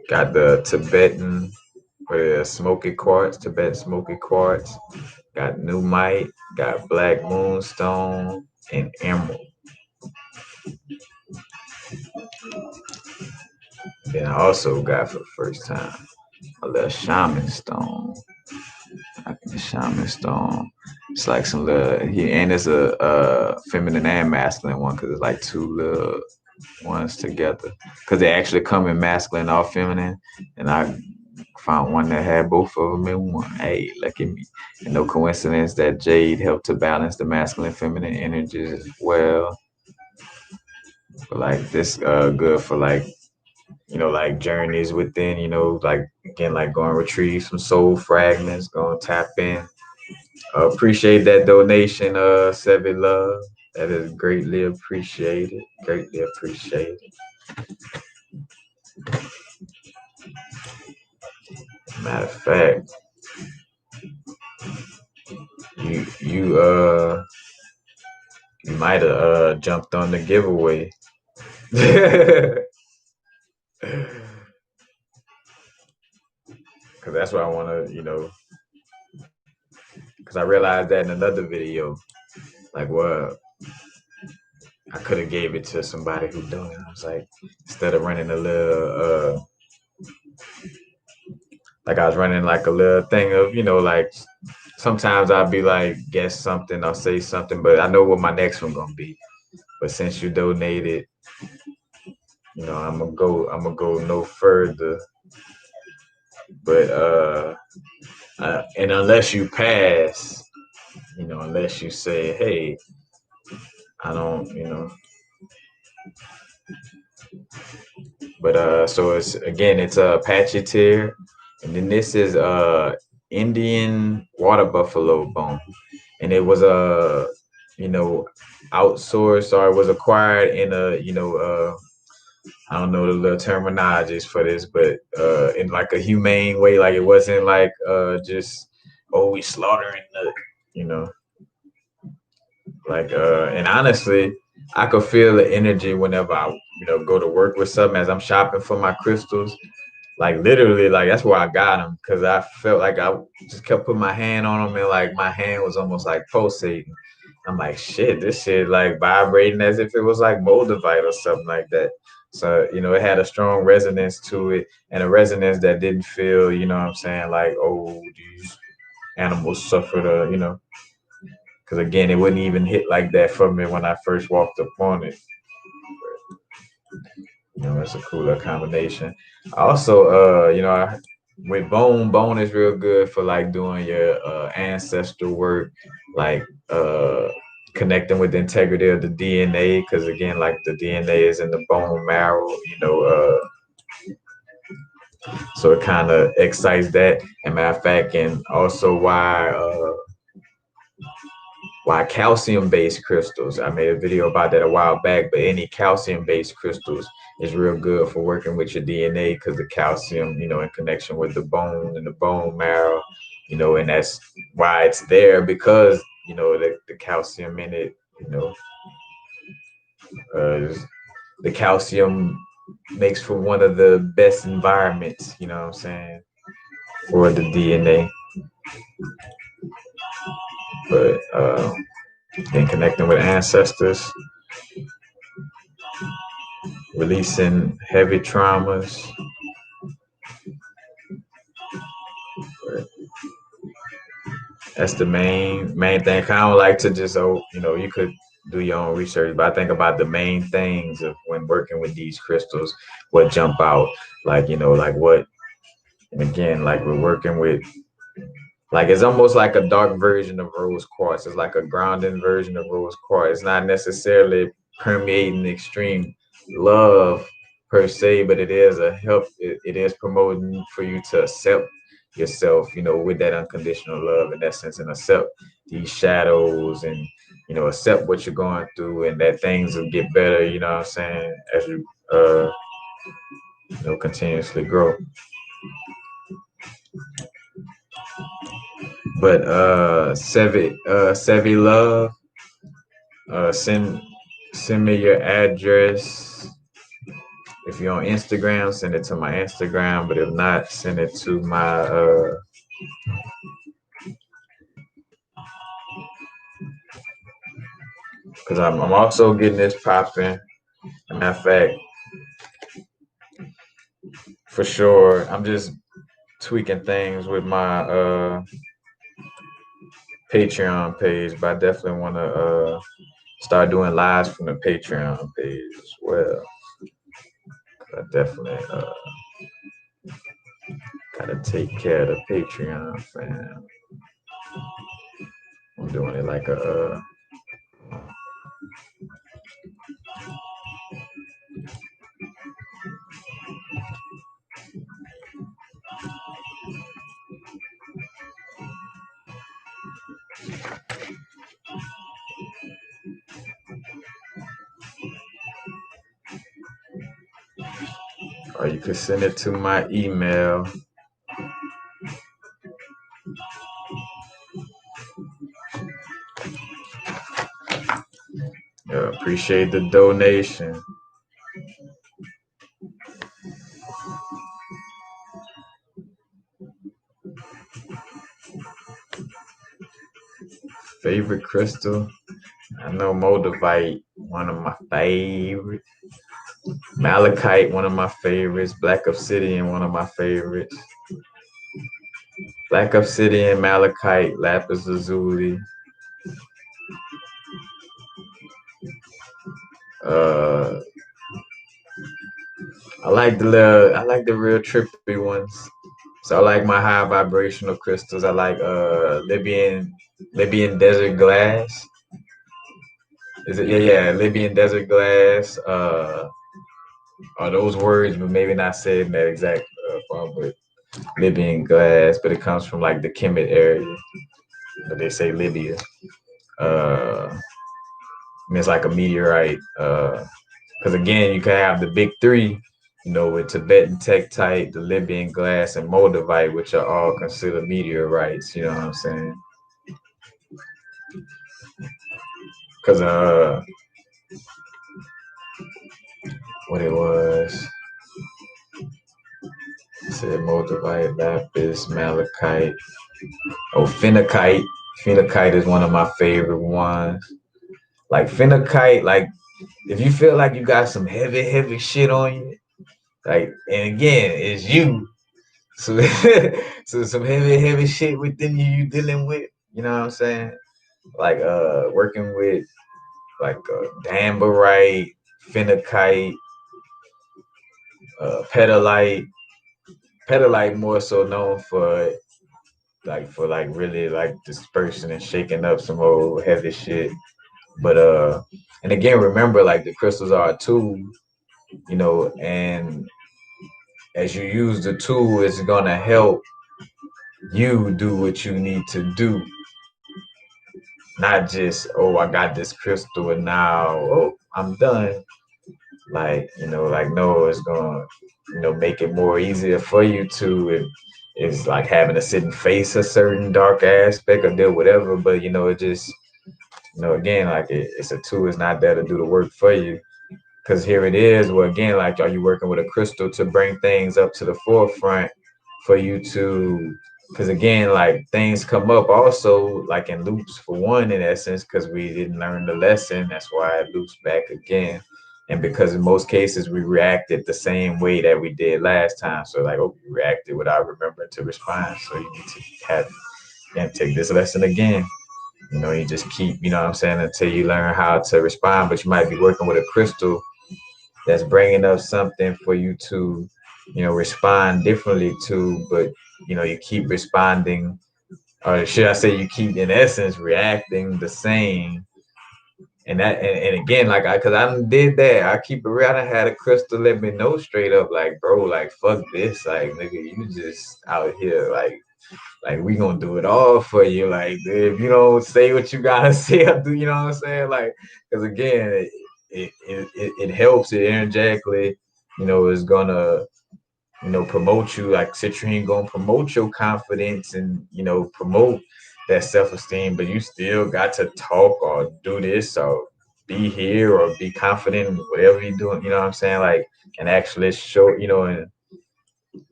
got the Tibetan smoky quartz, Tibetan smoky quartz, got Numite, got Black Moonstone, and Emerald. Then I also got for the first time a little shaman stone. I think the shaman stone. It's like some little, and it's a feminine and masculine one because it's like two little ones together. Because they actually come in masculine or feminine, and I found one that had both of them in one. Hey, look at me. And no coincidence that jade helped to balance the masculine and feminine energies as well. But like this good for like like journeys within, like again, like go and retrieve some soul fragments, go and tap in. Appreciate that donation, Sevi Love. That is greatly appreciated. Greatly appreciated. Matter of fact, you might have jumped on the giveaway. Cause that's what I want to, cause I realized that in another video, like, well, I could have gave it to somebody who donated. I was like, instead of running a little, like I was running like a little thing of, like sometimes I'll be like, guess something or say something, but I know what my next one gonna be. But since you donated, I'm gonna go no further. But and unless you pass, unless you say, hey, I don't. But so it's a Apache tier, and then this is Indian water buffalo bone, and it was you know outsourced, or it was acquired in a I don't know the little terminologies for this, but in like a humane way, like it wasn't like just we slaughtering the you know like and honestly, I could feel the energy whenever I go to work with something as I'm shopping for my crystals. Like literally, like that's where I got them because I felt like I just kept putting my hand on them and like my hand was almost like pulsating. I'm like, shit, this shit like vibrating as if it was like moldavite or something like that. So, it had a strong resonance to it and a resonance that didn't feel, what I'm saying, like, oh, these animals suffered, because again, it wouldn't even hit like that for me when I first walked upon it. It's a cooler combination. Also, with bone is real good for like doing your ancestral work, like connecting with the integrity of the DNA, because again, like the DNA is in the bone marrow, so it kind of excites that. And matter of fact, and also why calcium-based crystals. I made a video about that a while back, but any calcium-based crystals is real good for working with your DNA because the calcium, in connection with the bone and the bone marrow, and that's why it's there because, the calcium in it, uh, the calcium makes for one of the best environments, you know what I'm saying, for the DNA. But and connecting with ancestors, releasing heavy traumas. That's the main thing. I don't like to just you could do your own research, but I think about the main things of when working with these crystals, what jump out, like like what, and again, like we're working with, like it's almost like a dark version of rose quartz. It's like a grounding version of rose quartz. It's not necessarily permeating extreme love per se, but it is a help. It is promoting for you to accept yourself, with that unconditional love in that sense, and accept these shadows, and accept what you're going through, and that things will get better. You know what I'm saying? As you continuously grow. But Sevi Love, send me your address. If you're on Instagram, send it to my Instagram. But if not, send it to my because I'm also getting this popping. Matter of fact, for sure, I'm just tweaking things with my Patreon page, but I definitely want to start doing lives from the Patreon page as well. I definitely gotta take care of the Patreon fam. I'm doing it like a or you could send it to my email. Appreciate the donation. Favorite crystal? I know Moldavite, one of my favorites. Malachite, one of my favorites. Black Obsidian, one of my favorites. Black Obsidian, Malachite, Lapis Lazuli. Uh, I like the real trippy ones. So I like my high vibrational crystals. I like Libyan desert glass. Is it Libyan desert glass. Are those words, but maybe not said in that exact form, but Libyan glass, but it comes from like the Kemet area. But they say Libya. And it's like a meteorite. Because again, you can have the big three, with Tibetan tektite, the Libyan glass, and Moldavite, which are all considered meteorites. You know what I'm saying? Because what it was, it said Moldavite, Lapis, Malachite, Phenakite. Phenakite is one of my favorite ones. Like Phenakite, like if you feel like you got some heavy shit on you, like, and again, it's you. So, so some heavy shit within you dealing with, you know what I'm saying? Like working with like Danbarite, Phenakite, Pedalite. Pedalite more so known for really like dispersing and shaking up some old heavy shit. But and again, remember, like, the crystals are a tool, and as you use the tool, it's gonna help you do what you need to do. Not just, oh, I got this crystal and now, oh, I'm done. Like, like, no, it's gonna, make it more easier for you to. It's like having to sit and face a certain dark aspect or do whatever, but it just, again, like it's a tool. It's not there to do the work for you. Because here it is. Well, again, like, are you working with a crystal to bring things up to the forefront for you to? Because again, like, things come up also, like in loops for one, in essence, because we didn't learn the lesson. That's why it loops back again. And because in most cases we reacted the same way that we did last time. So like, oh, we reacted without remembering to respond. So you need to have and take this lesson again. You just keep, what I'm saying, until you learn how to respond. But you might be working with a crystal that's bringing up something for you to, respond differently to, but, you keep responding, or should I say you keep, in essence, reacting the same. And that, and again, like, cause I did that. I keep it real. I had a crystal let me know straight up, like, bro, like, fuck this. Like, nigga, you just out here, like we gonna do it all for you. Like, if you don't say what you gotta say, or do, you know what I'm saying? Like, because again, it helps. It energetically, is gonna, promote you. Like, citrine gonna promote your confidence and, promote that self-esteem. But you still got to talk or do this or be here or be confident in whatever you're doing. You know what I'm saying? Like, and actually show,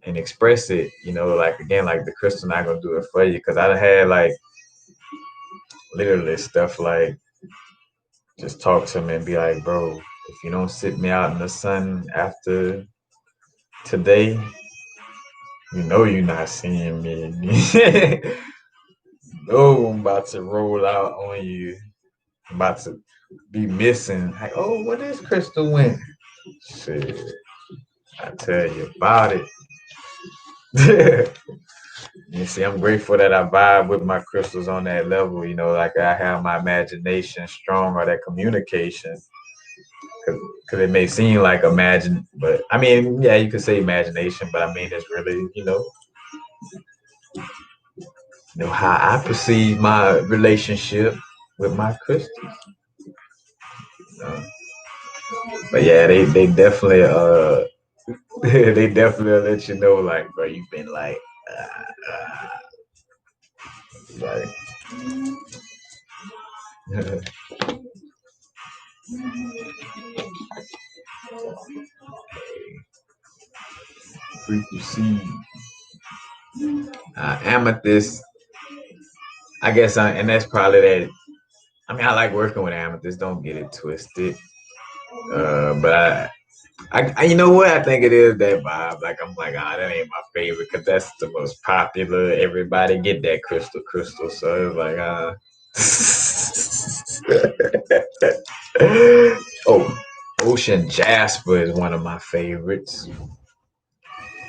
and express it, like, again, like, the crystal not gonna do it for you. Because I had, like, literally stuff like, just talk to me and be like, bro, if you don't sit me out in the sun after today, you're not seeing me. No, I'm about to roll out on you. I'm about to be missing. Like, oh, where this crystal went? Shit, I tell you about it. You see, I'm grateful that I vibe with my crystals on that level. Like, I have my imagination strong, or that communication. Because it may seem like imagine, but I mean, yeah, you could say imagination, but I mean, it's really, how I perceive my relationship with my crystals. But yeah, they definitely They definitely let you know, like, bro, you've been like, frequency. Amethyst, I guess, and that's probably that. I mean, I like working with amethyst. Don't get it twisted. But you know what? I think it is that vibe. Like I'm like, that ain't my favorite because that's the most popular. Everybody get that crystal. So it's like, oh, ocean jasper is one of my favorites.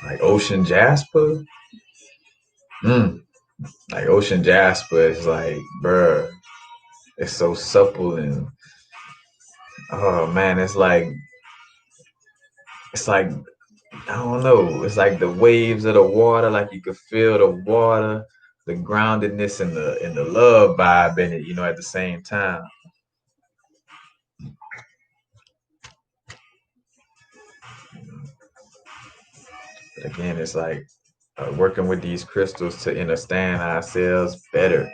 Like ocean jasper, mm, like ocean jasper is like, bruh, it's so supple and oh man, it's like I don't know. It's like the waves of the water, like you could feel the water, the groundedness and the love vibe in it, at the same time. But again, it's like working with these crystals to understand ourselves better.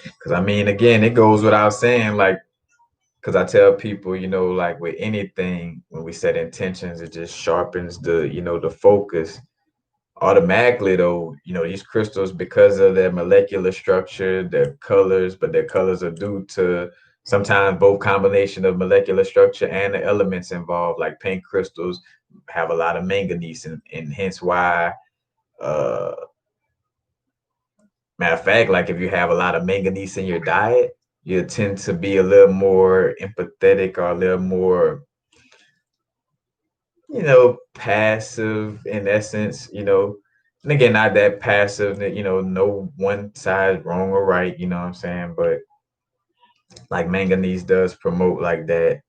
Because I mean, again, it goes without saying, like, because I tell people, like with anything, when we set intentions, it just sharpens the focus automatically though, these crystals, because of their molecular structure, their colors, but their colors are due to sometimes both combination of molecular structure and the elements involved, like pink crystals have a lot of manganese, and hence why uh matter of fact, like if you have a lot of manganese in your diet, you tend to be a little more empathetic or a little more passive in essence, and again, not that passive that, no one side wrong or right, you know what I'm saying? But like manganese does promote like that,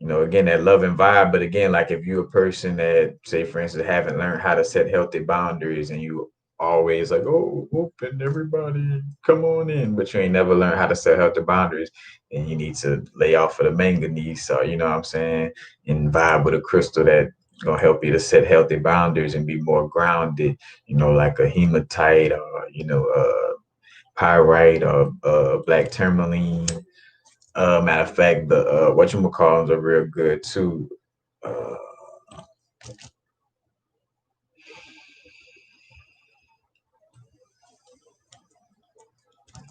again, that loving vibe. But again, like if you're a person that, say, for instance, haven't learned how to set healthy boundaries and you always like, oh, open everybody, come on in, but you ain't never learned how to set healthy boundaries, and you need to lay off of the manganese, so you know what I'm saying, and vibe with a crystal that gonna help you to set healthy boundaries and be more grounded, like a hematite or pyrite or black tourmaline. Matter of fact, the whatchamacallits are real good too. Uh,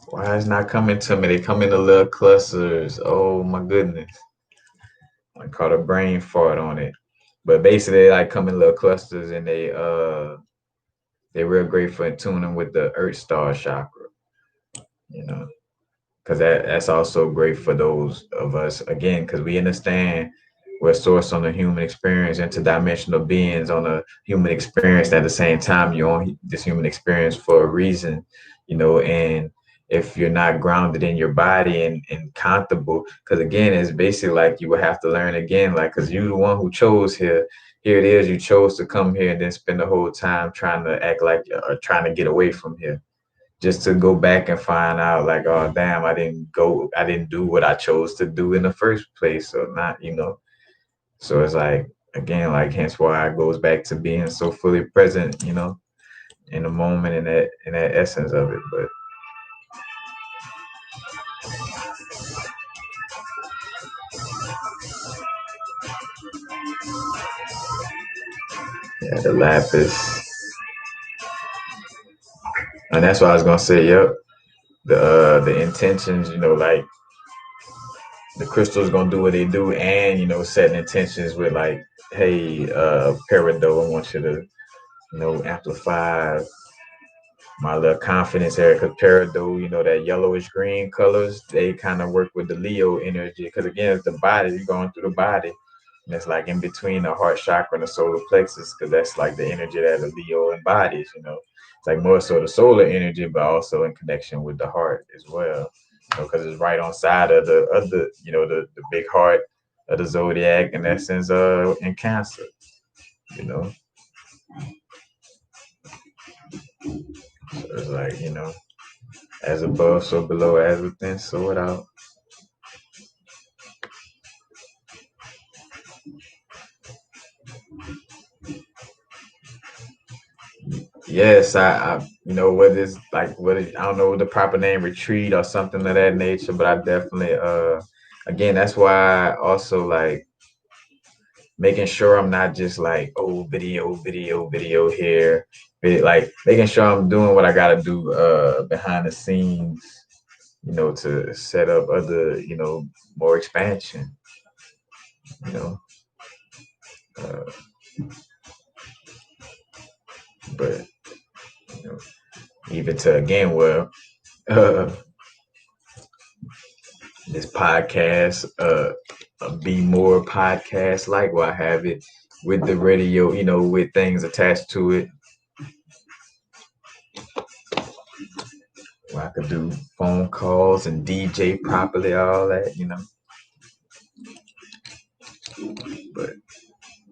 why is not coming to me? They come in the little clusters. Oh my goodness. I caught a brain fart on it. But basically they like come in little clusters, and they're real great for tuning with the Earth Star chakra, you know. Because that's also great for those of us, again, because we understand we're source on the human experience, interdimensional beings on a human experience. At the same time, you're on this human experience for a reason, and if you're not grounded in your body and comfortable, because again, it's basically like you would have to learn again, like, because you're the one who chose here it is, you chose to come here and then spend the whole time trying to act like or trying to get away from here, just to go back and find out like, oh damn, I didn't do what I chose to do in the first place. So not, so it's like, again, like hence why it goes back to being so fully present, in the moment, and that essence of it. But yeah, the lapis. And that's what I was gonna say, yep. The intentions, like the crystal's gonna do what they do, and setting intentions with like, hey, peridot, I want you to, amplify my little confidence area, because peridot, that yellowish green colors, they kind of work with the Leo energy. Because again, it's the body, you're going through the body. And it's like in between the heart chakra and the solar plexus, because that's like the energy that the Leo embodies. It's like more so the solar energy, but also in connection with the heart as well. Because it's right on side of the other, the big heart of the zodiac, in essence, in Cancer, you know. So it's like, as above, so below, as within, so without. yes, I whether it's like I don't know the proper name, retreat or something of that nature, but I definitely again, that's why I also like making sure I'm not just like, oh, video here, but like making sure I'm doing what I gotta do behind the scenes, to set up other, more expansion, you know. Uh, but you know, even to again, well, uh, this podcast, be more podcast like where I have it with the radio, with things attached to it. Where I could do phone calls and DJ properly, all that. But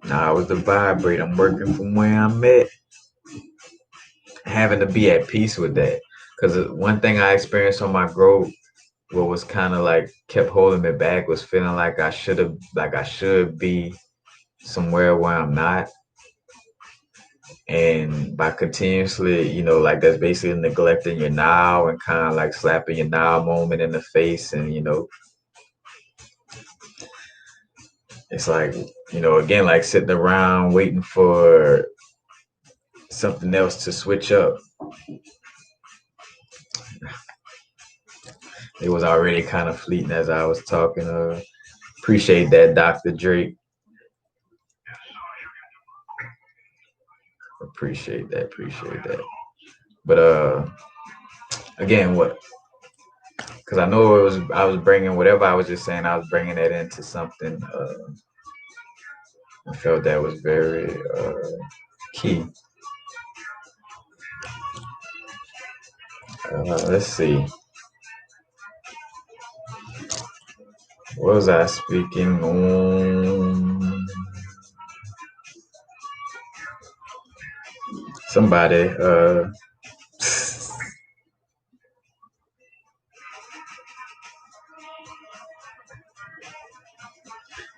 now it's the vibrate. I'm working from where I'm at, having to be at peace with that. Because one thing I experienced on my growth, what was kind of like kept holding me back, was feeling like I should be somewhere where I'm not. And by continuously, like that's basically neglecting your now and kind of like slapping your now moment in the face. And, it's like, again, like sitting around waiting for something else to switch up. It was already kind of fleeting as I was talking. Appreciate that, Dr. Drake. Appreciate that. But again, what? Because I know I was bringing whatever I was just saying. I was bringing that into something. I felt that was very key. Let's see. What was I speaking on? Somebody.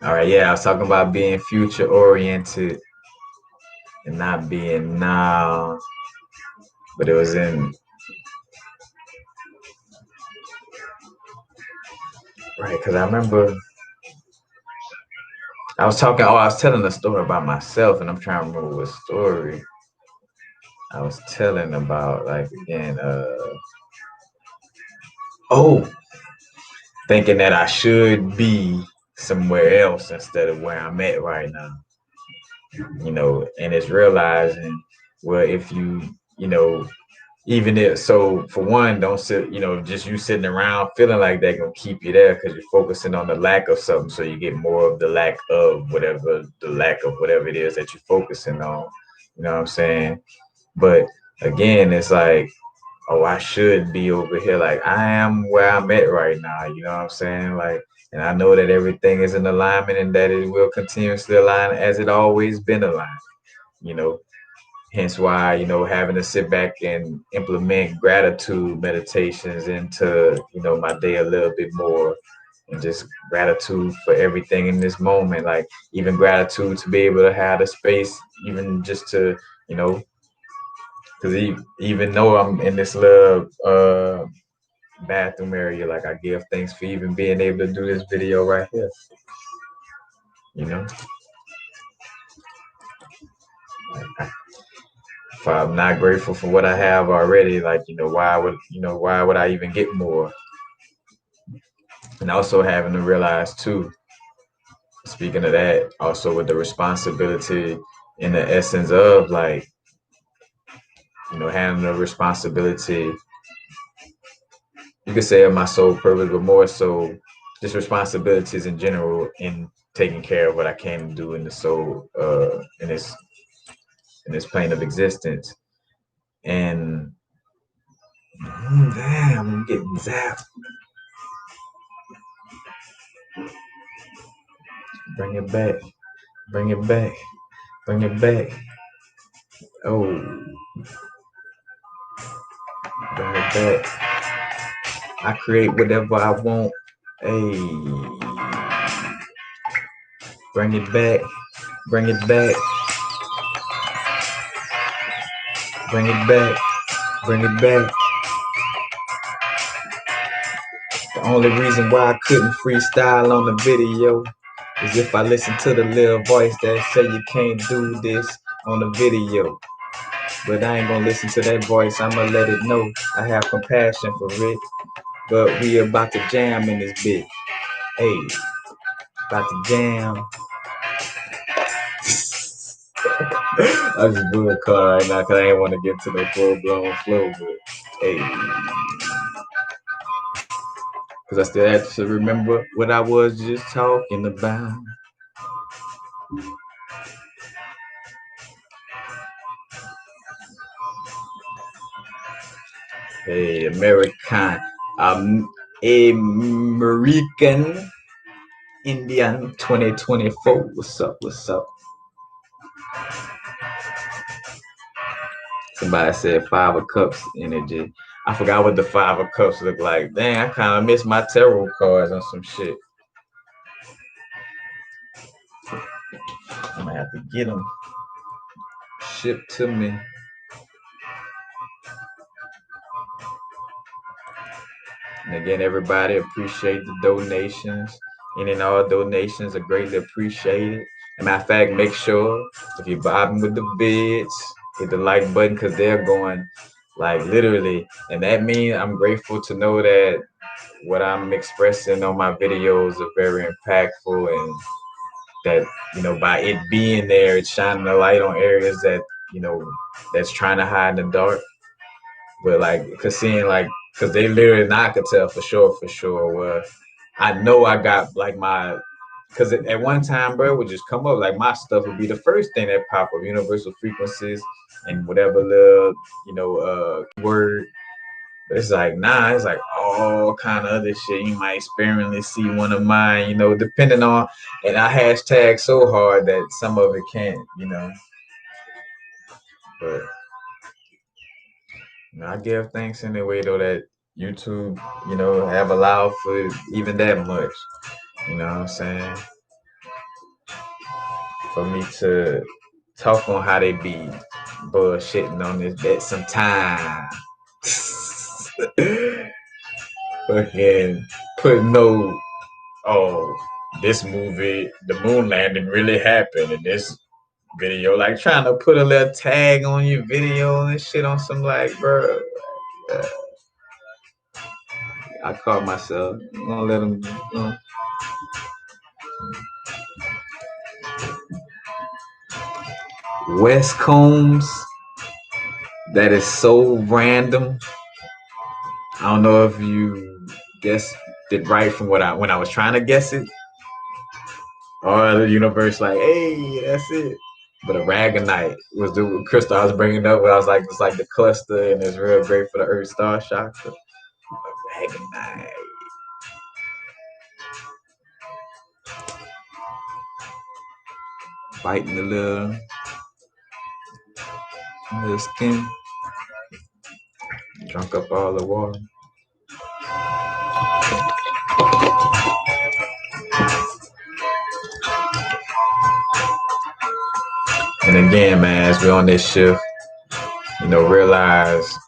All right, yeah, I was talking about being future oriented and not being now, but it was in right because I remember I was talking. Oh, I was telling a story about myself, and I'm trying to remember what story I was telling about. Like again, oh, thinking that I should be somewhere else instead of where I'm at right now. And it's realizing, well, if even if so, for one, don't sit, just you sitting around feeling like they're gonna keep you there because you're focusing on the lack of something, so you get more of the lack of whatever it is that you're focusing on. You know what I'm saying? But again, it's like, oh, I should be over here. Like I am where I'm at right now. You know what I'm saying? Like, and I know that everything is in alignment and that it will continuously align as it always been aligned. You know, hence why, having to sit back and implement gratitude meditations into, my day a little bit more, and just gratitude for everything in this moment. Like even gratitude to be able to have the space, even just to, because even though I'm in this little bathroom area, like I give thanks for even being able to do this video right here. You know, if I'm not grateful for what I have already, like, why would I even get more? And also having to realize too, speaking of that, also with the responsibility in the essence of like, having the responsibility, you could say of my soul purpose, but more so just responsibilities in general in taking care of what I came to do in the soul, in this plane of existence. And damn, I'm getting zapped. Bring it back. Bring it back. Bring it back. Oh, bring it back. I create whatever I want. Hey, bring it back. Bring it back. Bring it back. Bring it back. The only reason why I couldn't freestyle on the video is if I listen to the little voice that say you can't do this on the video. But I ain't gonna listen to that voice. I'ma let it know I have compassion for it. But we about to jam in this bitch. Hey, about to jam. I'm just doing a car right now because I ain't want to get to the full-blown flow. But hey, because I still have to remember what I was just talking about. Hey, American Indian 2024. What's up? What's up? Somebody said 5 of Cups energy. I forgot what the 5 of Cups look like. Dang, I kind of miss my tarot cards on some shit. I'm gonna have to get them shipped to me. And again, everybody, appreciate the donations. Any and all donations are greatly appreciated. As a matter of fact, make sure if you're vibing with the vids, hit the like button because they're going like literally. And that means I'm grateful to know that what I'm expressing on my videos are very impactful, and that, you know, by it being there, it's shining a light on areas that, you know, that's trying to hide in the dark. But like, because they literally, now I could tell for sure where I know I got like my, because at one time, bro, it would just come up, like my stuff would be the first thing that pop up, universal frequencies and whatever little, you know, word. But it's like, nah, it's like all kind of other shit. You might sparingly see one of mine, you know, depending on, and I hashtag so hard that some of it can't, you know. But I give thanks anyway, though, that YouTube, you know, have allowed for even that much. You know what I'm saying? For me to talk on how they be bullshitting on this bet sometime. Fucking put no, oh, this movie, the moon landing really happened in this video. Like trying to put a little tag on your video and shit on some like, bro. I caught myself. I'm gonna let them. West Combs. That is so random. I don't know if you guessed it right from when I was trying to guess it, or the universe like, hey, that's it. But aragonite was the crystal I was bringing up. Where I was like, it's like the cluster, and it's real great for the Earth star chakra. Aragonite. Biting the little skin. Drunk up all the water. And again, man, as we're on this shift, you know, realize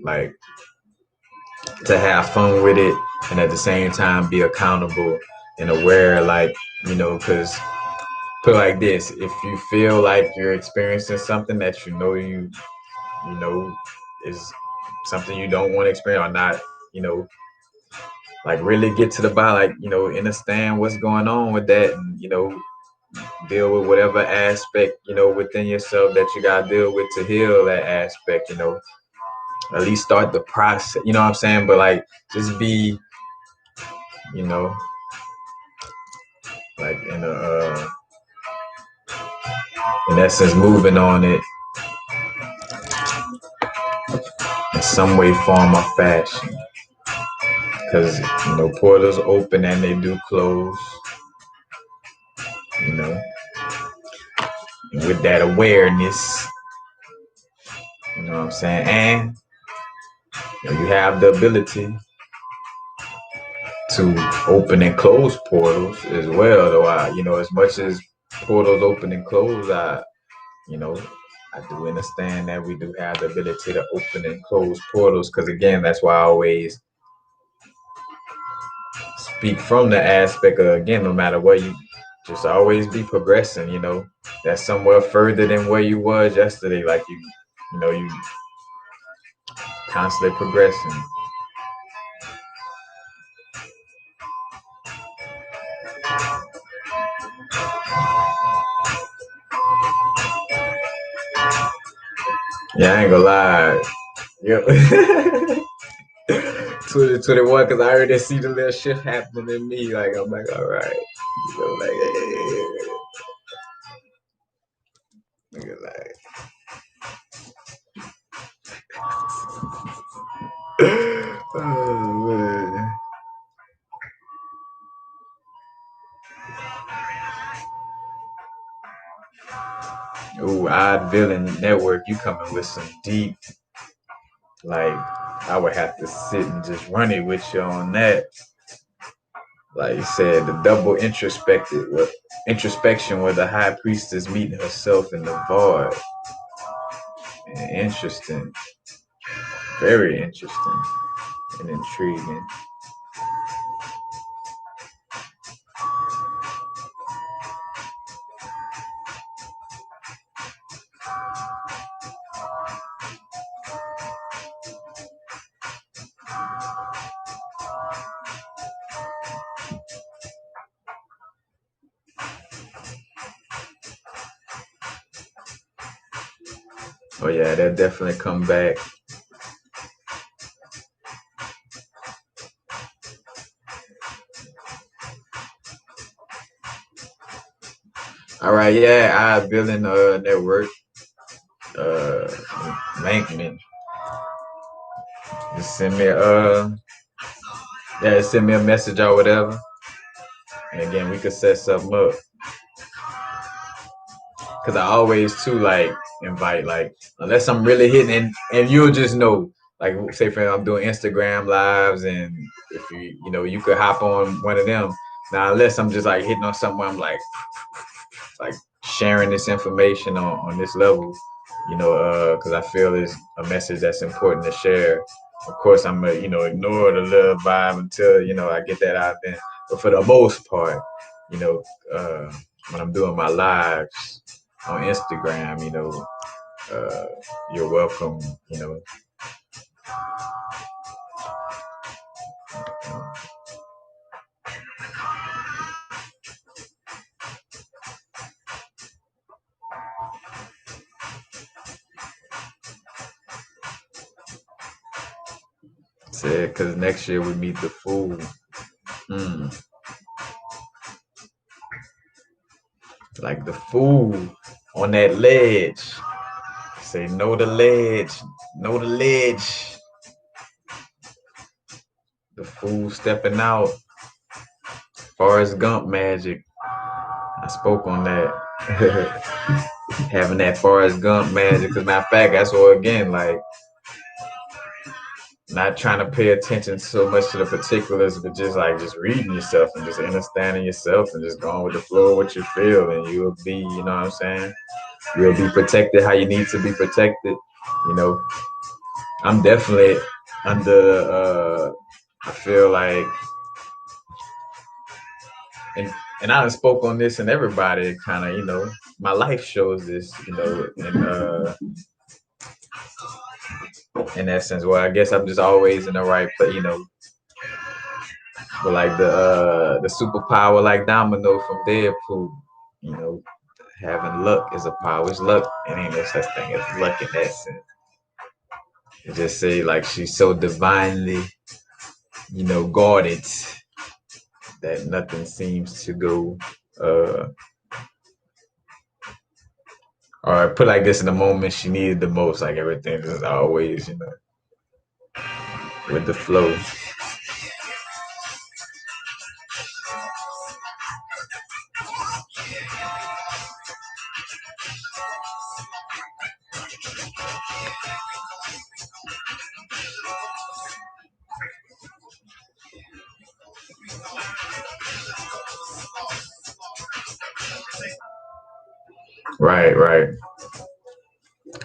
like to have fun with it, and at the same time be accountable and aware, like, you know, because put it like this, if you feel like you're experiencing something that you know is something you don't want to experience, or not, you know, like really get to the bottom, like, you know, understand what's going on with that, and, you know, deal with whatever aspect, you know, within yourself that you got to deal with to heal that aspect, you know, at least start the process, you know what I'm saying? But like, just be, you know, like in essence, moving on it in some way, form, or fashion. Because, you know, portals open and they do close, you know, and with that awareness, you know what I'm saying? And you know, you have the ability to open and close portals as well. Though you know, as much as portals open and close, you know, I do understand that we do have the ability to open and close portals, because again, that's why I always speak from the aspect of, again, no matter what, you just always be progressing, that's somewhere further than where you was yesterday. Like you constantly progressing. Yeah, I ain't gonna lie. Yep. 2021, because I already see the little shift happening in me. Like, I'm like, all right. Like, nigga, like, oh, man. Ooh, Odd Villain Network, you coming with some deep, like, I would have to sit and just run it with you on that. Like you said, the double introspection where the high priestess meeting herself in the void. Interesting. Very interesting and intriguing. Oh yeah, they'll definitely come back. All right, yeah, I building a network. Bankman. Just send me a message or whatever. And again, we could set something up. Cause I always too like invite, like, unless I'm really hitting, and you'll just know, like, say for example, I'm doing Instagram lives, and if you could hop on one of them. Now unless I'm just like hitting on something where I'm like sharing this information on this level, because I feel it's a message that's important to share. Of course, I'm gonna ignore the little vibe until I get that out there. But for the most part, you know, when I'm doing my lives on Instagram, you're welcome. Said because next year we meet the fool. Hmm. Like the fool on that ledge. Say know the ledge. Know the ledge. The fool stepping out. Forrest Gump magic. I spoke on that. Having that Forrest Gump magic. Cause matter of fact, that's what again, like, not trying to pay attention so much to the particulars, but just reading yourself and just understanding yourself and just going with the flow of what you feel, and you'll be, you know what I'm saying? You'll be protected how you need to be protected. I'm definitely under I feel like, and I done spoke on this, and everybody kind of, my life shows this, in essence. Well, I guess I'm just always in the right place, but like the superpower, like Domino from Deadpool, you know, having luck is a power. It's luck, and ain't no such thing as luck in that sense. It just say like she's so divinely, guarded that nothing seems to go. Or put like this, in the moment she needed the most, like everything is always, with the flow. Right, right.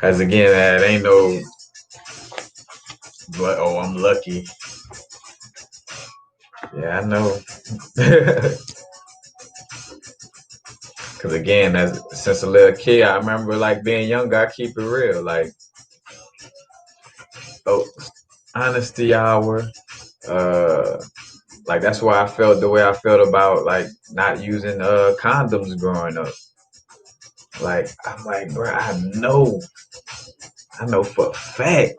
As again, that ain't no, but oh, I'm lucky. Yeah, I know. Cause again, as since a little kid, I remember like being younger. I keep it real, like oh, honesty hour. Uh, like that's why I felt the way I felt about like not using condoms growing up. Like I'm like, bro, I know for a fact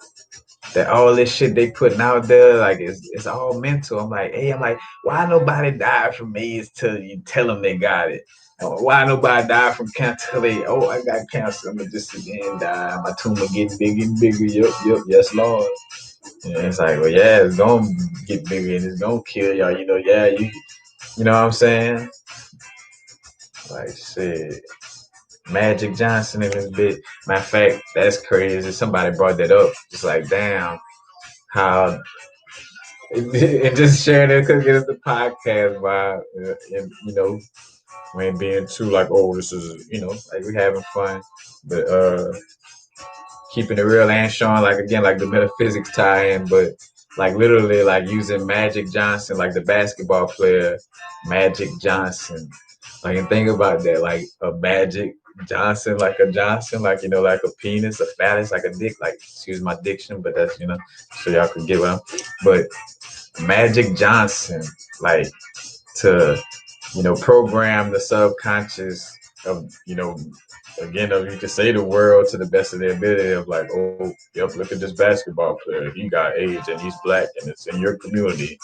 that all this shit they putting out there, like it's all mental. I'm like, hey, I'm like, why nobody died from AIDS till you tell them they got it? Why nobody died from cancer till they, oh, I got cancer, I'm gonna just again die. My tumor getting bigger and bigger. Yep, yes, Lord. And it's like, well, yeah, it's gonna get bigger and it's gonna kill y'all. You know, yeah, you know what I'm saying? Like shit. Magic Johnson in this bit. Matter of fact, that's crazy. Somebody brought that up. Just like, damn, how and just sharing it because it's the podcast vibe, and you know, we ain't being too like, oh, this is, you know, like we having fun, but keeping it real and showing like again like the metaphysics tie in, but like literally like using Magic Johnson, like the basketball player Magic Johnson. Like and think about that, like a Magic Johnson, like a Johnson, like you know, like a penis, a phallus, like a dick, like excuse my diction, but that's you know, so y'all can get what I'm. But Magic Johnson, like to you know program the subconscious of you know again you can say the world to the best of their ability of like oh yep look at this basketball player he got AIDS and he's black and it's in your community.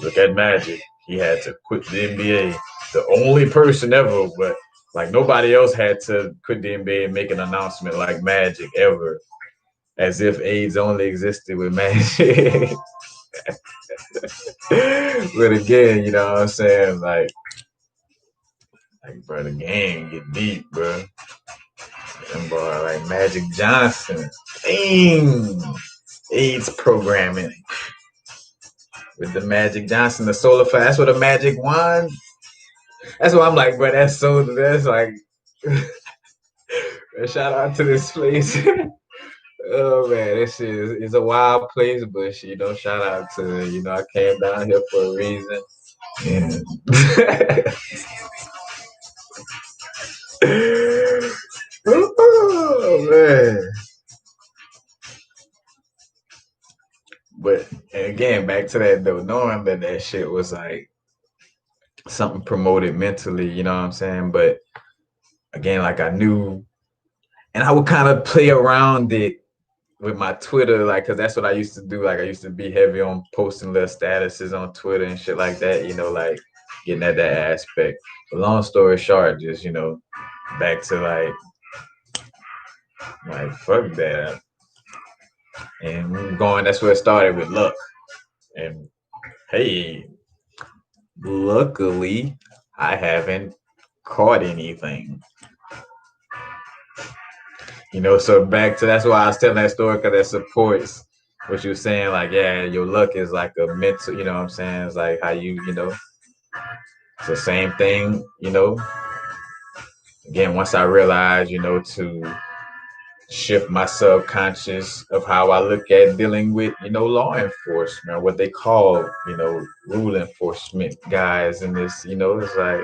Look at Magic, he had to quit the NBA, the only person ever, but like nobody else had to quit the NBA and make an announcement like Magic ever, as if AIDS only existed with Magic. But again, you know what I'm saying? Like, bro, the game get deep, bro. And boy, like Magic Johnson, dang, AIDS programming with the Magic Johnson, the solar flash. That's what a magic wand. That's what I'm like, bro. That's like, shout out to this place. Oh man, this shit is a wild place, but you know, shout out to you know, I came down here for a reason. And oh man. But and again, back to that though, knowing that that shit was like something promoted mentally, you know what I'm saying? But again, like I knew, and I would kind of play around it with my Twitter, like, cause that's what I used to do. Like I used to be heavy on posting little statuses on Twitter and shit like that, you know, like getting at that aspect. But long story short, just you know, back to like fuck that. And going, that's where it started with luck. And hey, luckily, I haven't caught anything. You know, so back to that's why I was telling that story because that supports what you're saying. Like, yeah, your luck is like a mental. You know what I'm saying? It's like how you know, it's the same thing. You know, again, once I realized, you know, to shift my subconscious of how I look at dealing with, you know, law enforcement, what they call, you know, rule enforcement guys in this, you know, it's like,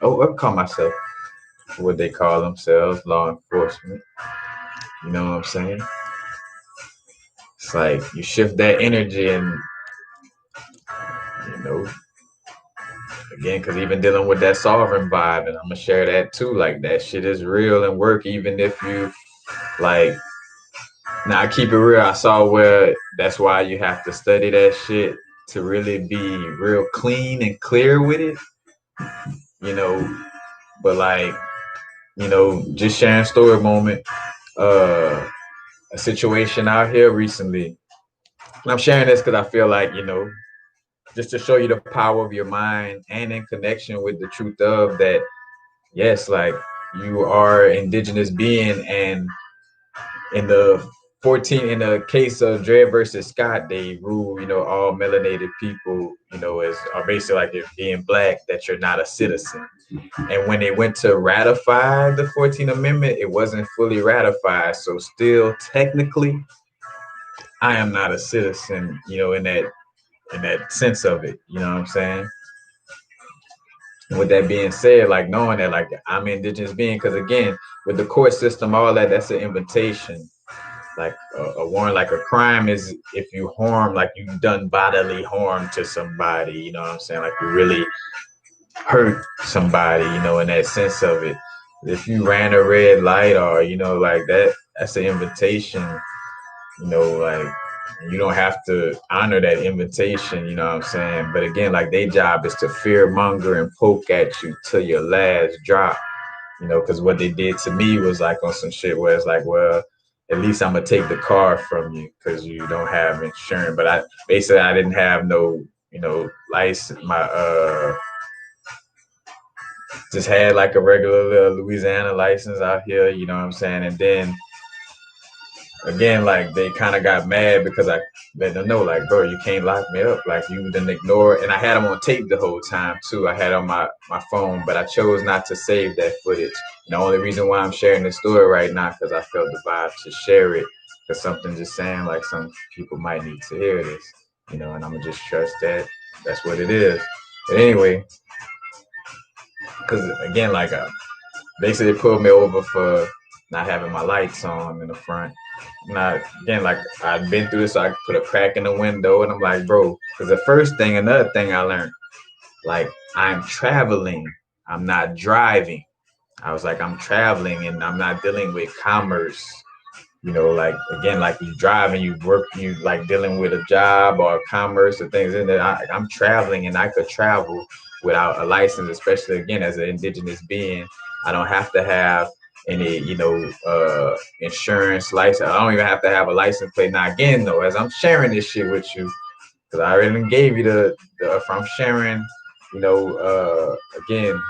oh, I call myself what they call themselves, law enforcement. You know what I'm saying? It's like you shift that energy and, you know, again, because even dealing with that sovereign vibe, and I'm going to share that too, like that shit is real and work, even if you, like, now I keep it real. I saw where that's why you have to study that shit to really be real clean and clear with it, you know. But like, you know, just sharing story moment, a situation out here recently. And I'm sharing this because I feel like, you know, just to show you the power of your mind and in connection with the truth of that, yes, like you are indigenous being and in the 14 in the case of Dre versus Scott, they rule, all melanated people, as are basically like if being black, that you're not a citizen. And when they went to ratify the 14th Amendment, it wasn't fully ratified. So still technically, I am not a citizen, in that sense of it. You know what I'm saying? And with that being said, like knowing that like I'm an indigenous being, because again, with the court system, all that, that's an invitation. Like a warrant, like a crime is if you harm, like you've done bodily harm to somebody, you know what I'm saying? Like you really hurt somebody, in that sense of it. If you ran a red light or, like that's an invitation, like you don't have to honor that invitation, you know what I'm saying? But again, like their job is to fear monger and poke at you till your last drop, because what they did to me was like on some shit where it's like, well, at least I'm gonna take the car from you because you don't have insurance. But I didn't have no, license. My just had like a regular Louisiana license out here, you know what I'm saying? And then again, like they kind of got mad because I let them know, like, bro, you can't lock me up. Like you didn't ignore, and I had them on tape the whole time too. I had on my phone, but I chose not to save that footage. And the only reason why I'm sharing this story right now because I felt the vibe to share it, because something just saying like some people might need to hear this, and I'm gonna just trust that that's what it is. But anyway, because again, like basically they pulled me over for not having my lights on in the front. Now, again, like I've been through this, so I put a crack in the window, and I'm like, bro, because another thing I learned, like I'm traveling, I'm not driving. I was like, I'm traveling and I'm not dealing with commerce. Like again, like you driving, you work, you like dealing with a job or commerce or things in there. I'm traveling and I could travel without a license, especially again as an indigenous being. I don't have to have any, insurance license. I don't even have to have a license plate. Now again, though, as I'm sharing this shit with you, because I already gave you the if I'm sharing, again,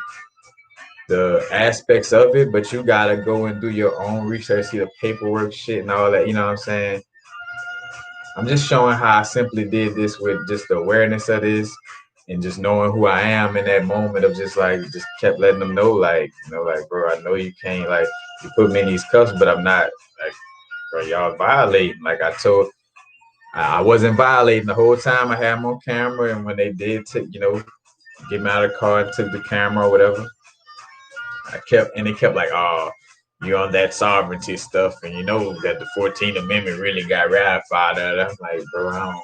the aspects of it, but you gotta go and do your own research, see the paperwork shit and all that, you know what I'm saying? I'm just showing how I simply did this with just the awareness of this and just knowing who I am in that moment of just like just kept letting them know, like, like, bro, I know you can't, like, you put me in these cuffs, but I'm not, like, bro, y'all violating. Like I wasn't violating the whole time. I had them on camera, and when they did take, get me out of the car and took the camera or whatever, they kept like, oh, you on that sovereignty stuff, and that the 14th Amendment really got ratified. And I'm like, bro, I don't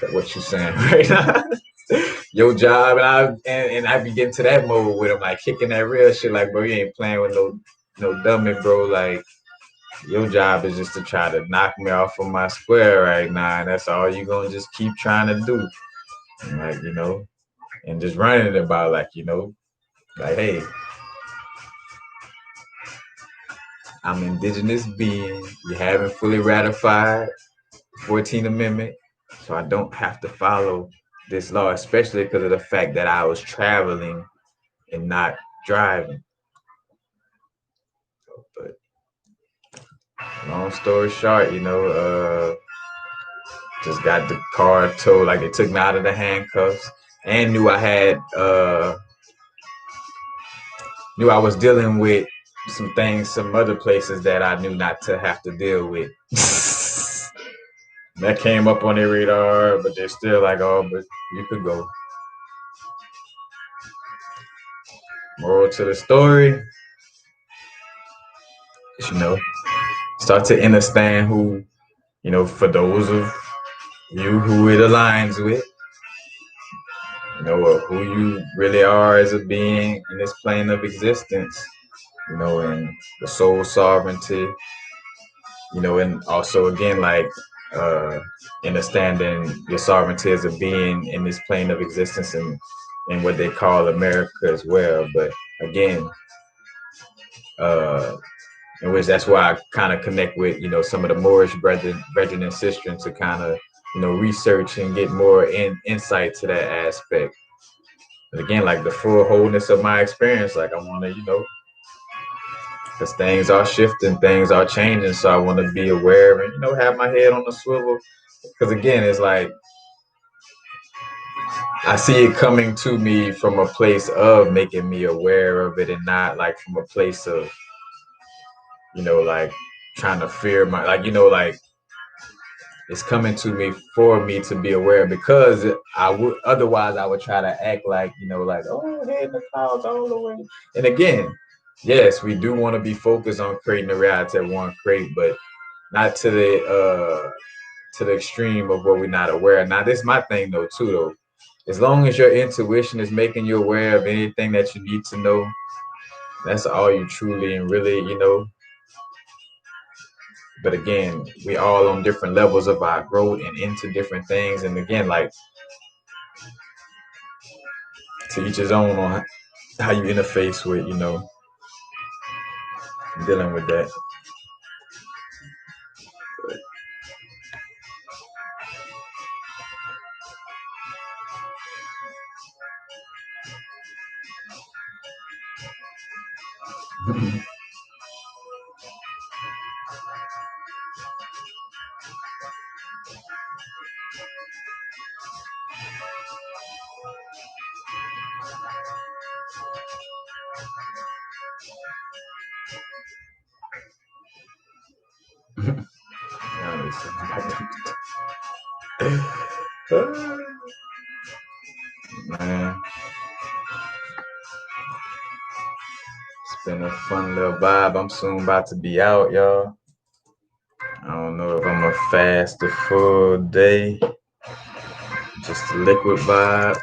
like what you saying right now. Your job, and I be getting to that mode with them, like kicking that real shit, like, bro, you ain't playing with no dummy, bro. Like your job is just to try to knock me off of my square right now, and that's all you gonna just keep trying to do. And like, and just running it about like, like, hey, I'm an indigenous being. You haven't fully ratified the 14th Amendment, so I don't have to follow this law, especially because of the fact that I was traveling and not driving. But long story short, just got the car towed. Like they took me out of the handcuffs and knew I was dealing with some things, some other places that I knew not to have to deal with. That came up on their radar, but they're still like, oh, but you could go. Moral to the story, start to understand who, for those of you who it aligns with, who you really are as a being in this plane of existence, and the soul sovereignty, and also again, like, understanding your sovereignty as a being in this plane of existence and what they call America as well. But again, in which that's why I kind of connect with, some of the Moorish brethren and sisters to kind of, research and get more insight to that aspect. But again, like the full wholeness of my experience, like I want to, because things are shifting, things are changing. So I want to be aware and, you know, have my head on the swivel. Because again, it's like I see it coming to me from a place of making me aware of it, and not like from a place of, you know, like trying to fear my, like, you know, like it's coming to me for me to be aware, because I would otherwise I would try to act like, you know, like, oh, hey, in the clouds all the way. And again, yes, we do want to be focused on creating the reality that we want to create, but not to the extreme of what we're not aware of. Now, this is my thing though, too, though. As long as your intuition is making you aware of anything that you need to know, that's all you truly and really, you know. But again, we all on different levels of our growth and into different things. And again, like, to each his own on how you interface with, you know, dealing with that. Man, it's been a fun little vibe. I'm soon about to be out, y'all. I don't know if I'm gonna fast a full day, just a liquid vibe.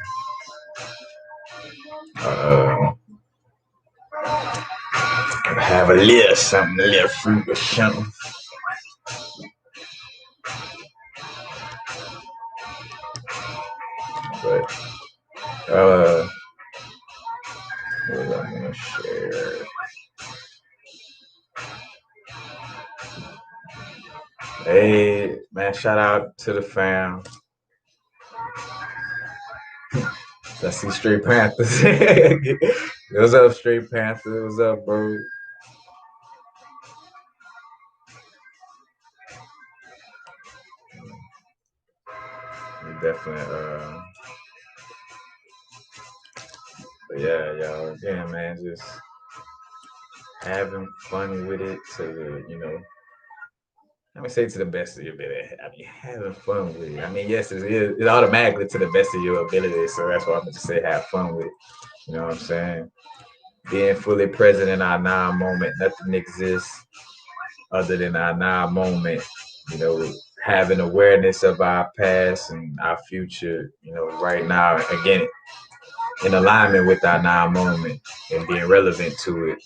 Have a little something, a little fruit or something. But what am I gonna share? Hey man, shout out to the fam. I see Straight Panthers. What's up, Straight Panthers? What's up, bro? We definitely but yeah, y'all, again, man, just having fun with it to, you know, let me say to the best of your ability. I mean, having fun with it. I mean, yes, it's automatically to the best of your ability. So that's why I'm going to say have fun with it. You know what I'm saying? Being fully present in our now moment. Nothing exists other than our now moment. You know, having awareness of our past and our future, you know, right now, again, in alignment with our now moment and being relevant to it.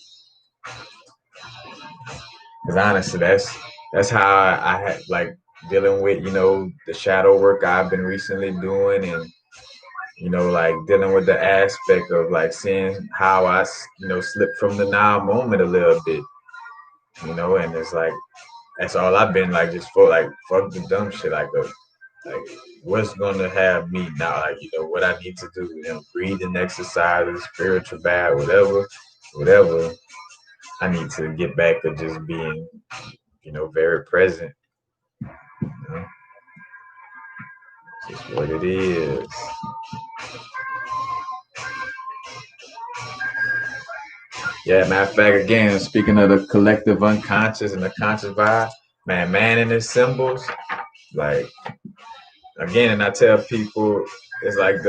Because honestly, that's how I had like dealing with, you know, the shadow work I've been recently doing, and you know, like dealing with the aspect of like seeing how I, you know, slip from the now moment a little bit, you know, and it's like that's all I've been like, just for like fuck the dumb shit, like what's gonna have me now, like, you know, what I need to do, you know, breathing exercises, spiritual bath, whatever. I need to get back to just being, you know, very present. You know? It's just what it is. Yeah, matter of fact, again, speaking of the collective unconscious and the conscious vibe, man and his symbols, like, again, and I tell people, it's like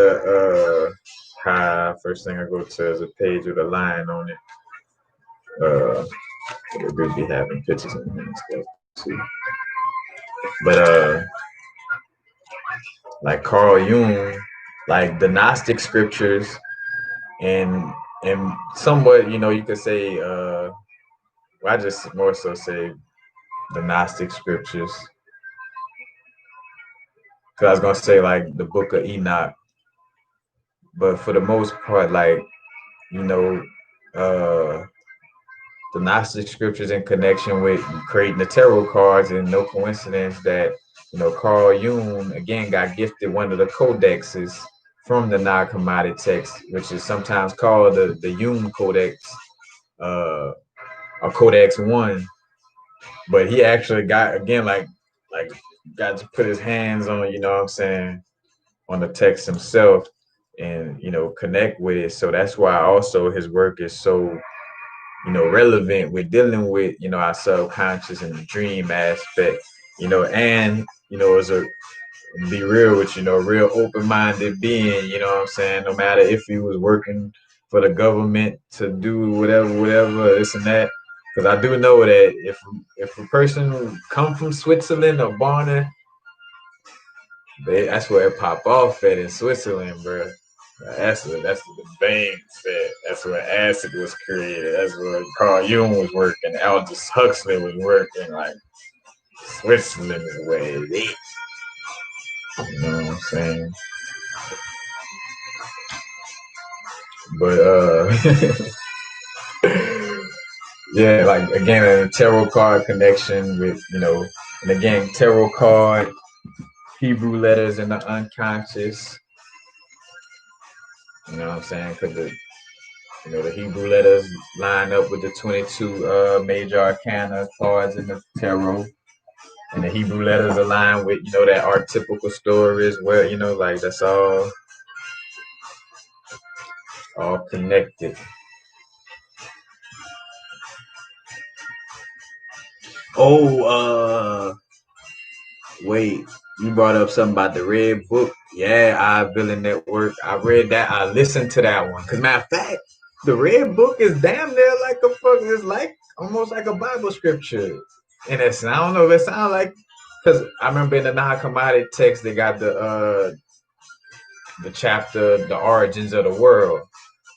first thing I go to is a page with a line on it. We'll be having pictures and stuff too. But like Carl Jung, like the Gnostic scriptures, and somewhat, you know, you could say, I just more so say the Gnostic scriptures, because I was gonna say like the Book of Enoch, but for the most part, like, you know, the Gnostic scriptures in connection with creating the tarot cards, and no coincidence that, you know, Carl Jung again got gifted one of the codexes from the Nag Hammadi text, which is sometimes called the Jung Codex. or Codex 1. But he actually got, again, like got to put his hands on, you know what I'm saying, on the text himself and, you know, connect with it. So that's why also his work is so, you know, relevant with dealing with, you know, our subconscious and the dream aspect, you know, and, you know, as a, be real with you, know, real open-minded being, you know what I'm saying? No matter if he was working for the government to do whatever, this and that. Because I do know that if a person come from Switzerland or born there, that's where it pop off at in Switzerland, bro. That's the veins that. That's where acid was created. That's where Carl Jung was working. Aldous Huxley was working. Like Switzerland is where it is. You know what I'm saying? But yeah, like again, a tarot card connection with, you know, and again, tarot card, Hebrew letters in the unconscious. You know what I'm saying? Because you know, the Hebrew letters line up with the 22 major arcana cards in the tarot, and the Hebrew letters align with, you know, that archetypical story as well. You know, like that's all connected. Oh, wait, you brought up something about the red book. Yeah, I Villain Network. I read that. I listened to that one. Cause matter of fact, the red book is damn near like a fuck. It's like almost like a Bible scripture. And it's, I don't know if it sounds like, cause I remember in the non-commodic text they got the chapter, the origins of the world,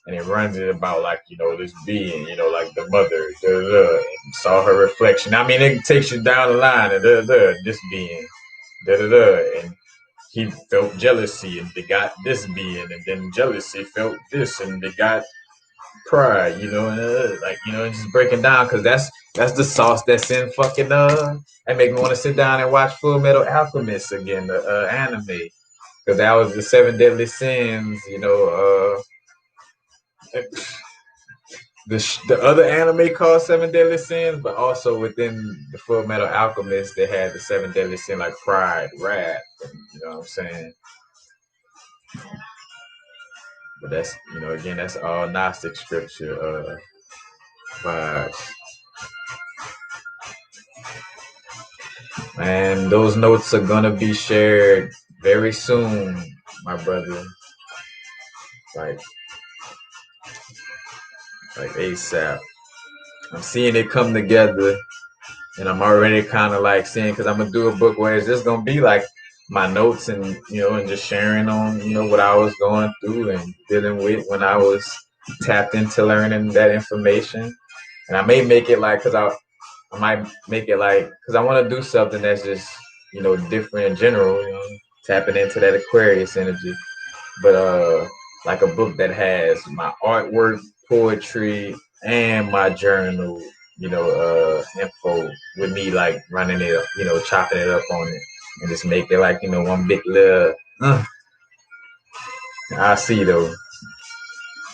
and it runs it about, like, you know, this being, you know, like the mother, and saw her reflection. I mean, it takes you down the line, and this being, and he felt jealousy and they got this being, and then jealousy felt this and they got pride, you know, and like, you know, just breaking down, because that's the sauce that's in fucking that make me want to sit down and watch Full Metal Alchemist again, the anime, because that was the seven deadly sins, you know. The other anime called Seven Deadly Sins, but also within the Full Metal Alchemist, they had the seven deadly sins like pride, wrath, and, you know what I'm saying. But that's, you know, again, that's all Gnostic scripture vibes. And those notes are gonna be shared very soon, my brother. Like ASAP. I'm seeing it come together, and I'm already kind of like seeing, because I'm gonna do a book where it's just gonna be like my notes, and, you know, and just sharing on, you know, what I was going through and dealing with when I was tapped into learning that information. And I may make it like, because I might make it like, because I want to do something that's just, you know, different in general, you know, tapping into that Aquarius energy. But like a book that has my artwork, poetry, and my journal, you know, info, with me like running it up, you know, chopping it up on it, and just make it like, you know, one big little. I see though,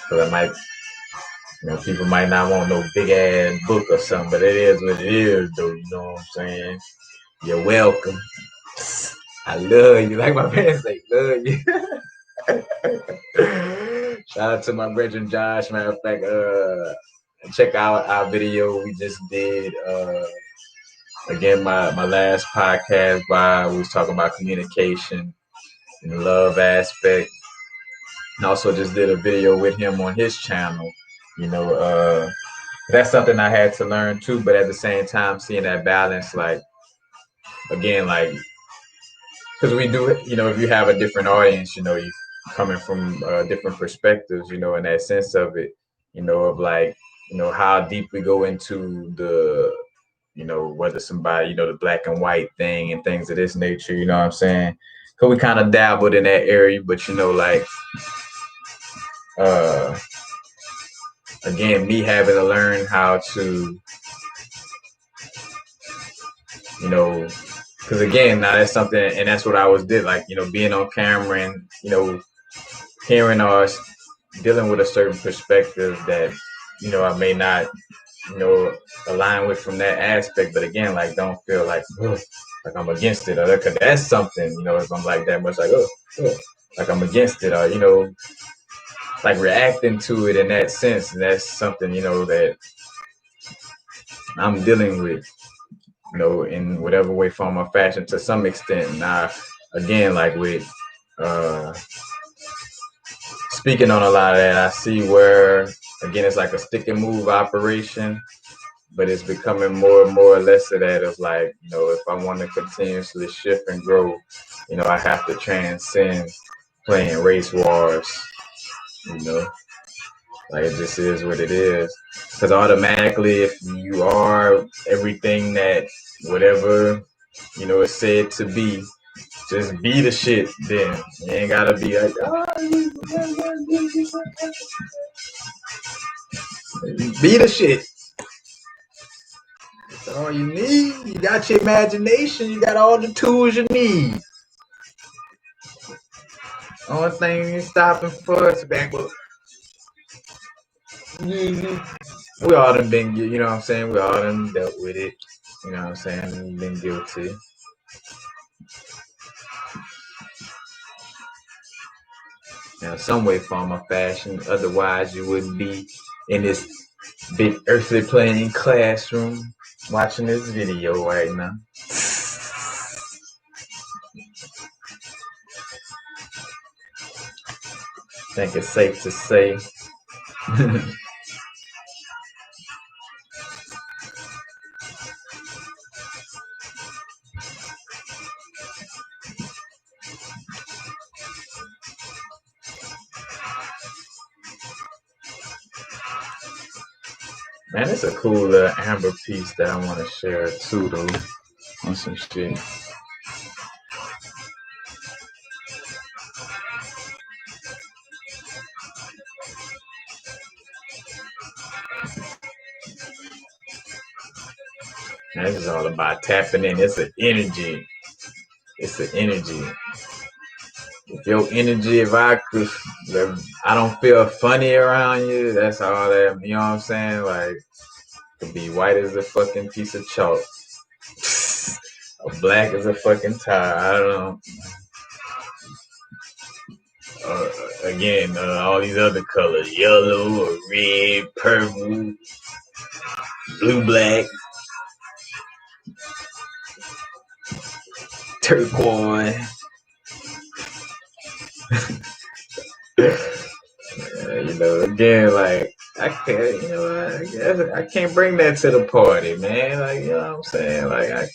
because I might, you know, people might not want no big ass book or something, but it is what it is though. You know what I'm saying? You're welcome. I love you. Like my parents say, love you. Shout out to my brother Josh. Matter of fact, check out our video we just did. Again, my last podcast we was talking about communication and the love aspect. And also just did a video with him on his channel. You know, that's something I had to learn too, but at the same time, seeing that balance, like, again, like, because we do, you know, if you have a different audience, you know, you coming from different perspectives, you know, in that sense of it, you know, of like, you know, how deep we go into the, you know, whether somebody, you know, the black and white thing and things of this nature, you know what I'm saying? Because we kind of dabbled in that area, but, you know, like, uh, again, me having to learn how to, you know, because again, now that's something, and that's what I was did, like, you know, being on camera and, you know, hearing us dealing with a certain perspective that, you know, I may not align with from that aspect. But again, like, don't feel like, ugh, like I'm against it, or cause that's something, if I'm like that much, like, like I'm against it, or like reacting to it in that sense, and that's something, that I'm dealing with, in whatever way, form, or fashion to some extent. Now, again, like with speaking on a lot of that, I see where, again, it's like a stick and move operation, but it's becoming more and more or less of that of like, if I want to continuously shift and grow, I have to transcend playing race wars, like it just is what it is. Because automatically, if you are everything that whatever, is said to be, just be the shit then. You ain't gotta be like, be the shit. That's all you need. You got your imagination. You got all the tools you need. Only thing you're stopping for is backward. We all done been, you know what I'm saying? We all done dealt with it. You know what I'm saying? We've been guilty. Some way, form, or fashion. Otherwise, you wouldn't be in this big earthly plane classroom watching this video right now. I think it's safe to say. Man, it's a cool little amber piece that I want to share too, though, on some shit. Man, this is all about tapping in. It's an energy. It's an energy. If your energy, if I don't feel funny around you, that's all that, you know what I'm saying? Like, could be white as a fucking piece of chalk. Or black as a fucking tire. I don't know. Again, all these other colors, yellow or red, purple, blue, black, turquoise. Again, like, I can't, I guess I can't bring that to the party, man. Like, you know what I'm saying? Like,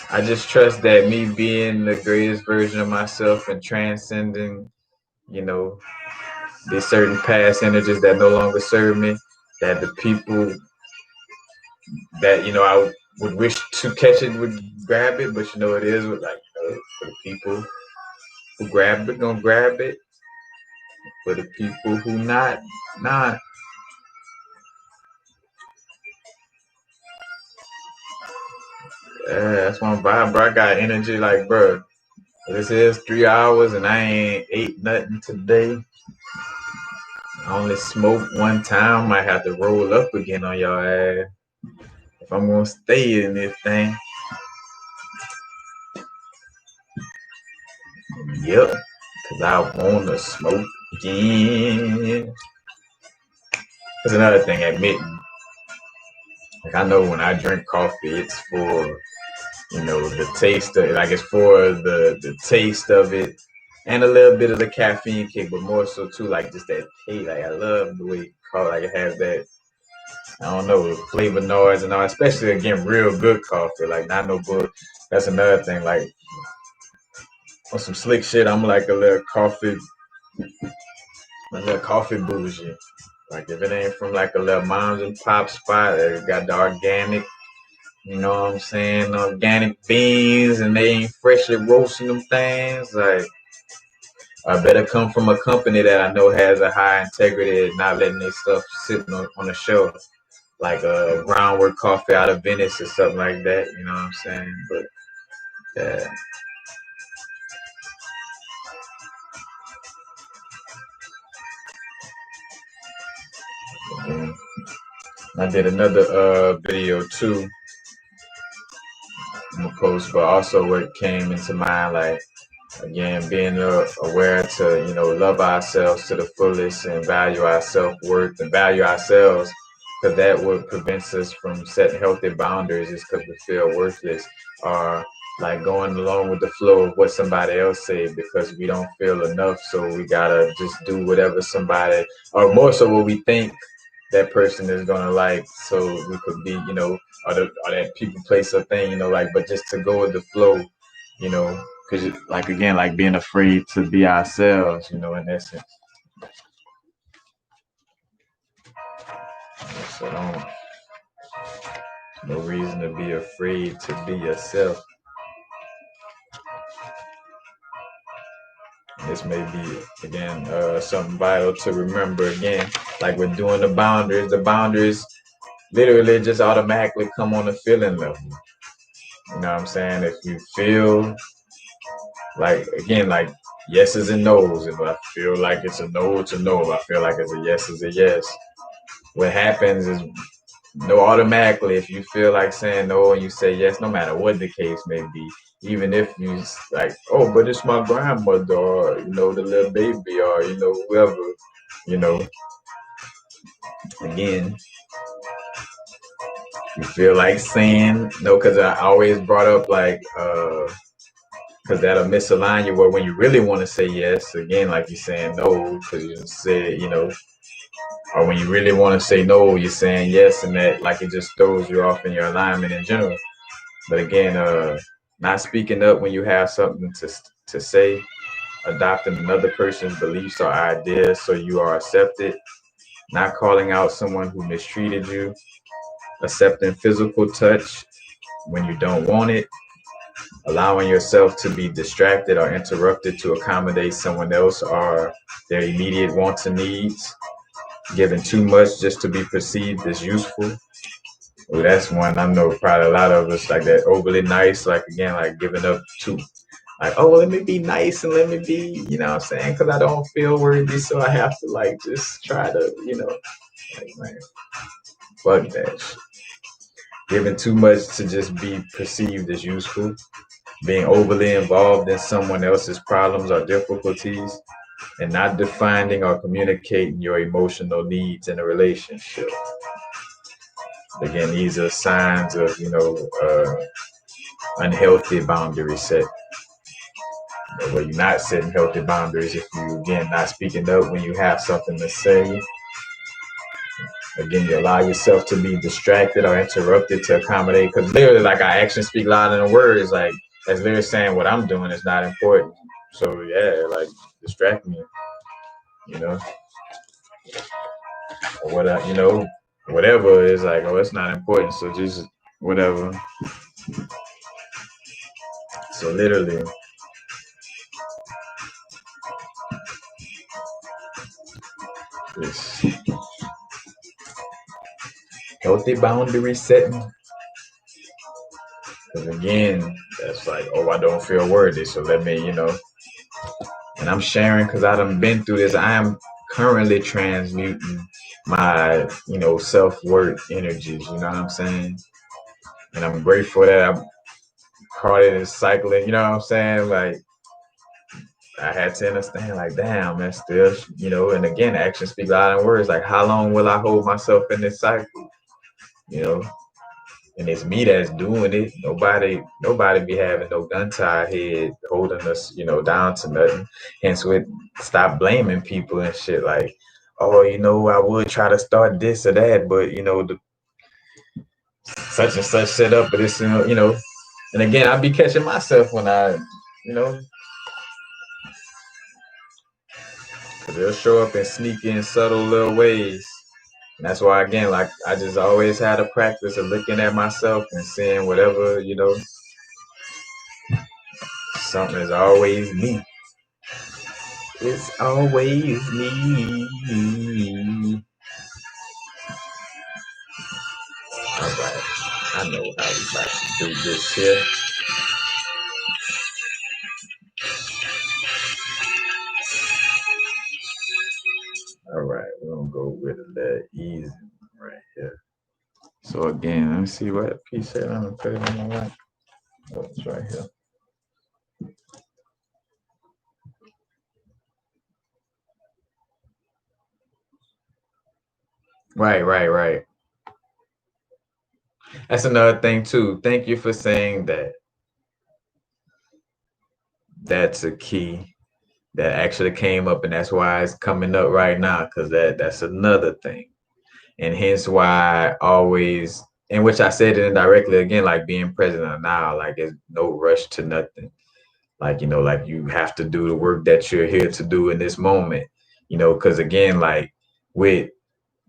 I just trust that me being the greatest version of myself and transcending, these certain past energies that no longer serve me, that the people that, I would wish to catch it would grab it, but it is like, for the people who grab it, gonna grab it. For the people who not. Yeah, that's one vibe, bro. I got energy like, bro. This is 3 hours and I ain't ate nothing today. I only smoked one time. Might have to roll up again on y'all ass if I'm gonna stay in this thing. Yep, cause I wanna smoke again. That's another thing, admitting. Like, I know when I drink coffee, it's for the taste of it. Like, it's for the taste of it and a little bit of the caffeine kick, but more so too, like, just that taste. Like, I love the way coffee, like, it has that, I don't know, flavor noise and all, especially, again, real good coffee, like, not no bull. That's another thing, like, on some slick shit, I'm like a little coffee bougie. Like, if it ain't from like a little moms and pop spot that got the organic, you know what I'm saying, organic beans, and they ain't freshly roasting them things, like, I better come from a company that I know has a high integrity and not letting their stuff sitting on the shelf, like a groundwork coffee out of Venice or something like that, you know what I'm saying? But yeah. I did another video too in the post, but also what came into mind, like again, being aware to, love ourselves to the fullest and value our self-worth and value ourselves, because that what prevents us from setting healthy boundaries is because we feel worthless, or like going along with the flow of what somebody else said because we don't feel enough, so we gotta just do whatever somebody, or more so what we think that person is gonna like, so we could be, or that people place a thing, like, but just to go with the flow, because like again, like being afraid to be ourselves, in essence. So don't, no reason to be afraid to be yourself. This may be again something vital to remember. Again, like we're doing the boundaries literally just automatically come on the feeling level. You know what I'm saying? If you feel like, again, like yeses and nos, if I feel like it's a no, it's a no. If I feel like it's a yes, it's a yes. What happens is, no, automatically, if you feel like saying no and you say yes, no matter what the case may be, even if you like, oh, but it's my grandmother, or the little baby, or whoever, you know, again, you feel like saying no, because I always brought up like, because that'll misalign you. Where when you really want to say yes, again, like you're saying no, because you said, or when you really want to say no, you're saying yes, and that like it just throws you off in your alignment in general. But again, not speaking up when you have something to say, adopting another person's beliefs or ideas so you are accepted, not calling out someone who mistreated you, accepting physical touch when you don't want it, allowing yourself to be distracted or interrupted to accommodate someone else or their immediate wants and needs, giving too much just to be perceived as useful. Well, that's one I know probably a lot of us like that, overly nice, like again, like giving up too. Like, oh, let me be nice and let me be, you know what I'm saying? Because I don't feel worthy, so I have to like just try to, like, man, fuck that shit. Giving too much to just be perceived as useful, being overly involved in someone else's problems or difficulties, and not defining or communicating your emotional needs in a relationship. Again, these are signs of, unhealthy boundary set. Where you're not setting healthy boundaries, if you again not speaking up when you have something to say, again you allow yourself to be distracted or interrupted to accommodate, because literally like our actions speak louder than words, like as literally saying what I'm doing is not important, so yeah, like distract me, you know or what whatever is like, oh, it's not important, so just whatever. So literally this healthy boundary setting. Because again, that's like, oh, I don't feel worthy, so let me, and I'm sharing because I done been through this. I am currently transmuting my, self-worth energies, you know what I'm saying? And I'm grateful that I'm caught in this cycling, you know what I'm saying? Like, I had to understand, like, damn, that's still, and again, actions speak louder than words. Like, how long will I hold myself in this cycle? You know, and it's me that's doing it. Nobody be having no gun to our head holding us, down to nothing. Hence, with stop blaming people and shit. Like, oh, I would try to start this or that, but the such and such set up, but it's And again, I be catching myself when I, you know, because they'll show up in sneaky and subtle little ways. And that's why, again, like I just always had a practice of looking at myself and seeing whatever, something is always me. It's always me. All right. I know how we about to do this here. All right. We're going to go with that easy right here. So again, let me see what piece said. I'm gonna put it on my right. Oh, it's right here. Right. That's another thing too. Thank you for saying that. That's a key that actually came up, and that's why it's coming up right now, because that's another thing. And hence why I always, in which I said it indirectly again, like being present now, like it's no rush to nothing. Like, like you have to do the work that you're here to do in this moment, because again, like with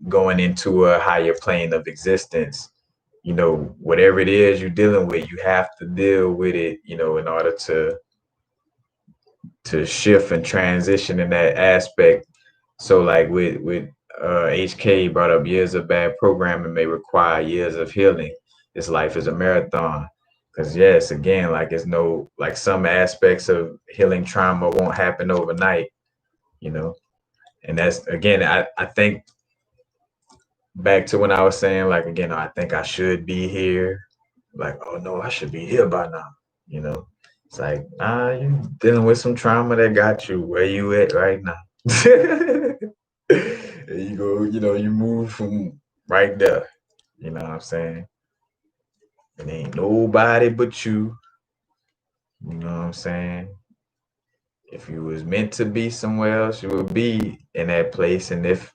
going into a higher plane of existence, whatever it is you're dealing with, you have to deal with it, in order to shift and transition in that aspect. So like with HK brought up years of bad programming may require years of healing. This life is a marathon. Cause yes, again, like it's no, like some aspects of healing trauma won't happen overnight, you know. And that's again, I think back to when I was saying, like again, I think I should be here. Like, oh no, I should be here by now, you know. It's like, nah, you dealing with some trauma that got you where you at right now. And you go, you move from right there. You know what I'm saying? It ain't nobody but you. You know what I'm saying? If you was meant to be somewhere else, you would be in that place. And if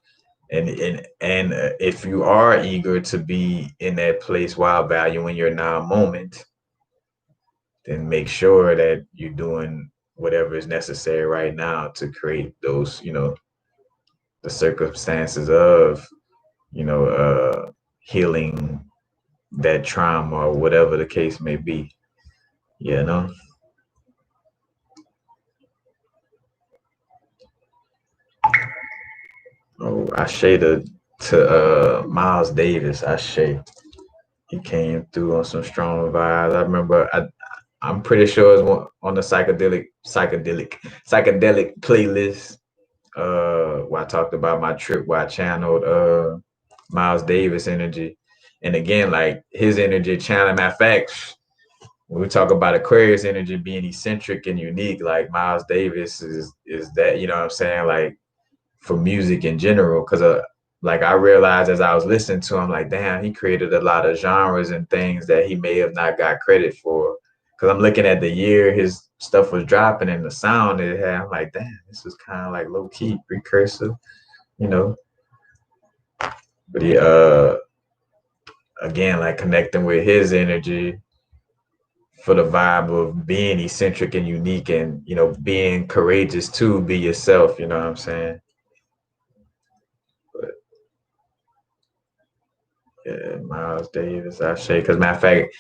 you are eager to be in that place while valuing your now moment, then make sure that you're doing whatever is necessary right now to create those, the circumstances of, healing that trauma or whatever the case may be, you know? Oh, I shaded to Miles Davis. He came through on some strong vibes. I remember I'm pretty sure it's on the psychedelic playlist. Where I talked about my trip where I channeled Miles Davis energy. And again, like his energy channeling, matter of fact, when we talk about Aquarius energy being eccentric and unique, like Miles Davis is that, you know what I'm saying? Like for music in general, because like I realized as I was listening to him, like, damn, he created a lot of genres and things that he may have not got credit for. Because I'm looking at the year his stuff was dropping and the sound it had. I'm like, damn, this was kind of like low key precursor, you know. But he, again, like connecting with his energy for the vibe of being eccentric and unique, and being courageous to be yourself. You know what I'm saying? But yeah, Miles Davis, I say, because matter of fact,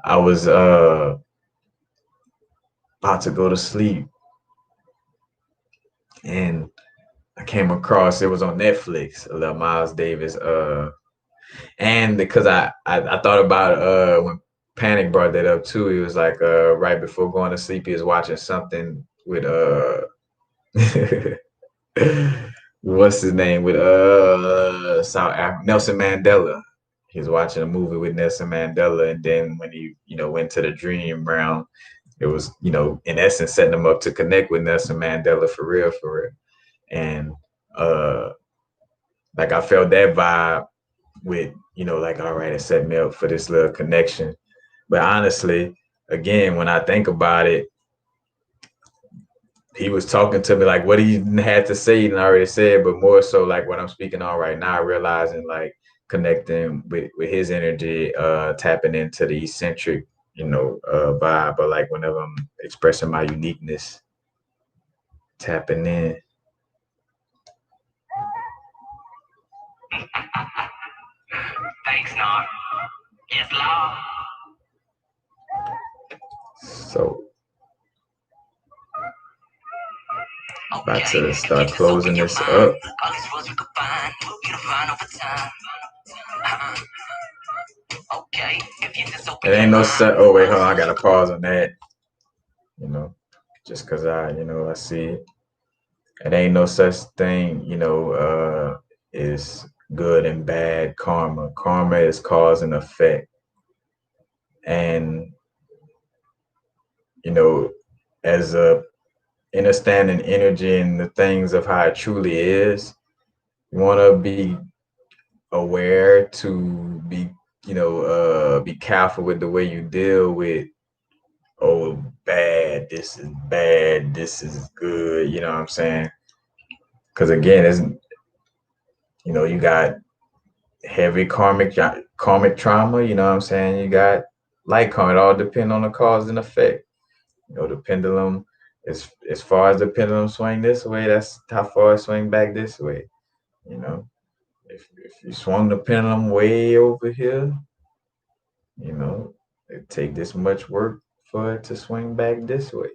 I was about to go to sleep and I came across, it was on Netflix, a little Miles Davis. And because I thought about when Panic brought that up too. He was like right before going to sleep, he was watching something with what's his name, with South Africa, Nelson Mandela. He was watching a movie with Nelson Mandela, and then when he went to the dream realm, it was in essence setting him up to connect with Nelson Mandela for real, for real. And uh like I felt that vibe with like, all right, it set me up for this little connection. But honestly, again, when I think about it, he was talking to me like what he had to say and I already said, but more so like what I'm speaking on right now, realizing like connecting with his energy, tapping into the eccentric, vibe. But like whenever I'm expressing my uniqueness, tapping in. Thanks, Nar. Yes, Lord. So about to start closing this up. It ain't no set. Oh wait, hold on. I gotta pause on that. Just cause I see it. It ain't no such thing, is good and bad karma. Karma is cause and effect. And, you know, as a understanding energy and the things of how it truly is, you want to be aware to be, be careful with the way you deal with, oh, bad, this is good, you know what I'm saying? Because again, it's, you got heavy karmic trauma, you know what I'm saying? You got light karma. It all depends on the cause and effect. The pendulum, as far as the pendulum swing this way, that's how far it swing back this way. You know, if you swung the pendulum way over here, it take this much work for it to swing back this way.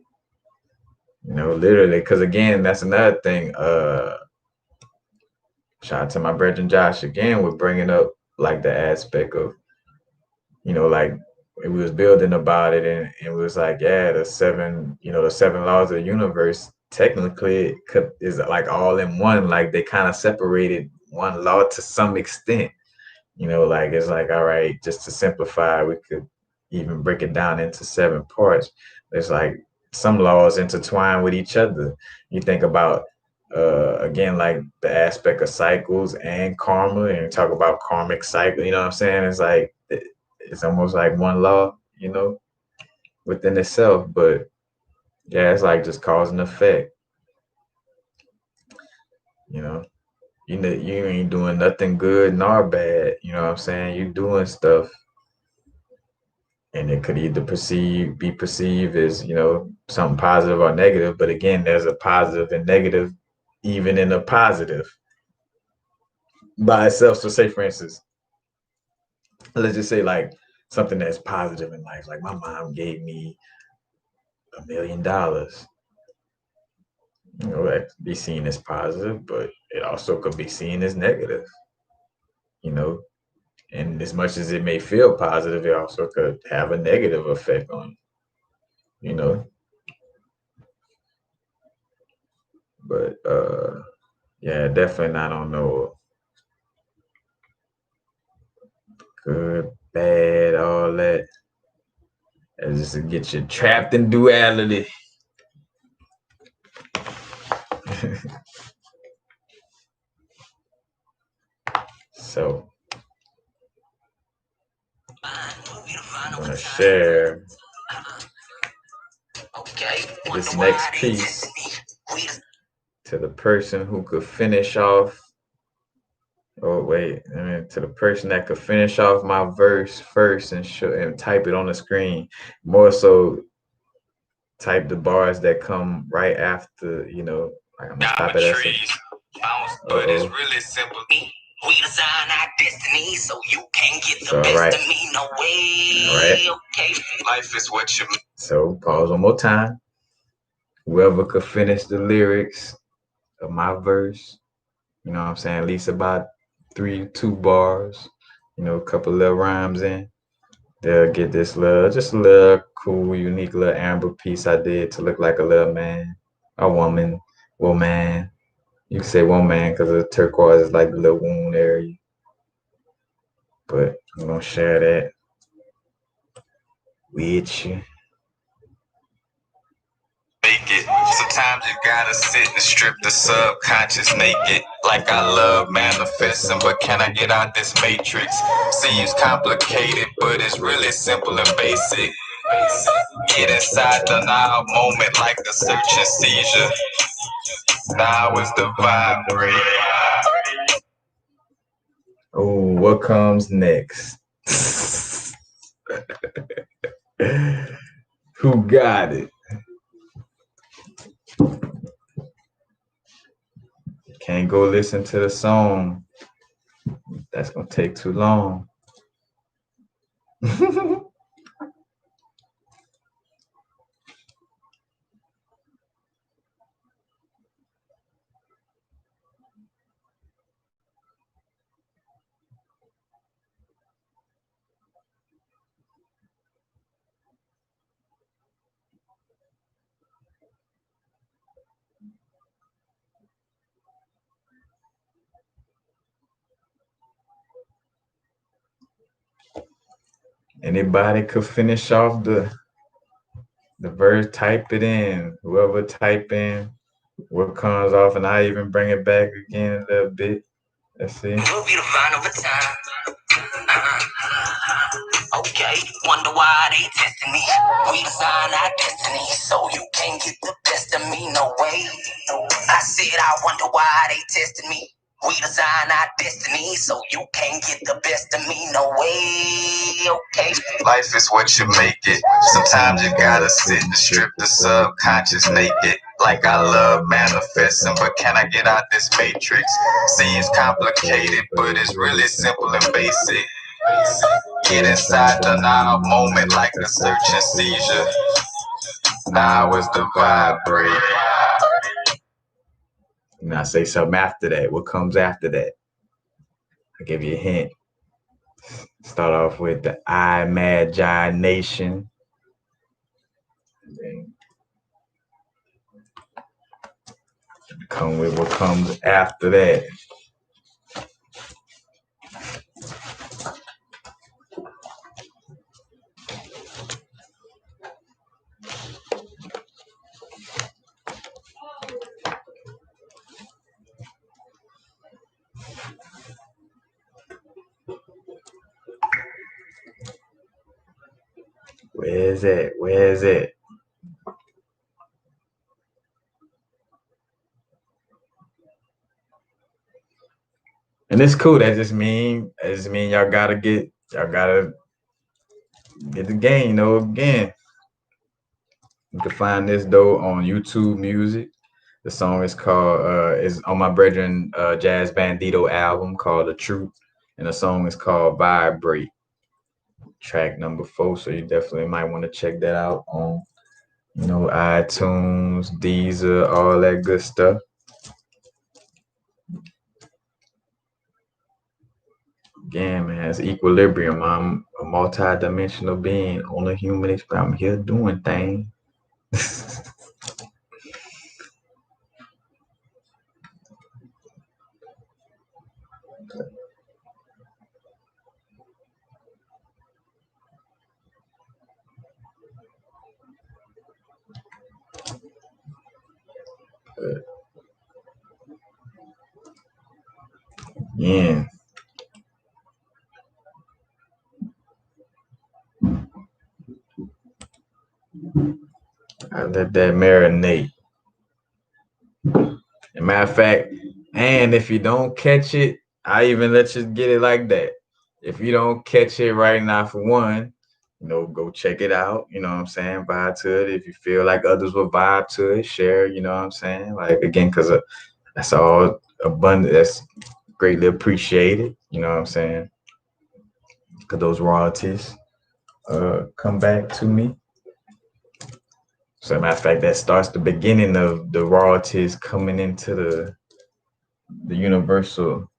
Literally, because again, that's another thing. Shout out to my brother Josh again with bringing up like the aspect of, like we was building about it, and it was like, yeah, the seven laws of the universe technically is like all in one. Like they kind of separated one law to some extent. Like it's like, all right, just to simplify, we could even break it down into seven parts. It's like some laws intertwine with each other. You think about again, like the aspect of cycles and karma, and talk about karmic cycle, you know what I'm saying? It's like it's almost like one law, within itself. But yeah, it's like just cause and effect, you know. You ain't doing nothing good nor bad, you know what I'm saying? You doing stuff, and it could either be perceived as, something positive or negative. But again, there's a positive and negative even in a positive by itself. So say for instance, let's just say like something that's positive in life, like my mom gave me $1 million. That could be seen as positive, but it also could be seen as negative, you know. And as much as it may feel positive, it also could have a negative effect on you, you know. But yeah, definitely not on no good, bad, all that. It's just to get you trapped in duality. So I'm gonna share this next piece to the person who could finish off. Oh wait, I mean, to the person that could finish off my verse first and type it on the screen. More so, type the bars that come right after. Like I'm gonna stop it at but it's really simple. We design our destiny, so you can't get the best of me, no way. All right. Okay. Life is what you. So pause one more time. Whoever could finish the lyrics of my verse, you know what I'm saying? At least about 2 bars, a couple little rhymes in. They'll get this just a little cool, unique little amber piece I did to look like a little man, a woman, woman. You can say woman because the turquoise is like the little wound area. But I'm gonna share that with you. Make it. Sometimes you gotta sit and strip the subconscious naked. Like I love manifesting, but can I get out this matrix? Seems complicated, but it's really simple and basic. Get inside the now moment like a searching seizure. Now is the vibrate. Oh, what comes next? Who got it? Can't go listen to the song. That's gonna take too long. Anybody could finish off the verse, type it in. Whoever type in what comes off, and I even bring it back again a little bit. Let's see. We'll be divine over time. Okay, wonder why they testing me. We design our destiny, so you can't get the best of me, no way. I said I wonder why they testing me. We design our destiny, so you can't get the best of me, no way. Okay. Life is what you make it. Sometimes you gotta sit and strip the subconscious naked. Like I love manifesting, but can I get out this matrix? Seems complicated, but it's really simple and basic. Get inside the now moment like a searching seizure. Now is the vibrate. And I say something after that. What comes after that? I'll give you a hint. Start off with the imagination. And then come with what comes after that. Where is it? Where is it? And it's cool. That just mean y'all gotta get the game, again. You can find this though on YouTube Music. The song is called is on my brethren Jazz Bandito album called The Truth. And the song is called Vibrate. Track number 4. So you definitely might want to check that out on iTunes, Deezer, all that good stuff. Again, man, it's equilibrium. I'm a multi-dimensional being on a human experience. I'm here doing things. Yeah. I let that marinate. As a matter of fact, and if you don't catch it, I even let you get it like that. If you don't catch it right now, for one, go check it out. You know what I'm saying? Vibe to it. If you feel like others will vibe to it, share. You know what I'm saying? Like, again, because that's all abundant. That's greatly appreciated. You know what I'm saying? Because those royalties come back to me. So, matter of fact, that starts the beginning of the royalties coming into the universal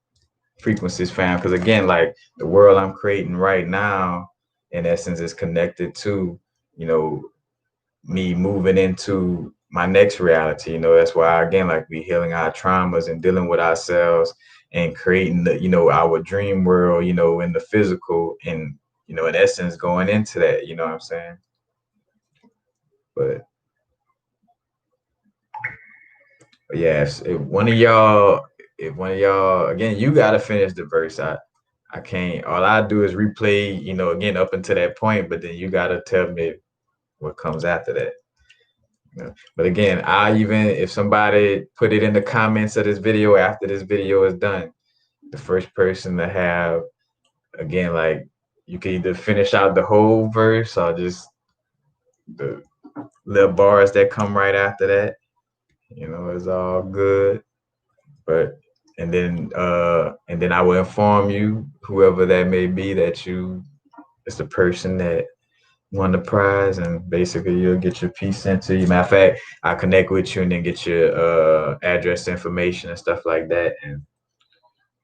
frequencies found. Because again, like the world I'm creating right now, in essence, is connected to, me moving into my next reality. That's why, again, like we healing our traumas and dealing with ourselves and creating our dream world, in the physical, and, in essence, going into that, you know what I'm saying? But yes, if one of y'all, again, you gotta finish the verse. I can't. All I do is replay, again up until that point. But then you gotta tell me what comes after that. But again, if somebody put it in the comments of this video after this video is done, the first person to have, again, like you can either finish out the whole verse or just the little bars that come right after that. It's all good. But and then I will inform you, whoever that may be, that it's the person that won the prize, and basically you'll get your piece sent to you. Matter of fact, I'll connect with you and then get your address information and stuff like that, and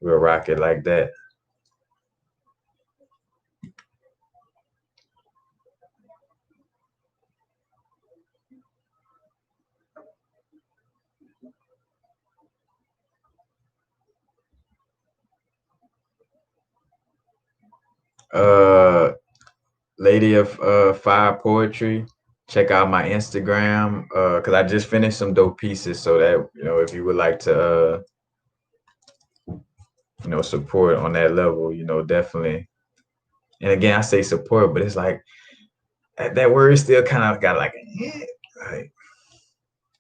we'll rock it like that. Lady of Fire Poetry. Check out my Instagram because I just finished some dope pieces. So that if you would like to support on that level, definitely. And again, I say support, but it's like that word still kind of got like, like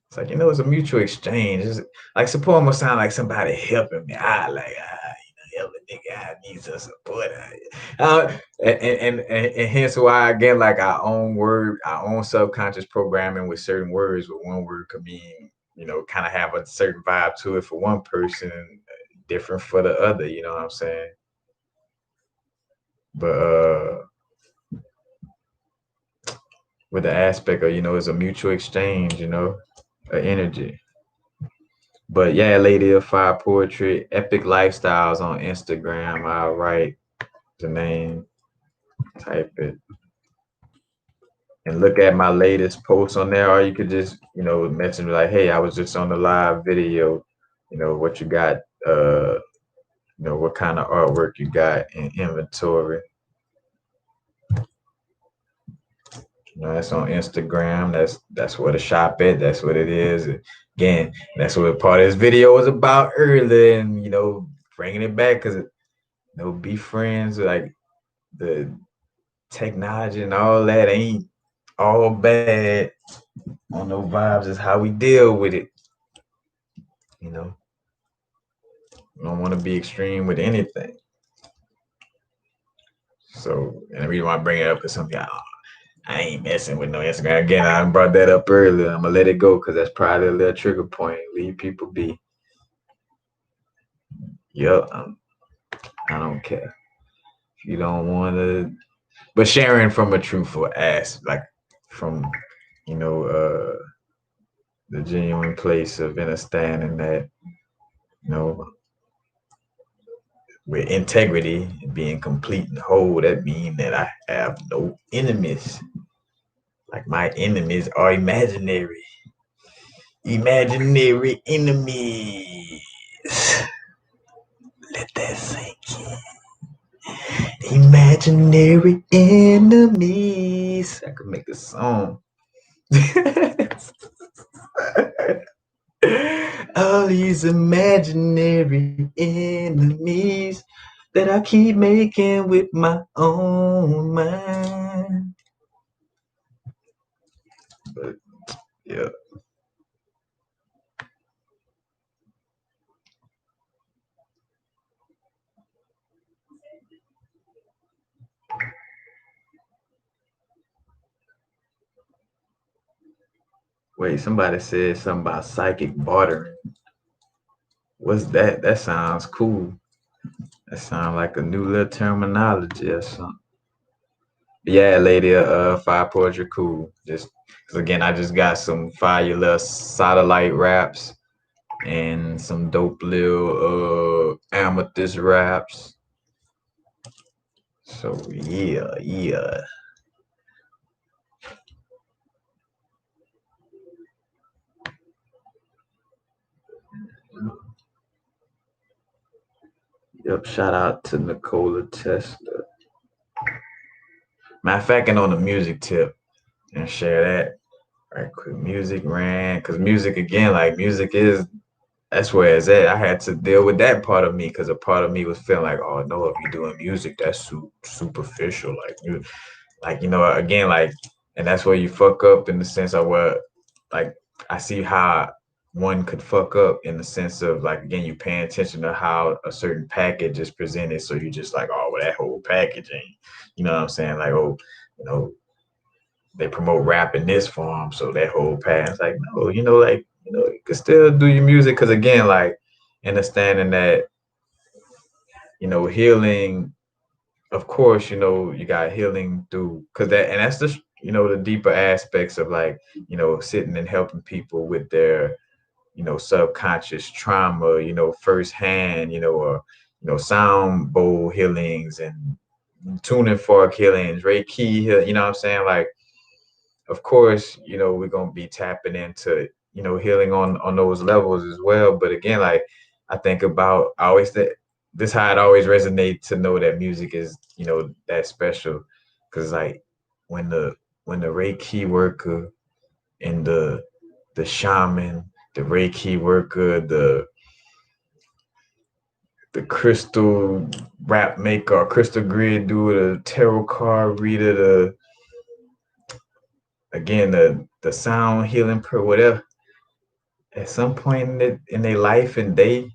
it's like it's a mutual exchange. It's like support almost sound like somebody helping me. Help a nigga, I need some support. And hence why again, like our own word, our own subconscious programming with certain words, with one word could mean, kind of have a certain vibe to it for one person, different for the other. You know what I'm saying? But with the aspect of it's a mutual exchange, of energy. But yeah, Lady of Fire Poetry, Epic Lifestyles on Instagram. I'll write the name, type it, and look at my latest posts on there. Or you could just, message me like, hey, I was just on the live video. What you got, what kind of artwork you got in inventory. That's on Instagram. That's where the shop at. That's what it is. Again, that's what part of this video was about earlier, and bringing it back because be friends. Like the technology and all that ain't all bad. On no vibes is how we deal with it. We don't want to be extreme with anything. So, and the reason why I bring it up is something I ain't messing with no Instagram. Again, I brought that up earlier. I'm gonna let it go because that's probably a little trigger point. Leave people be. Yep, I don't care. If you don't want to, but sharing from a truthful ass, like from the genuine place of understanding that with integrity and being complete and whole, that means that I have no enemies. Like my enemies are imaginary. Imaginary enemies. Let that sink in. Imaginary enemies. I could make a song. All these imaginary enemies that I keep making with my own mind. But yeah. Wait, somebody said something about psychic bartering. What's that? That sounds cool. That sounds like a new little terminology or something. Yeah, lady, fire poetry, cool. Just cause again, I just got some fire little satellite raps and some dope little amethyst raps. So yeah. Yep, shout out to Nikola Tesla. Matter of fact, and on the music tip and share that right quick. Music ran because music again, like music is that's where it's at. I had to deal with that part of me because a part of me was feeling like, oh no, if you're doing music, that's superficial. Again, like, and that's where you fuck up in the sense of what, like, I see how one could fuck up in the sense of like, again, you paying attention to how a certain package is presented. So you just like, oh, well, that whole packaging, you know what I'm saying? Like, oh, you know, they promote rap in this form. So that whole package, like, no, you can still do your music. Cause again, like, understanding that, healing of course, you got healing through because that's the the deeper aspects of like, sitting and helping people with their, subconscious trauma, firsthand, or sound bowl healings and tuning fork healings, Reiki heal, you know what I'm saying? Like, of course, we're gonna be tapping into, healing on those levels as well. But again, like I think about I always think this how it always resonates to know that music is, that special. Cause like when the Reiki worker and the shaman, the Reiki worker, the crystal rap maker, or crystal grid doer, the tarot card reader, the sound healing per whatever. At some point in their life and day,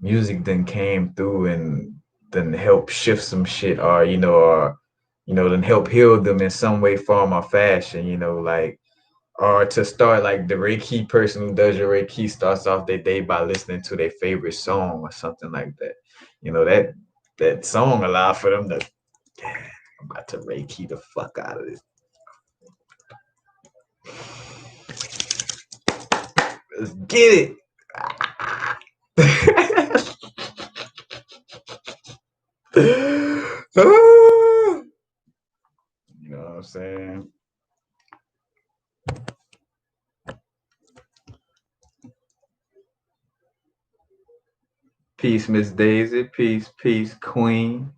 music then came through and then help shift some shit, or then help heal them in some way, form, or fashion. Like, or to start, like the Reiki person who does your Reiki starts off their day by listening to their favorite song or something like that. That song allowed for them to, yeah, I'm about to Reiki the fuck out of this. Let's get it. You know what I'm saying? Peace, Miss Daisy. Peace, peace, Queen.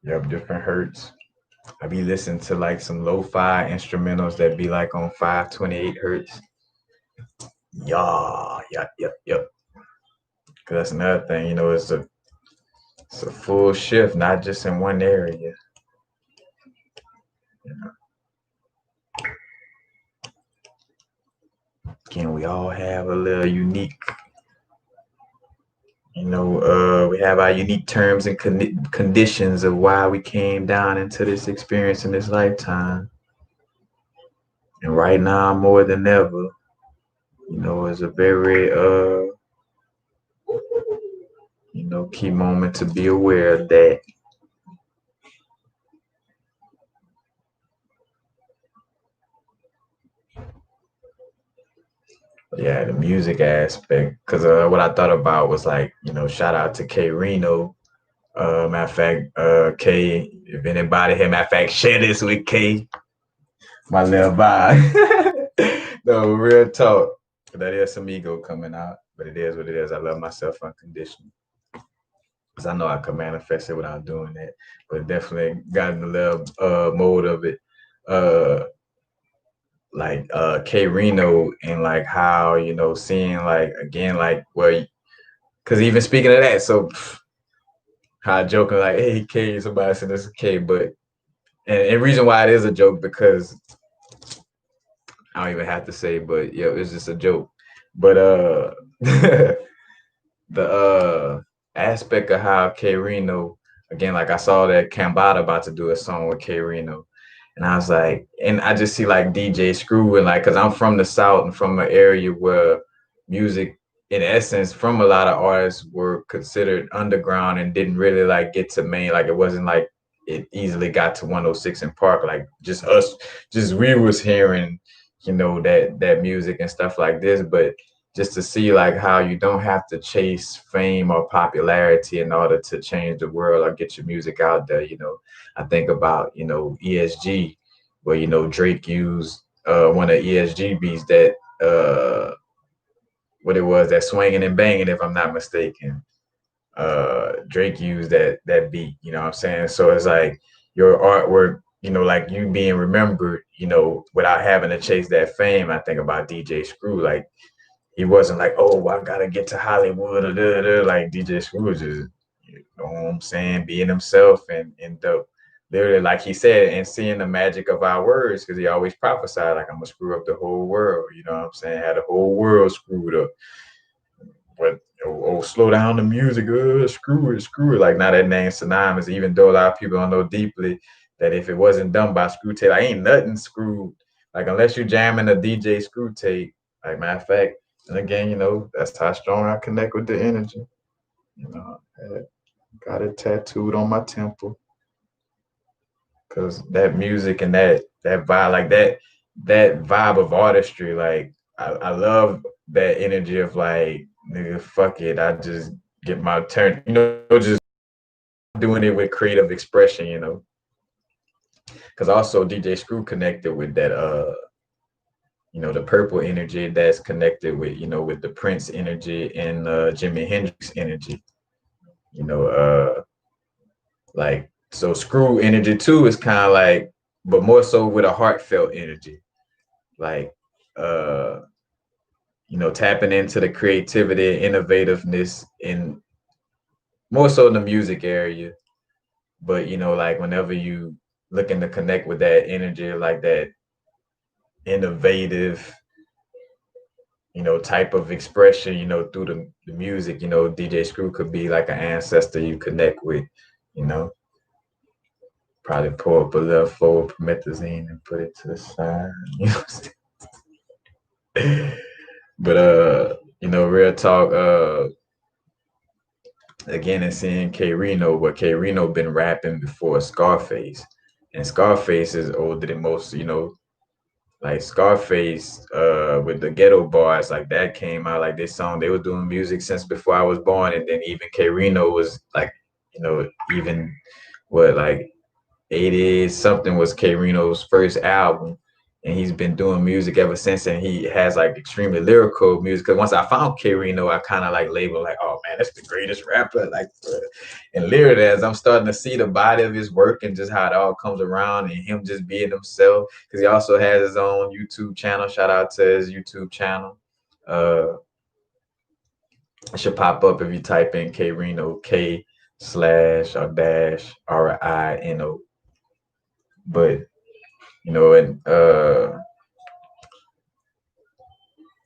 Yep, different hertz. I be listening to like some lo-fi instrumentals that be like on 528 hertz. Yeah, yep. Cause that's another thing, it's a full shift, not just in one area. You know? Again, we all have a little unique, we have our unique terms and conditions of why we came down into this experience in this lifetime. And right now, more than ever, it's a very, key moment to be aware of that. Yeah, the music aspect. Because what I thought about was like, shout out to K Reno. Matter of fact, K, if anybody here, matter of fact, share this with K, my little vibe. No, real talk. That is some ego coming out, but it is what it is. I love myself unconditional. Because I know I can manifest it without doing that. But definitely got in the little mode of it. Like K Reno and like how, seeing like again, like, well, because even speaking of that, so how I joking like, hey K, somebody said this is K, but and reason why it is a joke because I don't even have to say, but yeah, it's just a joke. But the aspect of how K Reno, again, like I saw that Cambada about to do a song with K Reno. And I was like, and I just see like DJ Screw and like, cause I'm from the South and from an area where music, in essence, from a lot of artists were considered underground and didn't really like get to main. Like it wasn't like it easily got to 106 in Park. Like just us, just we was hearing, that music and stuff like this. But just to see like how you don't have to chase fame or popularity in order to change the world or get your music out there. I think about, ESG, where, Drake used one of ESG beats that what it was, that swinging and banging, if I'm not mistaken. Drake used that beat, you know what I'm saying? So it's like your artwork, like you being remembered, without having to chase that fame. I think about DJ Screw, like he wasn't like, oh, I gotta get to Hollywood or like DJ Screw was just, you know what I'm saying, being himself and dope. Literally, like he said, and seeing the magic of our words, because he always prophesied, like, I'm gonna screw up the whole world, you know what I'm saying? Had the whole world screwed up. But slow down the music, screw it. Like now that name's synonymous, even though a lot of people don't know deeply that if it wasn't done by Screw Tape, like ain't nothing screwed. Like unless you jamming a DJ Screw Tape, like matter of fact, and again, that's how strong I connect with the energy. I got it tattooed on my temple. Cause that music and that vibe, like that vibe of artistry, like I love that energy of like, nigga, fuck it, I just get my turn, just doing it with creative expression. Cause also DJ Screw connected with that the purple energy that's connected with, with the Prince energy and Jimi Hendrix energy. You know, like so screw energy too is kind of like, but more so with a heartfelt energy, like uh, tapping into the creativity, innovativeness, in more so in the music area. But like whenever you looking to connect with that energy, like that innovative, type of expression, through the music, DJ Screw could be like an ancestor you connect with, you know. Probably pull up a little forward promethazine and put it to the side. But real talk, again and seeing K Reno, but K Reno been rapping before Scarface. And Scarface is older than most, like Scarface, with the ghetto bars, like that came out like this song. They were doing music since before I was born, and then even K Reno was like, even what like 80 something was K Reno's first album, and he's been doing music ever since. And he has like extremely lyrical music. Because once I found K Reno, I kind of like labeled like, oh man, that's the greatest rapper. Like, and literally, as I'm starting to see the body of his work and just how it all comes around, and him just being himself. Because he also has his own YouTube channel. Shout out to his YouTube channel. It should pop up if you type in K Reno, K slash or dash RINO. But and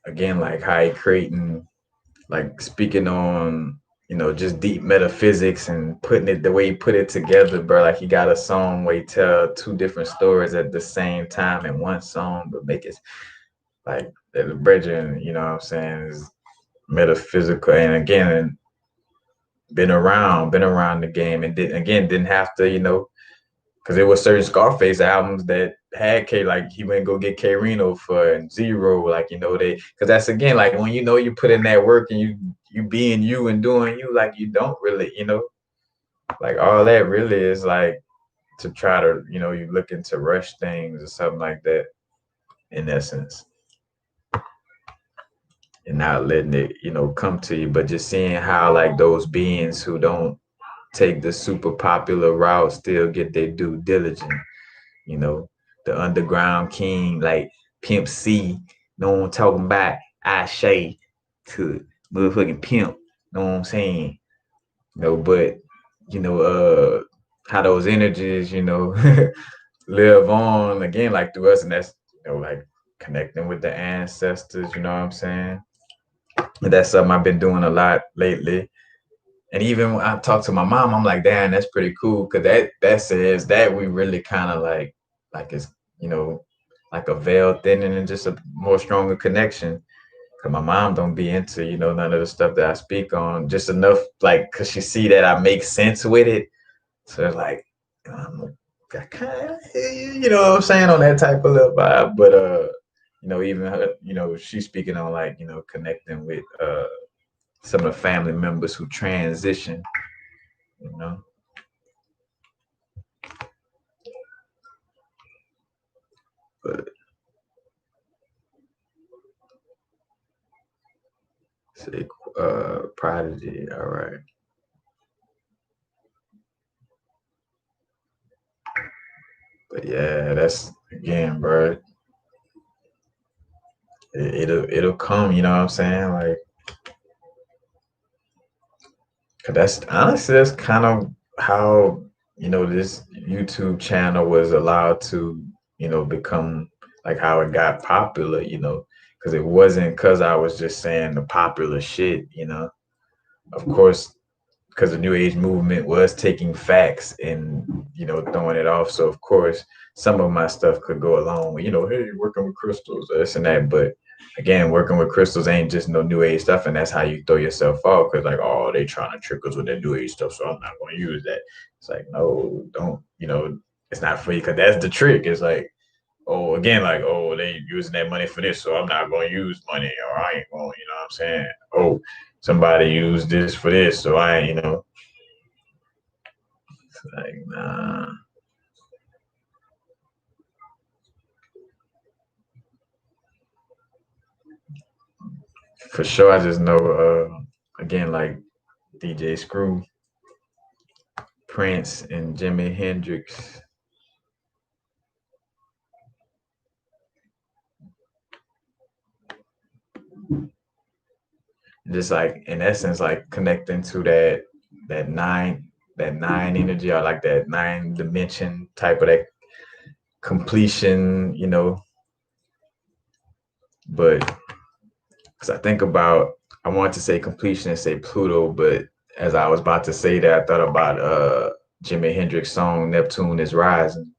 again, like how he creating, like speaking on, just deep metaphysics and putting it the way he put it together, bro. Like he got a song where he tell two different stories at the same time in one song, but make it like the brethren, you know what I'm saying, is metaphysical. And again, been around the game, and didn't have to, because there was certain Scarface albums that had K, like he went go get K Reno for zero, like they, because that's again like when you put in that work and you being you and doing you, like you don't really, like all that really is like to try to, you looking to rush things or something like that, in essence, and not letting it, come to you, but just seeing how like those beings who don't take the super popular route still get their due diligence. you know, the underground king, like Pimp C, know what I'm talking about? I Shay to motherfucking Pimp, know what I'm saying? But how those energies, live on again, like through us, and that's like connecting with the ancestors, you know what I'm saying? And that's something I've been doing a lot lately. And even when I talk to my mom, I'm like, damn, that's pretty cool. Cause that says that we really kind of like it's, like a veil thinning and just a more stronger connection. Cause my mom don't be into, none of the stuff that I speak on, just enough, like, cause she see that I make sense with it. So it's like, I kind of, you know what I'm saying, on that type of little vibe. But, even her, she's speaking on like, connecting with, some of the family members who transition, you know. But say Prodigy, all right. But yeah, that's again, bro. It'll come, you know what I'm saying? Like, 'cause that's honestly that's kind of how this YouTube channel was allowed to become like how it got popular, because it wasn't because I was just saying the popular shit, Of course, because the new age movement was taking facts and throwing it off. So of course some of my stuff could go along with, hey, working with crystals, this and that. But again, working with crystals ain't just no new age stuff, and that's how you throw yourself off, because like, oh, they trying to trick us with that new age stuff, so I'm not going to use that. It's like, no, don't, it's not free, because that's the trick. It's like, oh, again, like, oh, they using that money for this, so I'm not going to use money, or I ain't going, what I'm saying? Oh, somebody used this for this, so I ain't, like, nah. for sure, I just know, again, like DJ Screw, Prince, and Jimi Hendrix. Just like in essence, like connecting to that nine that nine energy, or like that nine dimension type of that completion, but because I think about, I wanted to say completion and say Pluto, but as I was about to say that, I thought about Jimi Hendrix song Neptune is Rising,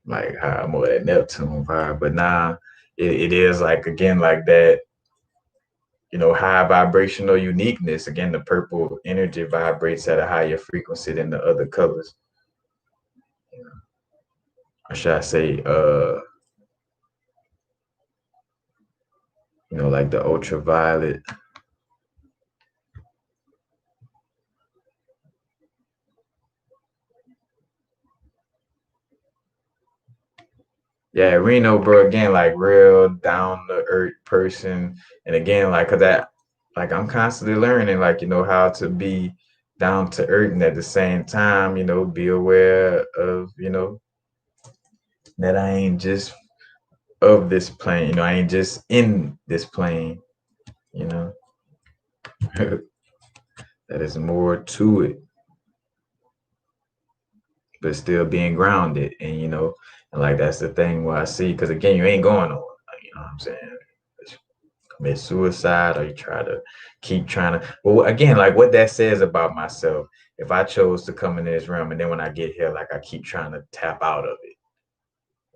like how more that Neptune vibe. But now it is like again like that, high vibrational uniqueness. Again, the purple energy vibrates at a higher frequency than the other colors. Or should I say, like the ultraviolet. Yeah, Reno, bro, again, like real down to earth person. And again, like, cause that, like, I'm constantly learning, like, how to be down to earth and at the same time, be aware of, that I ain't just of this plane, I ain't just in this plane, you know, that is more to it, but still being grounded. And, and like, that's the thing where I see, cause again, you ain't going nowhere, you know what I'm saying? Commit suicide, or you try to keep trying to, well, again, like what that says about myself, if I chose to come in this room and then when I get here, like I keep trying to tap out of it,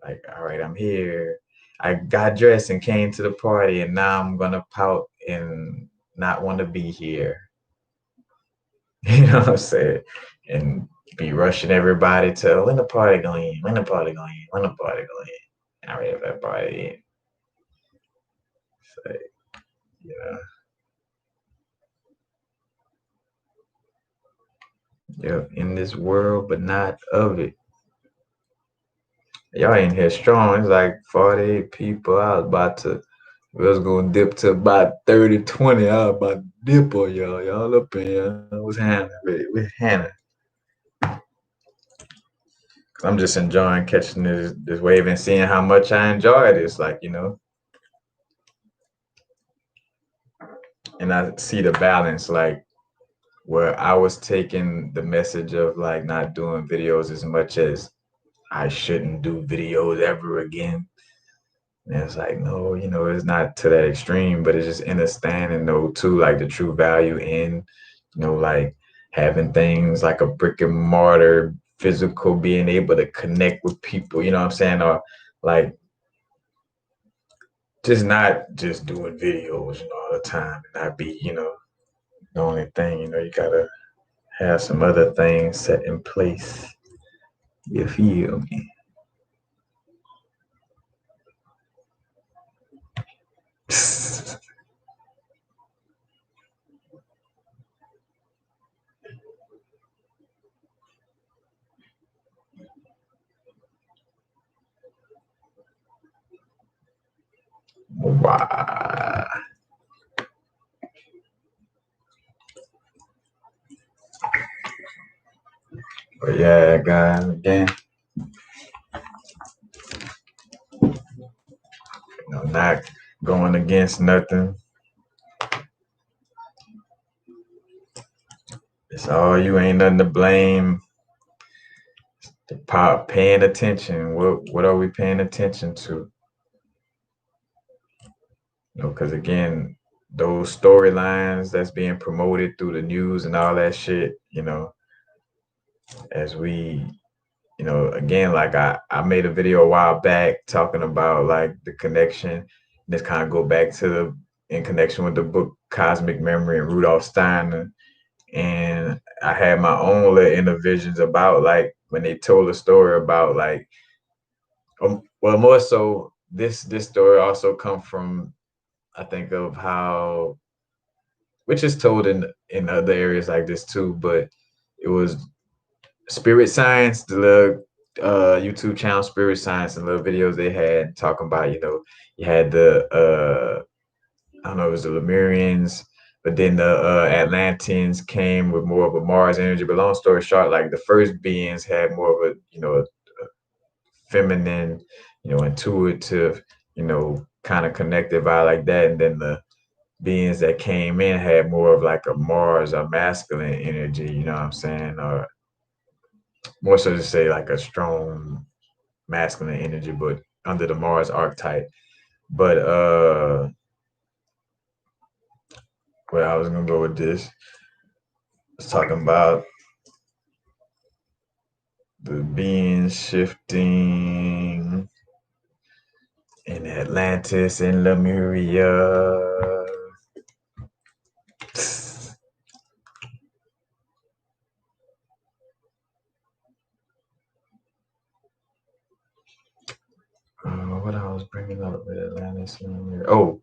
like, all right, I'm here, I got dressed and came to the party, and now I'm gonna pout and not want to be here. You know what I'm saying? And be rushing everybody to, when the party going, when the party going, when the party going. I ready for that party. So, yeah. Yep, in this world, but not of it. Y'all in here strong. It's like 48 people. We was gonna dip to about 30, 20. I was about to dip on y'all. Y'all up in here. What's Hannah? With Hannah. I'm just enjoying catching this wave and seeing how much I enjoy this. Like, and I see the balance, like where I was taking the message of like not doing videos as much as I shouldn't do videos ever again. And it's like, no, it's not to that extreme, but it's just understanding though too, like the true value in, like having things like a brick and mortar physical, being able to connect with people, you know what I'm saying? Or like just not just doing videos, all the time and not be, the only thing, you gotta have some other things set in place. You feel me? Wow. But yeah, guys, again, not going against nothing. It's all you, ain't nothing to blame. The pop paying attention. What are we paying attention to? Because again, those storylines that's being promoted through the news and all that shit, as we, again, like I made a video a while back talking about like the connection. This kind of go back to in connection with the book Cosmic Memory and Rudolf Steiner. And I had my own little inner visions about like when they told a story about like, well, more so this story also come from, I think of how, which is told in other areas like this too, but it was Spirit Science, the little YouTube channel Spirit Science, and little videos they had talking about, you had the I don't know, it was the Lemurians, but then the Atlanteans came with more of a Mars energy. But long story short, like the first beings had more of a, a feminine, intuitive, kind of connected vibe like that. And then the beings that came in had more of like a Mars, a masculine energy, you know what I'm saying? Or more so to say like a strong masculine energy, but under the Mars archetype. But where I was gonna go with this, I was talking about the beings shifting in Atlantis and Lemuria. What I was bringing up with Atlantis and Lemuria. Oh,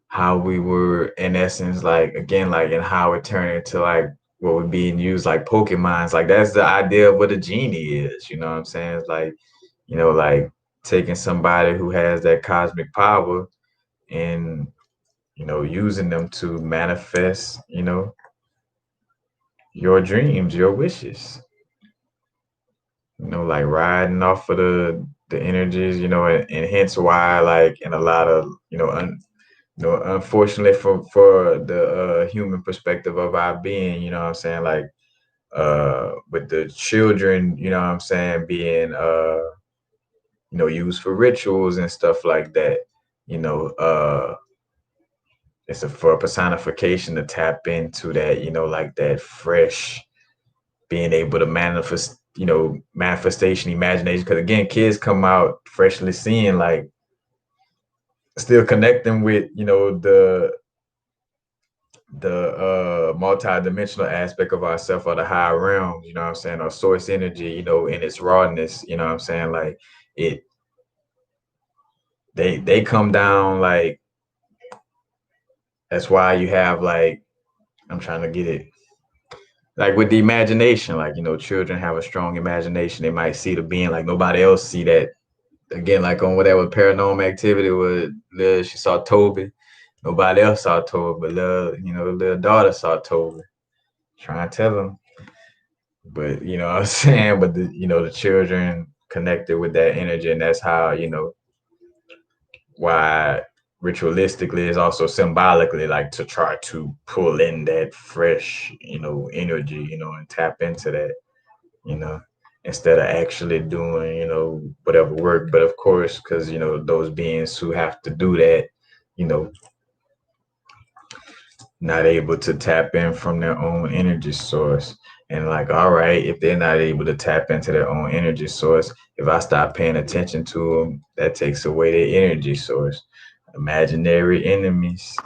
how we were in essence, like again, like and how it turned into like what would being used like Pokemons. Like that's the idea of what a genie is. You know what I'm saying? It's like, like taking somebody who has that cosmic power and using them to manifest, your dreams, your wishes. Like riding off of the energies, and hence why, like, in a lot of, unfortunately for the human perspective of our being, you know what I'm saying, like, with the children, you know what I'm saying, being, used for rituals and stuff like that, you know, it's for a personification to tap into that, like that fresh being able to manifest, manifestation, imagination. Because again, kids come out freshly seeing, like, still connecting with, the multi-dimensional aspect of ourself or the higher realms, you know what I'm saying, or source energy, in its rawness, you know what I'm saying, like it they come down, like, that's why you have, like, I'm trying to get it, like with the imagination, like, children have a strong imagination. They might see the being like nobody else see that. Again, like on whatever paranormal activity with she saw Toby. Nobody else saw Toby, but little daughter saw Toby. Trying to tell them. But you know what I'm saying? But the children connected with that energy, and that's how, why ritualistically is also symbolically, like, to try to pull in that fresh, energy, and tap into that, you know, instead of actually doing, whatever work. But of course, because, those beings who have to do that, you know, not able to tap in from their own energy source. And like, all right, if they're not able to tap into their own energy source, if I stop paying attention to them, that takes away their energy source. Imaginary enemies.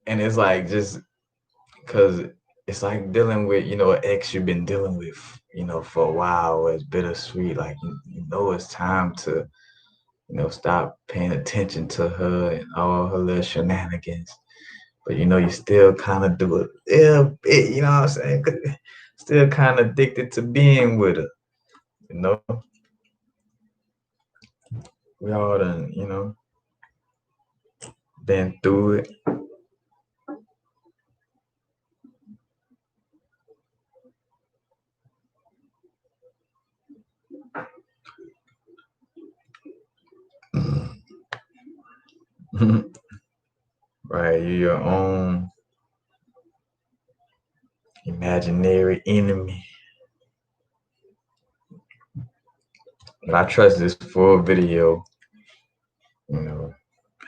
And it's like, just because it's like dealing with, an ex you've been dealing with, for a while. It's bittersweet. Like, it's time to, stop paying attention to her and all her little shenanigans. But, you still kind of do it a little bit, you know what I'm saying? 'Cause still kind of addicted to being with her, you know? We all done, been through it. Right, you're your own imaginary enemy. But I trust this full video,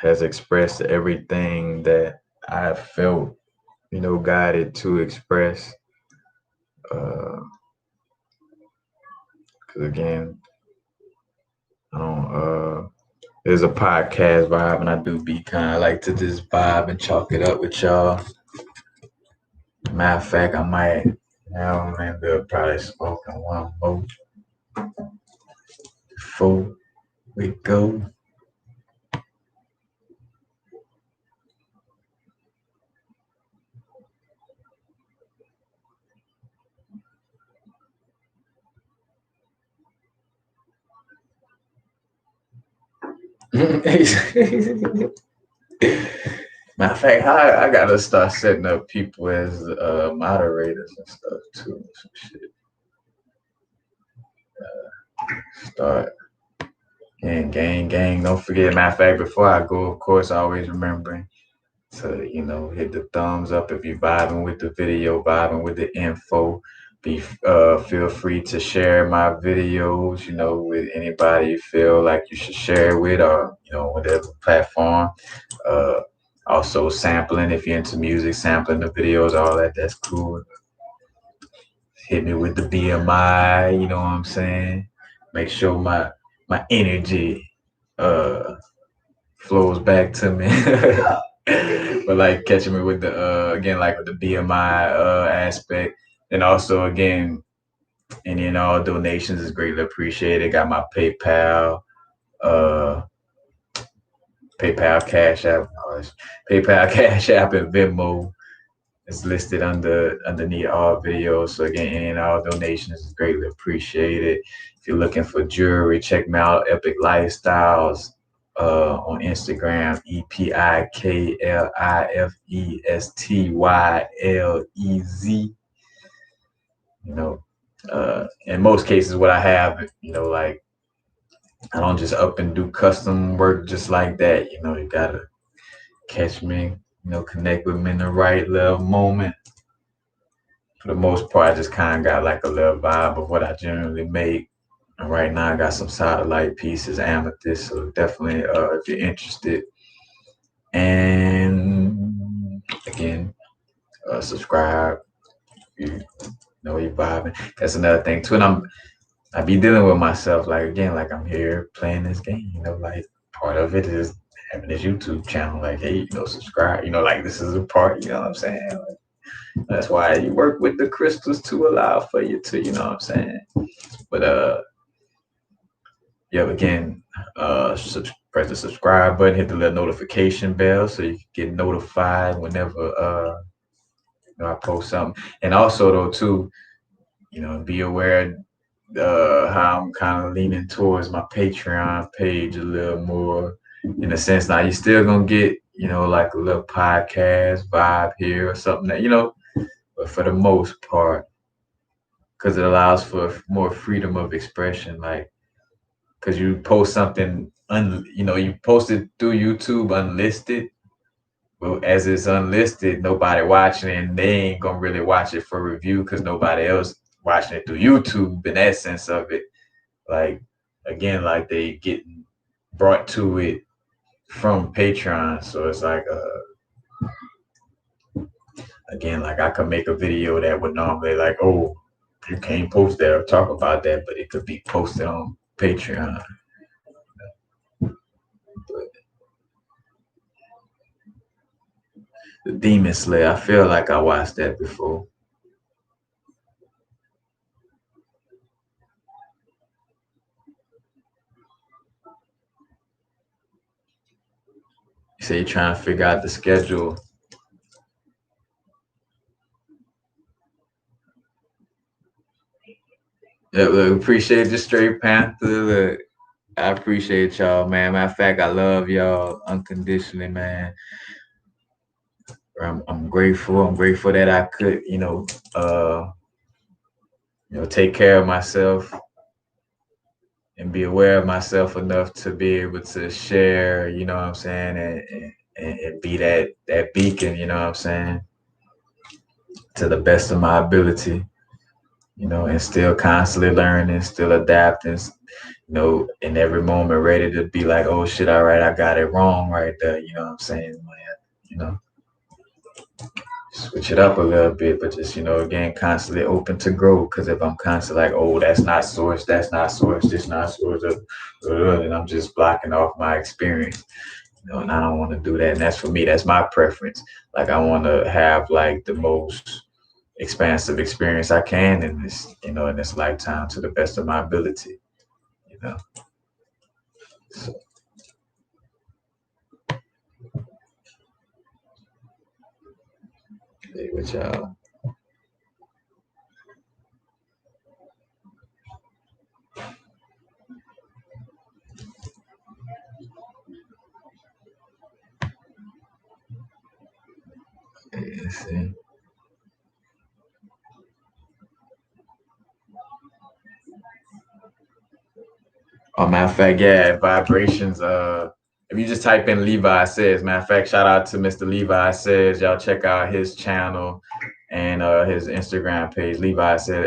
has expressed everything that I felt, guided to express. Because again, I don't, there's a podcast vibe, and I do be kind of like to just vibe and chalk it up with y'all. Matter of fact, I might now end up probably smoking one more before we go. Matter of fact, I gotta start setting up people as moderators and stuff too. Some shit. Start gang. Don't forget. Matter of fact, before I go, of course, always remembering to hit the thumbs up if you're vibing with the video, vibing with the info. Be feel free to share my videos, with anybody you feel like you should share with, or whatever platform. Uh, Also sampling if you're into music, sampling the videos, all that. That's cool. Hit me with the BMI. You know what I'm saying? Make sure my energy flows back to me. But like catching me with the again, like with the BMI aspect, and also again, any and all donations is greatly appreciated. Got my uh PayPal Cash App, PayPal Cash App and Venmo is listed underneath all videos. So again, any and all donations is greatly appreciated. If you're looking for jewelry, check me out, Epic Lifestyles on Instagram, EPIKLIFESTYLEZ. In most cases, what I have, like I don't just up and do custom work just like that. You gotta catch me, connect with me in the right little moment. For the most part, I just kind of got like a little vibe of what I generally make. And right now, I got some satellite pieces, amethyst. So definitely, if you're interested, and again, subscribe. You know you're vibing. That's another thing too. And I be dealing with myself like again, like I'm here playing this game. Like part of it is having this YouTube channel. Like, hey, subscribe. Like this is a part. You know what I'm saying? Like, that's why you work with the crystals to allow for you to. You know what I'm saying? But yeah, again, press the subscribe button, hit the little notification bell so you can get notified whenever I post something. And also though too, be aware how I'm kind of leaning towards my Patreon page a little more, in a sense. Now you're still gonna get like a little podcast vibe here or something that but for the most part, because it allows for more freedom of expression, like because you post something you post it through YouTube unlisted. Well, as it's unlisted, nobody watching it, and they ain't gonna really watch it for review because nobody else watching it through YouTube. In that sense of it, like again, like they getting brought to it from Patreon. So it's like again, like I could make a video that would normally like, oh, you can't post that or talk about that, but it could be posted on Patreon. But the Demon Slayer, I feel like I watched that before. You say you're trying to figure out the schedule. Yeah, look, appreciate the Straight Panther. Look, I appreciate y'all, man. Matter of fact, I love y'all unconditionally, man. I'm grateful. I'm grateful that I could, take care of myself and be aware of myself enough to be able to share, you know what I'm saying, and be that beacon, you know what I'm saying, to the best of my ability, and still constantly learning, still adapting, in every moment ready to be like, oh shit, all right, I got it wrong right there, you know what I'm saying, man, switch it up a little bit, but just, again, constantly open to grow. Because if I'm constantly like, oh, that's not source, this not source, then I'm just blocking off my experience, and I don't want to do that. And that's for me, that's my preference. Like, I want to have like the most expansive experience I can in this lifetime to the best of my ability, So, hey, with y'all. Let's see. Oh, matter of fact, yeah, vibrations. If you just type in Levi Says, matter of fact, shout out to Mr. Levi Says. Y'all check out his channel and his Instagram page. Levi Says,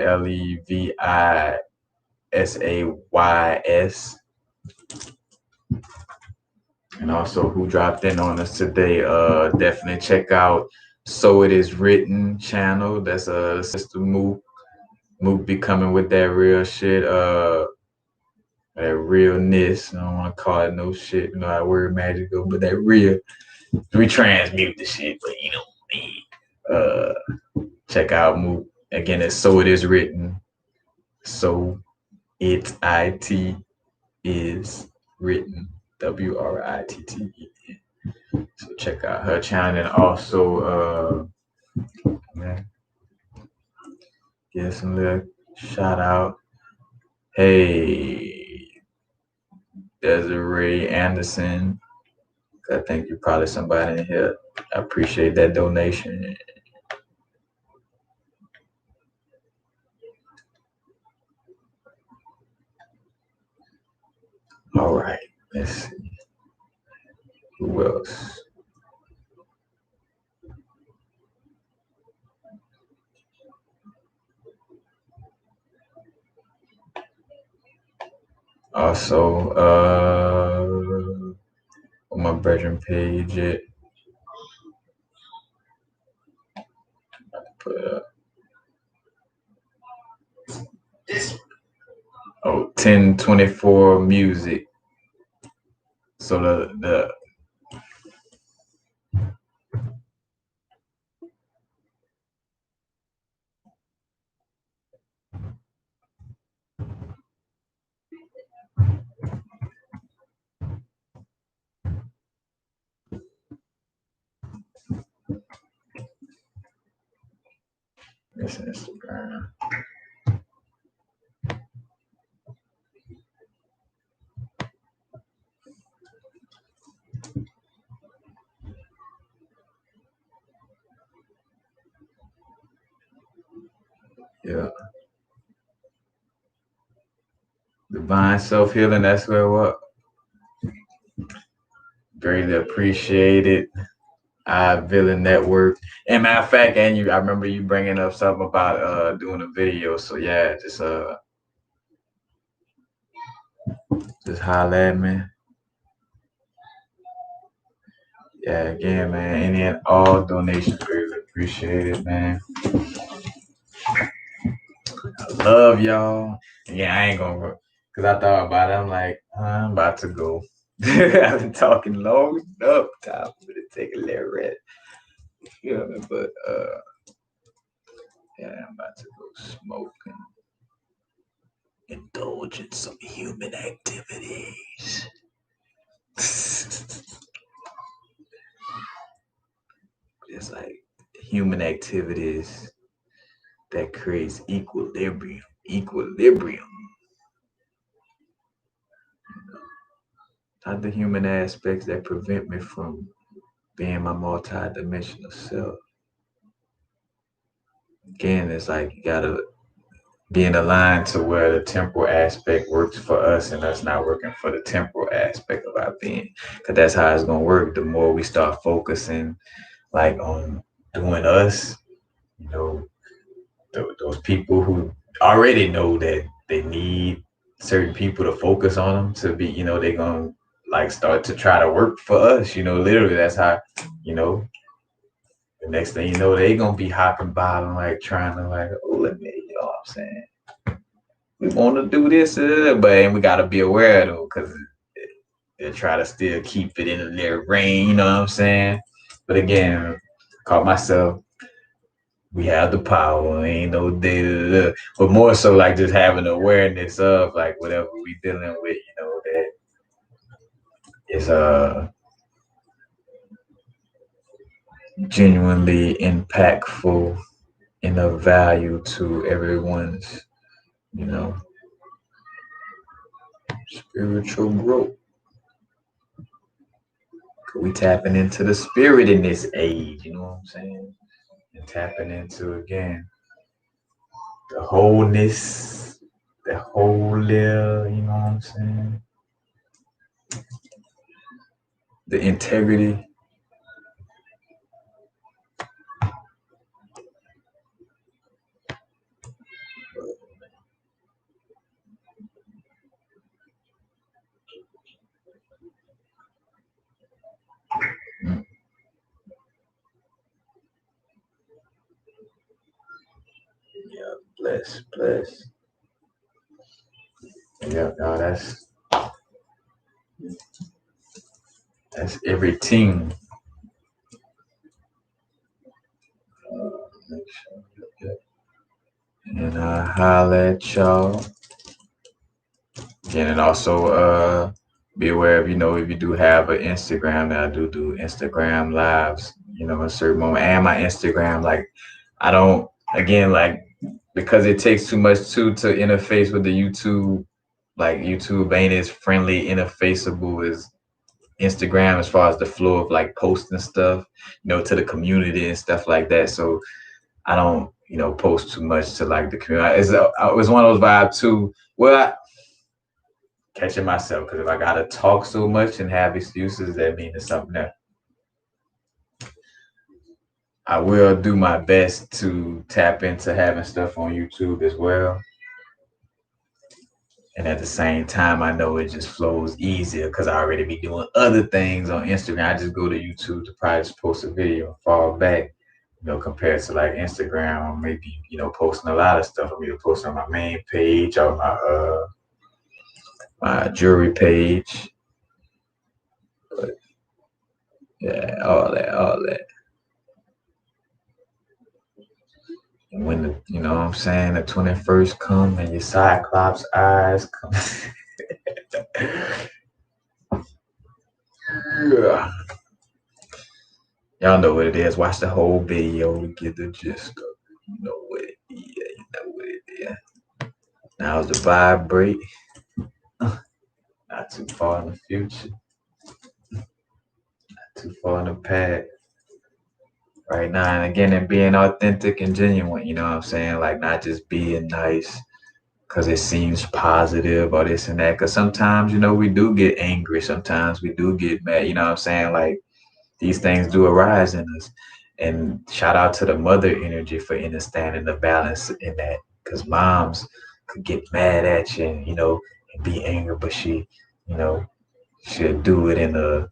LeviSays. And also, who dropped in on us today? Definitely check out So It Is Written channel. That's Sister Mook. Mook be coming with that real shit. That realness. I don't want to call it no shit. You know how word magic go, but that real. We transmute the shit, but you know what I mean. Check out Mook. Again, it's So It Is Written. So It is written. WRITTEN. So check out her channel and also man, give some little shout out. Hey, Desiree Anderson. I think you're probably somebody in here. I appreciate that donation. All right, let's see. Who else? Also, on my brethren page, put it up. 1024 music. So the it's Instagram. Yeah. Divine self-healing, that's where what? Greatly appreciated. Villain Network. And matter of fact, and I remember you bringing up something about doing a video. So yeah, just holler at me. Yeah, again, man. Any and all donations greatly appreciated, man. I love y'all. Yeah, I ain't gonna, cause I thought about it. I'm like, I'm about to go. I've been talking long enough. Time for me to take a little rest. You know what I mean? But yeah, I'm about to go smoke and indulge in some human activities. It's like human activities that creates equilibrium. Not the human aspects that prevent me from being my multidimensional self. Again, it's like you gotta be in aligned to where the temporal aspect works for us and us not working for the temporal aspect of our being. Because that's how it's gonna work. The more we start focusing like on doing us, you know, those people who already know that they need certain people to focus on them to be, you know, they're gonna like start to try to work for us, you know, literally that's how, you know, the next thing you know, they gonna be hopping by and like trying to like, oh, let me, you know what I'm saying? We want to do this, but and we gotta be aware though, because they try to still keep it in their reign, you know what I'm saying? But again, caught myself, we have the power, ain't no data, but more so like just having awareness of like whatever we dealing with, you know, that is genuinely impactful and of value to everyone's, you know, spiritual growth. We tapping into the spirit in this age, you know what I'm saying? And tapping into, again, the wholeness, the whole, you know what I'm saying? The integrity. Yeah, bless. Yeah, no, that's everything. Make sure. And I holla at y'all. And also be aware of, if you do have an Instagram, that I do Instagram lives, in a certain moment. And my Instagram, like, I don't, again, like, because it takes too much to interface with the YouTube, like YouTube ain't as friendly interfaceable as Instagram as far as the flow of like posting stuff, to the community and stuff like that. So I don't, post too much to like the community. It was one of those vibes too. Well, catching myself, because if I gotta talk so much and have excuses, that means it's something that I will do my best to tap into having stuff on YouTube as well. And at the same time, I know it just flows easier because I already be doing other things on Instagram. I just go to YouTube to probably just post a video and fall back, compared to like Instagram, or maybe, posting a lot of stuff. I'm either posting on my main page or my jewelry page. But yeah, all that. And when you know what I'm saying, the 21st come and your Cyclops eyes come. Yeah. Y'all know what it is. Watch the whole video to get the gist of it. You know what it is. You know what it is. Now's the vibrate. Not too far in the future. Not too far in the past. Right now, and again, and being authentic and genuine, you know what I'm saying? Like, not just being nice because it seems positive or this and that. Because sometimes, we do get angry. Sometimes we do get mad. You know what I'm saying? Like, these things do arise in us. And shout out to the mother energy for understanding the balance in that. Because moms could get mad at you and be angry, but she'll do it in a,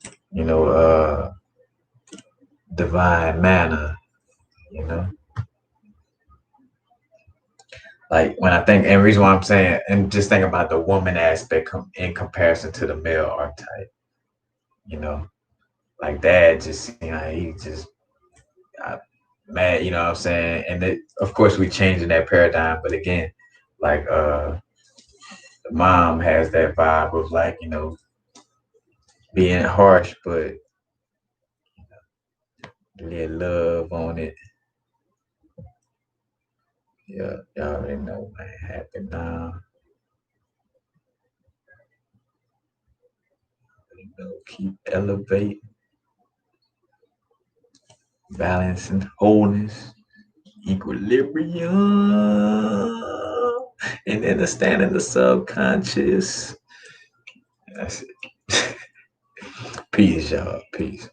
divine manner, you know? Like, when I think, and the reason why I'm saying, and just think about the woman aspect in comparison to the male archetype, like dad just, he just mad, you know what I'm saying? And of course we changing that paradigm, but again, like the mom has that vibe of like, being harsh, but let love on it. Yeah, y'all already know what happened now. Keep elevating, balancing, wholeness, equilibrium, and understanding the subconscious. That's it. Peace, y'all. Peace.